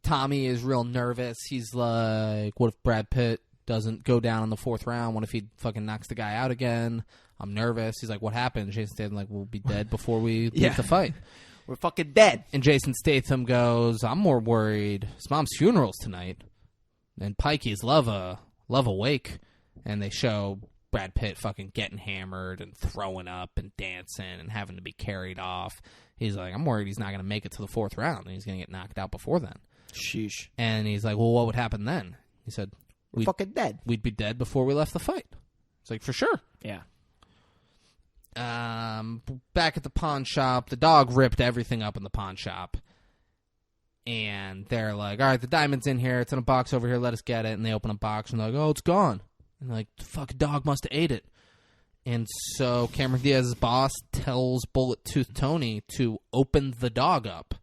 Tommy is real nervous. He's like, what if Brad Pitt doesn't go down in the 4th round? What if he fucking knocks the guy out again? I'm nervous. He's like, what happened? Jason Statham like, we'll be dead before we leave the fight. We're fucking dead. And Jason Statham goes, I'm more worried. His mom's funeral's tonight. And Pikey's love a wake. And they show Brad Pitt fucking getting hammered and throwing up and dancing and having to be carried off. He's like, I'm worried he's not going to make it to the 4th round. And he's going to get knocked out before then. Sheesh. And he's like, well, what would happen then? He said, we're fucking dead. We'd be dead before we left the fight. It's like, for sure. Yeah. Back at the pawn shop, the dog ripped everything up in the pawn shop. And they're like, all right, the diamond's in here. It's in a box over here. Let us get it. And they open a box and they're like, oh, it's gone. And they're like, the fucking dog must have ate it. And so Cameron Diaz's boss tells Bullet Tooth Tony to open the dog up.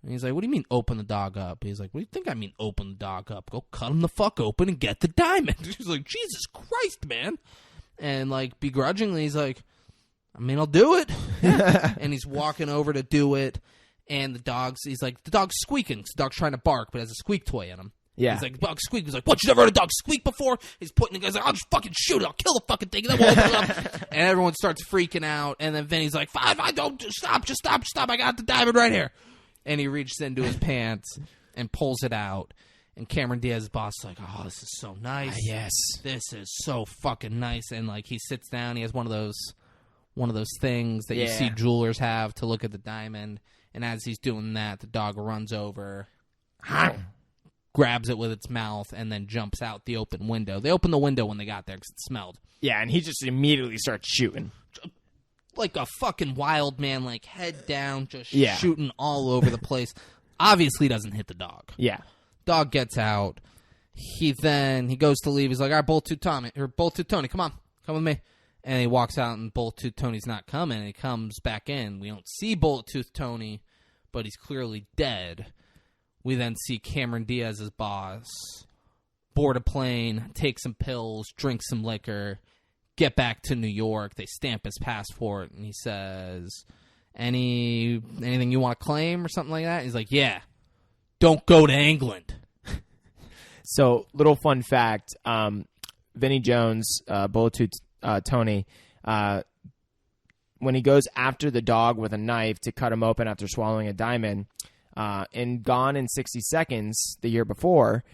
And he's like, what do you mean open the dog up? He's like, what do you think I mean open the dog up? Go cut him the fuck open and get the diamond. He's like, Jesus Christ, man. And, like, begrudgingly, he's like, I mean, I'll do it. And he's walking over to do it. And he's like, the dog's squeaking. The dog's trying to bark, but has a squeak toy in him. Yeah. He's like, the dog squeak. He's like, what, you never heard a dog squeak before? He's putting the guy's like, I'll just fucking shoot it. I'll kill the fucking thing. And then we'll open it up. And everyone starts freaking out. And then Vinny's like, I don't, just stop. I got the diamond right here. And he reaches into his pants and pulls it out. And Cameron Diaz's boss is like, oh, this is so nice. Yes. This is so fucking nice. And, like, he sits down. He has one of those things that you see jewelers have to look at the diamond. And as he's doing that, the dog runs over, grabs it with its mouth, and then jumps out the open window. They opened the window when they got there because it smelled. Yeah, and he just immediately starts shooting. Like a fucking wild man, like head down, just shooting all over the place. Obviously doesn't hit the dog. Yeah. Dog gets out. He goes to leave. He's like, all right, Bullet Tooth Tony, come on. Come with me. And he walks out, and Bullet Tooth Tony's not coming, and he comes back in. We don't see Bullet Tooth Tony, but he's clearly dead. We then see Cameron Diaz's boss board a plane, take some pills, drink some liquor, get back to New York. They stamp his passport, and he says, anything you want to claim or something like that? He's like, yeah, don't go to England. So, little fun fact, Vinnie Jones, Bullet Tooth Tony, when he goes after the dog with a knife to cut him open after swallowing a diamond, in Gone in 60 Seconds, the year before,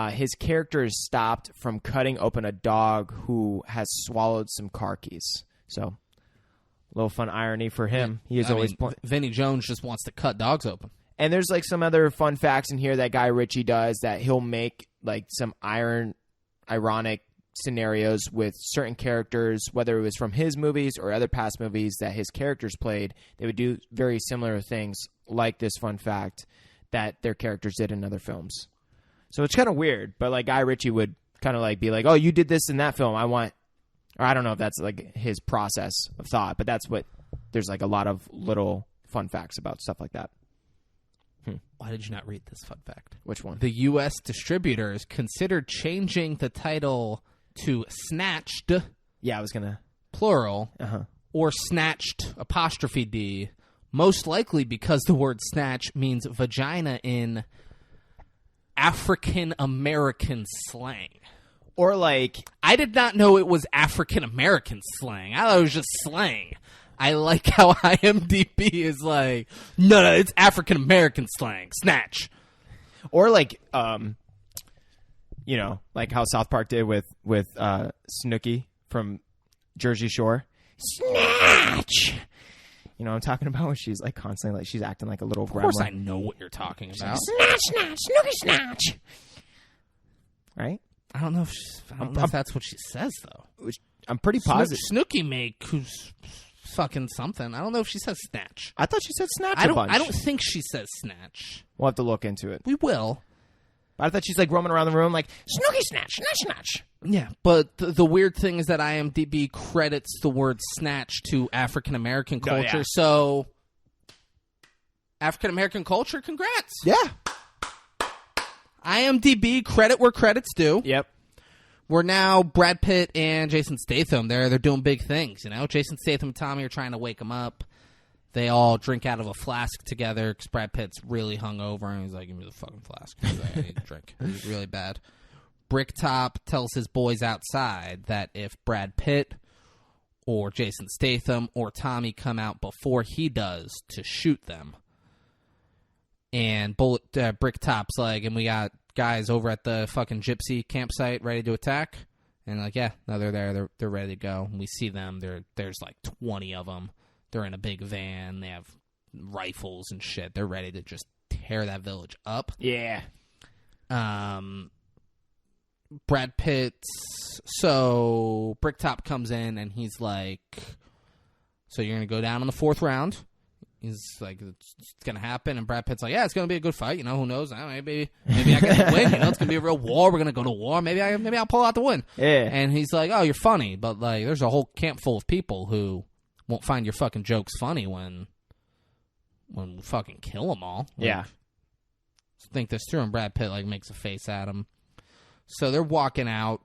his character is stopped from cutting open a dog who has swallowed some car keys. So, a little fun irony for him. He is always... Vinnie Jones just wants to cut dogs open. And there's like some other fun facts in here that Guy Ritchie does, that he'll make like some ironic scenarios with certain characters, whether it was from his movies or other past movies that his characters played. They would do very similar things like this fun fact that their characters did in other films. So it's kind of weird, but like Guy Ritchie would kind of like be like, oh, you did this in that film. Or I don't know if that's like his process of thought, but that's what, there's like a lot of little fun facts about stuff like that. Why did you not read this fun fact? Which one? The U.S. distributors considered changing the title to Snatched, yeah, I was gonna plural, or Snatched 'D, most likely because the word snatch means vagina in African American slang. Or like, I did not know it was African American slang. I thought it was just slang. I like how IMDb is like, no, it's African American slang. Snatch. Or like, you know, like how South Park did with Snooki from Jersey Shore. Snatch. You know what I'm talking about? When she's like constantly like she's acting like a little gremlin. Of course I know what you're talking about. Snatch, snatch, Snooki, snatch. Right? I don't know if that's what she says though. I'm pretty positive. Snooki make who's fucking something. I don't know if she says snatch. I thought she said snatch I a bunch. don't think she says snatch. We'll have to look into it. We will. But I thought she's like roaming around the room like Snooki, snatch, snatch, snatch. Yeah, but the weird thing is that IMDb credits the word snatch to African American culture. Oh, yeah. So African American culture, congrats. Yeah. IMDb, credit where credit's due. Yep. We're now Brad Pitt and Jason Statham. They're doing big things, you know. Jason Statham and Tommy are trying to wake him up. They all drink out of a flask together because Brad Pitt's really hungover, and he's like, "Give me the fucking flask. He's like, I need a drink." He's really bad. Bricktop tells his boys outside that if Brad Pitt or Jason Statham or Tommy come out before he does, to shoot them. And Bricktop's like, and we got guys over at the fucking gypsy campsite ready to attack. And like, yeah, no, they're there. They're ready to go. And we see them. There's like 20 of them. They're in a big van. They have rifles and shit. They're ready to just tear that village up. Yeah. Brad Pitt. So Bricktop comes in and he's like, "So you're gonna go down in the 4th round?" He's like, "It's gonna happen." And Brad Pitt's like, "Yeah, it's gonna be a good fight. You know, who knows? Maybe I can win. You know, it's gonna be a real war. We're gonna go to war. Maybe I'll pull out the win." Yeah. And he's like, "Oh, you're funny, but like, there's a whole camp full of people who won't find your fucking jokes funny when we fucking kill them all." Like, Yeah. think this through, and Brad Pitt like makes a face at him. So they're walking out.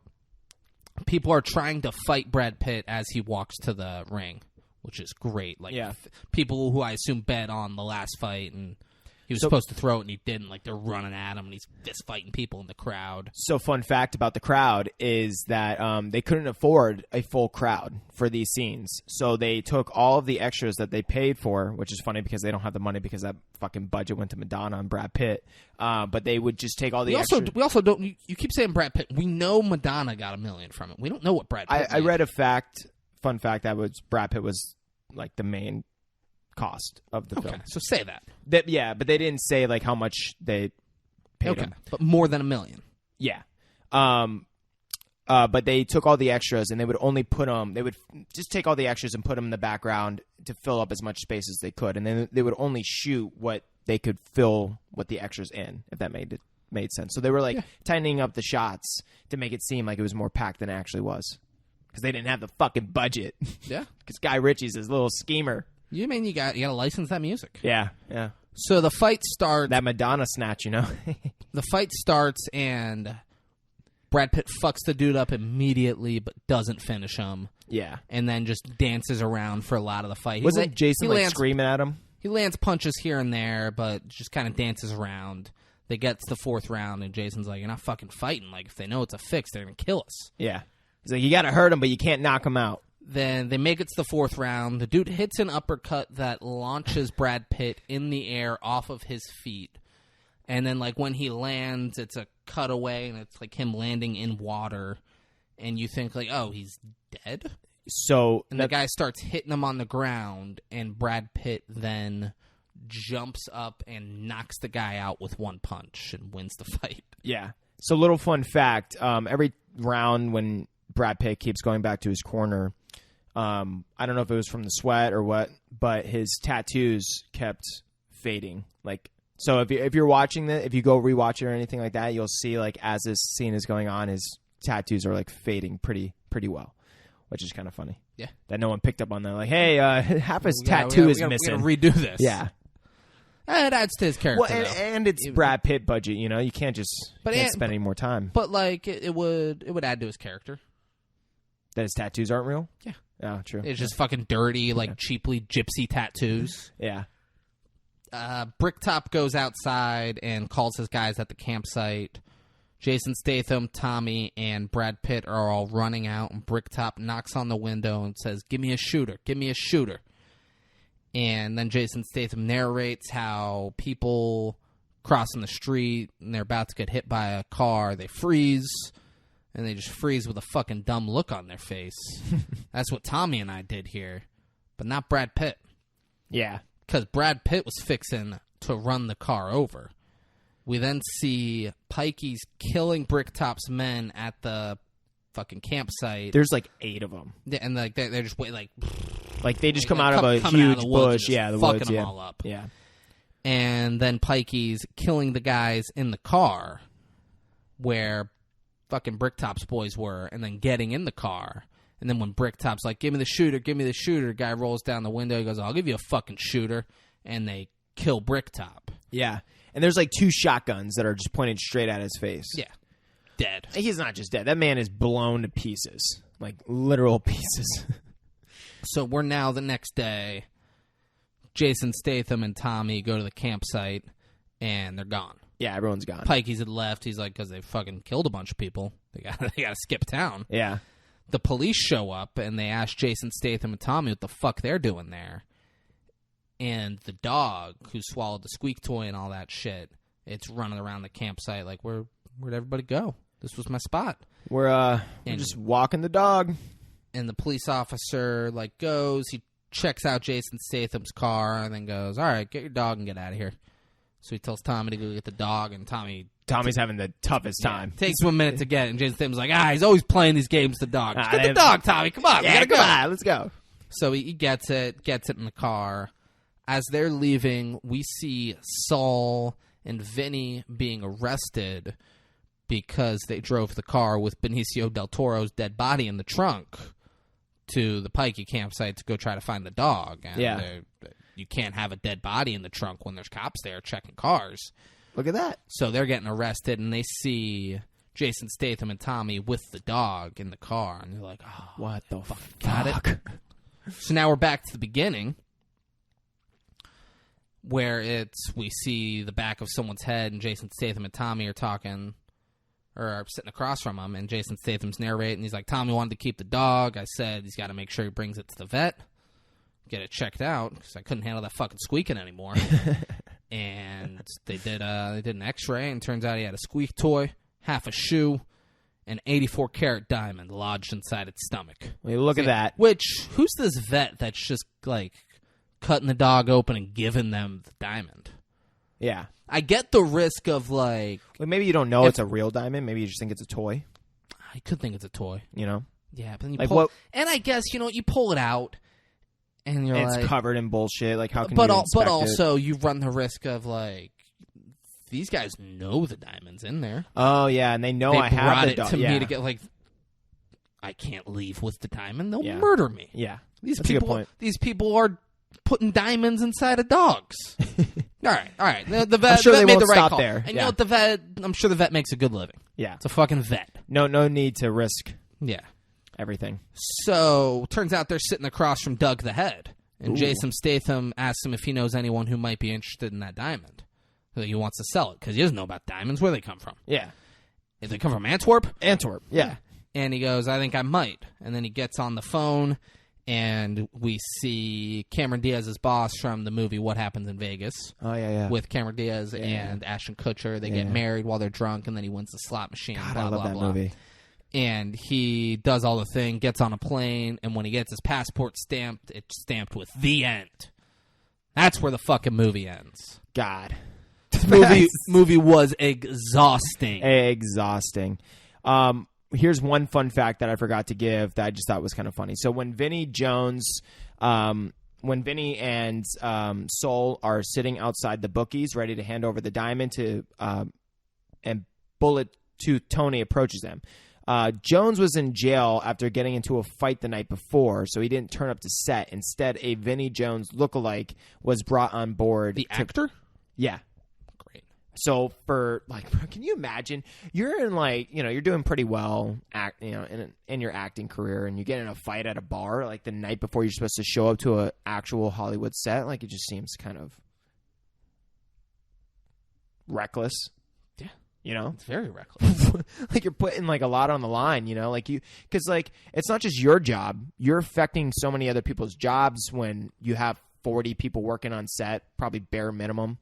People are trying to fight Brad Pitt as he walks to the ring, which is great. Like, yeah. People who I assume bet on the last fight, and he was supposed to throw it and he didn't. Like, they're running at him and he's fist fighting people in the crowd. So fun fact about the crowd is that they couldn't afford a full crowd for these scenes. So they took all of the extras that they paid for, which is funny because they don't have the money because that fucking budget went to Madonna and Brad Pitt. But they would just take all the extras. We also don't. You keep saying Brad Pitt. We know Madonna got $1 million from it. We don't know what Brad Pitt I read a fun fact that was Brad Pitt was like the main cost of the film. So say that. Yeah, but they didn't say like how much they paid him. But more than $1 million. Yeah. But they took all the extras and they would only put them. They would just take all the extras and put them in the background to fill up as much space as they could, and then they would only shoot what they could fill with the extras in, if that made sense. So they were like tightening up the shots to make it seem like it was more packed than it actually was, because they didn't have the fucking budget. Yeah. Because Guy Ritchie's this little schemer. You mean you got to license that music? Yeah. So the fight starts. That Madonna snatch, you know. The fight starts and Brad Pitt fucks the dude up immediately, but doesn't finish him. Yeah. And then just dances around for a lot of the fight. Wasn't Jason like screaming at him? He lands punches here and there, but just kind of dances around. They get to the 4th round, and Jason's like, "You're not fucking fighting. Like, if they know it's a fix, they're going to kill us." Yeah. He's like, "You got to hurt him, but you can't knock him out." Then they make it to the 4th round. The dude hits an uppercut that launches Brad Pitt in the air off of his feet. And then, like, when he lands, it's a cutaway, and it's like him landing in water. And you think, like, oh, he's dead? And the guy starts hitting him on the ground, and Brad Pitt then jumps up and knocks the guy out with one punch and wins the fight. Yeah. So little fun fact, every round when Brad Pitt keeps going back to his corner, I don't know if it was from the sweat or what, but his tattoos kept fading. Like, so if you're watching that, if you go rewatch it or anything like that, you'll see like as this scene is going on, his tattoos are like fading pretty well, which is kind of funny. Yeah, that no one picked up on that. Like, hey, half his tattoo is missing. We gotta redo this. Yeah, it adds to his character. Well, and it's Brad Pitt budget. You know, you can't just spend any more time. But like, it would add to his character. That his tattoos aren't real? Yeah. Oh, true. It's just fucking dirty, like cheaply gypsy tattoos. Yeah. Bricktop goes outside and calls his guys at the campsite. Jason Statham, Tommy, and Brad Pitt are all running out, and Bricktop knocks on the window and says, "Give me a shooter. Give me a shooter." And then Jason Statham narrates how people crossing the street, and they're about to get hit by a car. They freeze, and they just freeze with a fucking dumb look on their face. That's what Tommy and I did here, but not Brad Pitt. Yeah. Because Brad Pitt was fixing to run the car over. We then see Pikey's killing Bricktop's men at the fucking campsite. There's like 8 of them. Yeah, and like they're just like they just come out of a huge bush. Yeah, the fucking woods. them Yeah. all up. Yeah. And then Pikey's killing the guys in the car where fucking Bricktop's boys were, and then getting in the car. And then when Bricktop's like, give me the shooter, guy rolls down the window. He goes, I'll give you a fucking shooter. And they kill Bricktop. Yeah. And there's like 2 shotguns that are just pointed straight at his face. Yeah. Dead. He's not just dead. That man is blown to pieces. Like literal pieces. So we're now the next day. Jason Statham and Tommy go to the campsite, and they're gone. Yeah, everyone's gone. Pikey's had left. He's like, because they fucking killed a bunch of people. They got to skip town. Yeah. The police show up, and they ask Jason Statham and Tommy what the fuck they're doing there. And the dog, who swallowed the squeak toy and all that shit, it's running around the campsite like, where'd everybody go? This was my spot. We're just walking the dog. And the police officer, like, goes, he checks out Jason Statham's car, and then goes, all right, get your dog and get out of here. So he tells Tommy to go get the dog, and Tommy's having the toughest time. Takes him a minute to get it, and Jason Statham's like, he's always playing these games with the dog. Just get the dog, Tommy. Come on, we gotta go. Come on, let's go. So he gets it in the car. As they're leaving, we see Saul and Vinny being arrested because they drove the car with Benicio del Toro's dead body in the trunk to the Pikey campsite to go try to find the dog. And you can't have a dead body in the trunk when there's cops there checking cars. Look at that. So they're getting arrested, and they see Jason Statham and Tommy with the dog in the car, and they're like, oh, what the fuck? Got it. So now we're back to the beginning, where we see the back of someone's head, and Jason Statham and Tommy are talking, or are sitting across from him, and Jason Statham's narrating. He's like, Tommy wanted to keep the dog. I said he's got to make sure he brings it to the vet, get it checked out, because I couldn't handle that fucking squeaking anymore. And they did an x-ray, and turns out he had a squeak toy, half a shoe, an 84-carat diamond lodged inside its stomach. Well, look at that. Which, who's this vet that's just, like, cutting the dog open and giving them the diamond? Yeah. I get the risk of, like... Well, maybe you don't know it's a real diamond. Maybe you just think it's a toy. I could think it's a toy. You know? Yeah, but then you like pull... what? And I guess, you pull it out, and you're it's like... covered in bullshit. Like, how can you inspect But also, you run the risk of, like... These guys know the diamond's in there. Oh, yeah, and they know I have the They brought it to me to get, like... I can't leave with the diamond. They'll Yeah. murder me. Yeah. These That's a good people, point. These people are putting diamonds inside of dogs. All right. The vet, I'm sure the vet they made won't the right stop call. there. And you Yeah. know what, the vet? I'm sure the vet makes a good living. Yeah. It's a fucking vet. No need to risk Yeah. everything. So turns out they're sitting across from Doug the Head, and Ooh. Jason Statham asks him if he knows anyone who might be interested in that diamond. He wants to sell it because he doesn't know about diamonds. Where they come from? Yeah. If they come from Antwerp. Yeah. And he goes, I think I might. And then he gets on the phone, and we see Cameron Diaz's boss from the movie What Happens in Vegas. Oh, yeah. With Cameron Diaz and Ashton Kutcher. They get married while they're drunk, and then he wins the slot machine. God, blah, I love blah, that blah. movie. And he does all the thing, gets on a plane, and when he gets his passport stamped, it's stamped with the end. That's where the fucking movie ends. God. Movie was exhausting. Exhausting. Here's one fun fact that I forgot to give that I just thought was kind of funny. So when Vinny and Soul are sitting outside the bookies ready to hand over the diamond to and Bullet to Tony approaches them. Jones was in jail after getting into a fight the night before, so he didn't turn up to set. Instead, a Vinny Jones lookalike was brought on board. The actor? Yeah. Great. So for can you imagine? You're in you're doing pretty well, in your acting career, and you get in a fight at a bar like the night before you're supposed to show up to an actual Hollywood set. Like, it just seems kind of reckless. Yeah. It's very reckless. Like, you're putting a lot on the line, because it's not just your job. You're affecting so many other people's jobs when you have 40 people working on set, probably bare minimum.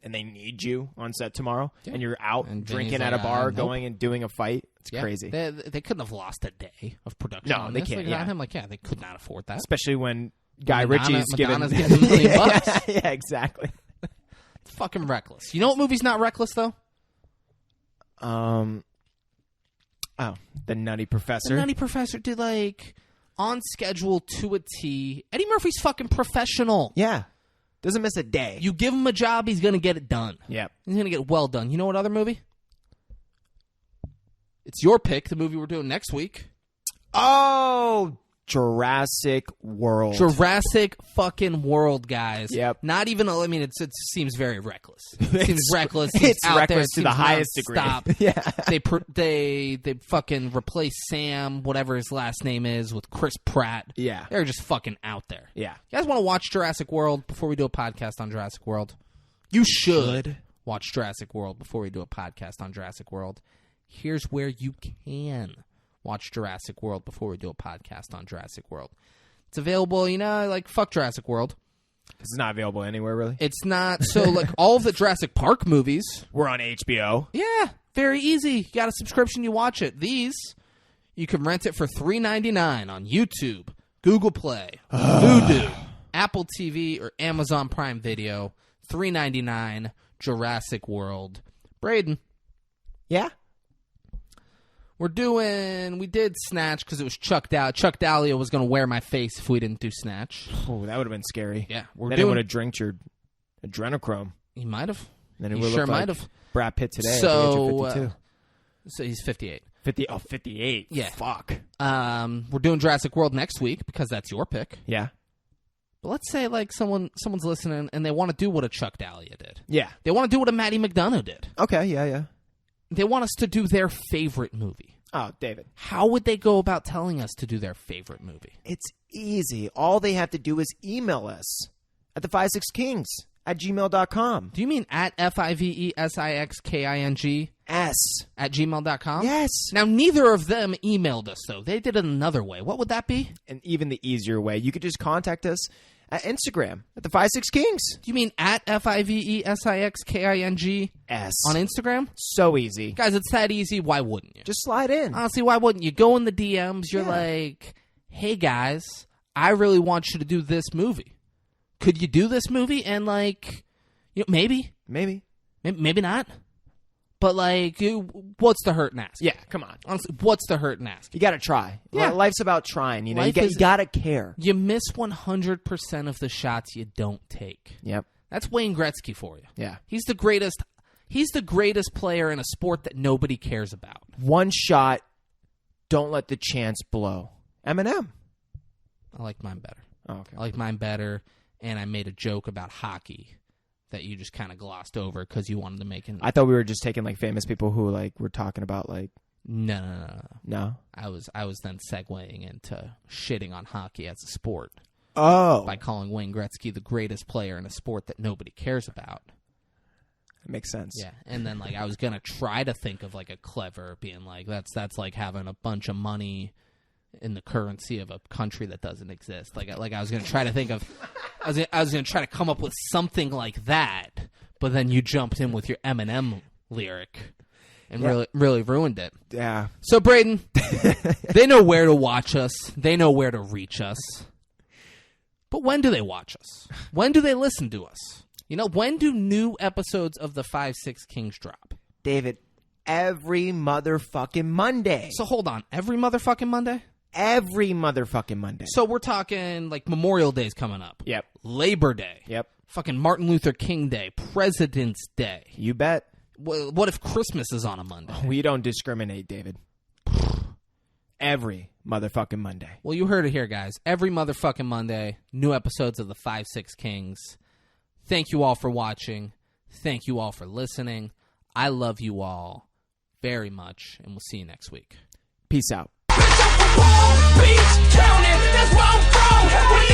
and they need you on set tomorrow, and you're out And drinking Vinny's at a like, bar, nope. going and doing a fight. It's Yeah. crazy. They couldn't have lost a day of production. No, on they this. can't, Like, yeah. I'm like, they could not afford that. Especially when Guy Madonna- Ritchie's giving Madonna's getting $1 million bucks. yeah, exactly. It's fucking reckless. You know what movie's not reckless though? The Nutty Professor. The Nutty Professor did like on schedule to a T. Eddie Murphy's fucking professional. Yeah, doesn't miss a day. You give him a job, he's gonna get it done. Yep. He's gonna get it well done. You know what other movie? It's your pick. The movie we're doing next week. Oh, Jurassic World. Jurassic fucking World, guys. Yep. Not even. I mean, it seems very reckless. It seems reckless. Seems It's out there, reckless to the seems highest degree. nonstop. Yeah. They fucking replace Sam, whatever his last name is, with Chris Pratt. Yeah. They're just fucking out there. Yeah. You guys want to watch Jurassic World before we do a podcast on Jurassic World? You should watch Jurassic World before we do a podcast on Jurassic World. Here's where you can watch Jurassic World before we do a podcast on Jurassic World. It's available, like fuck Jurassic World. It's not available anywhere, really. It's not. So, like, all of the Jurassic Park movies. We're on HBO. Yeah, very easy. You got a subscription, you watch it. These, you can rent it for $3.99 on YouTube, Google Play, Vudu, Apple TV, or Amazon Prime Video. $3.99, Jurassic World. Braden. Yeah. We did Snatch because it was Chuck Dahlia. Chuck Dahlia was going to wear my face if we didn't do Snatch. Oh, that would have been scary. Yeah, Then it would have drank your adrenochrome. He might have. Then it He would sure look might like have. Brad Pitt today. So, 52. So he's 58. 58. Yeah. Fuck. We're doing Jurassic World next week because that's your pick. Yeah. But let's say like someone's listening and they want to do what a Chuck Dahlia did. Yeah. They want to do what a Matty McDonough did. Okay. Yeah. They want us to do their favorite movie. Oh, David. How would they go about telling us to do their favorite movie? It's easy. All they have to do is email us at the56kings@gmail.com. Do you mean at FIVESIXKING S. at gmail.com? Yes. Now, neither of them emailed us, though. They did it another way. What would that be? And even the easier way, you could just contact us at Instagram at the 56kings. Do you mean at FIVESIXKING S. on Instagram? So easy. Guys, it's that easy. Why wouldn't you? Just slide in. Honestly, why wouldn't you? Go in the DMs. You're Yeah. like, hey, guys, I really want you to do this movie. Could you do this movie? And, like, maybe. Maybe. Maybe not. But, like, what's the hurt in asking? Yeah, come on. Honestly, what's the hurt in asking? You got to try. Yeah. Life's about trying. You know, you Life got to care. You miss 100% of the shots you don't take. Yep. That's Wayne Gretzky for you. Yeah. He's the greatest player in a sport that nobody cares about. One shot, don't let the chance blow. Eminem. I like mine better. Oh, okay. I like mine better, and I made a joke about hockey that you just kind of glossed over because you wanted to make it. I thought we were just taking like famous people who like were talking about like No. I was then segueing into shitting on hockey as a sport by calling Wayne Gretzky the greatest player in a sport that nobody cares about. It makes sense. Yeah, and then like I was gonna try to think of like a clever being like that's like having a bunch of money in the currency of a country that doesn't exist. Like I was gonna try to think of, I was gonna try to come up with something like that, but then you jumped in with your Eminem lyric and really ruined it. Yeah. So Braden, they know where to watch us. They know where to reach us. But when do they watch us? When do they listen to us? When do new episodes of the 5-6 Kings drop? David, every motherfucking Monday. So hold on, every motherfucking Monday? Every motherfucking Monday. So we're talking like Memorial Day's coming up. Yep. Labor Day. Yep. Fucking Martin Luther King Day. President's Day. You bet. What if Christmas is on a Monday? We don't discriminate, David. Every motherfucking Monday. Well, you heard it here, guys. Every motherfucking Monday, new episodes of the 5-6 Kings. Thank you all for watching. Thank you all for listening. I love you all very much, and we'll see you next week. Peace out. Palm Beach County, that's where I'm from.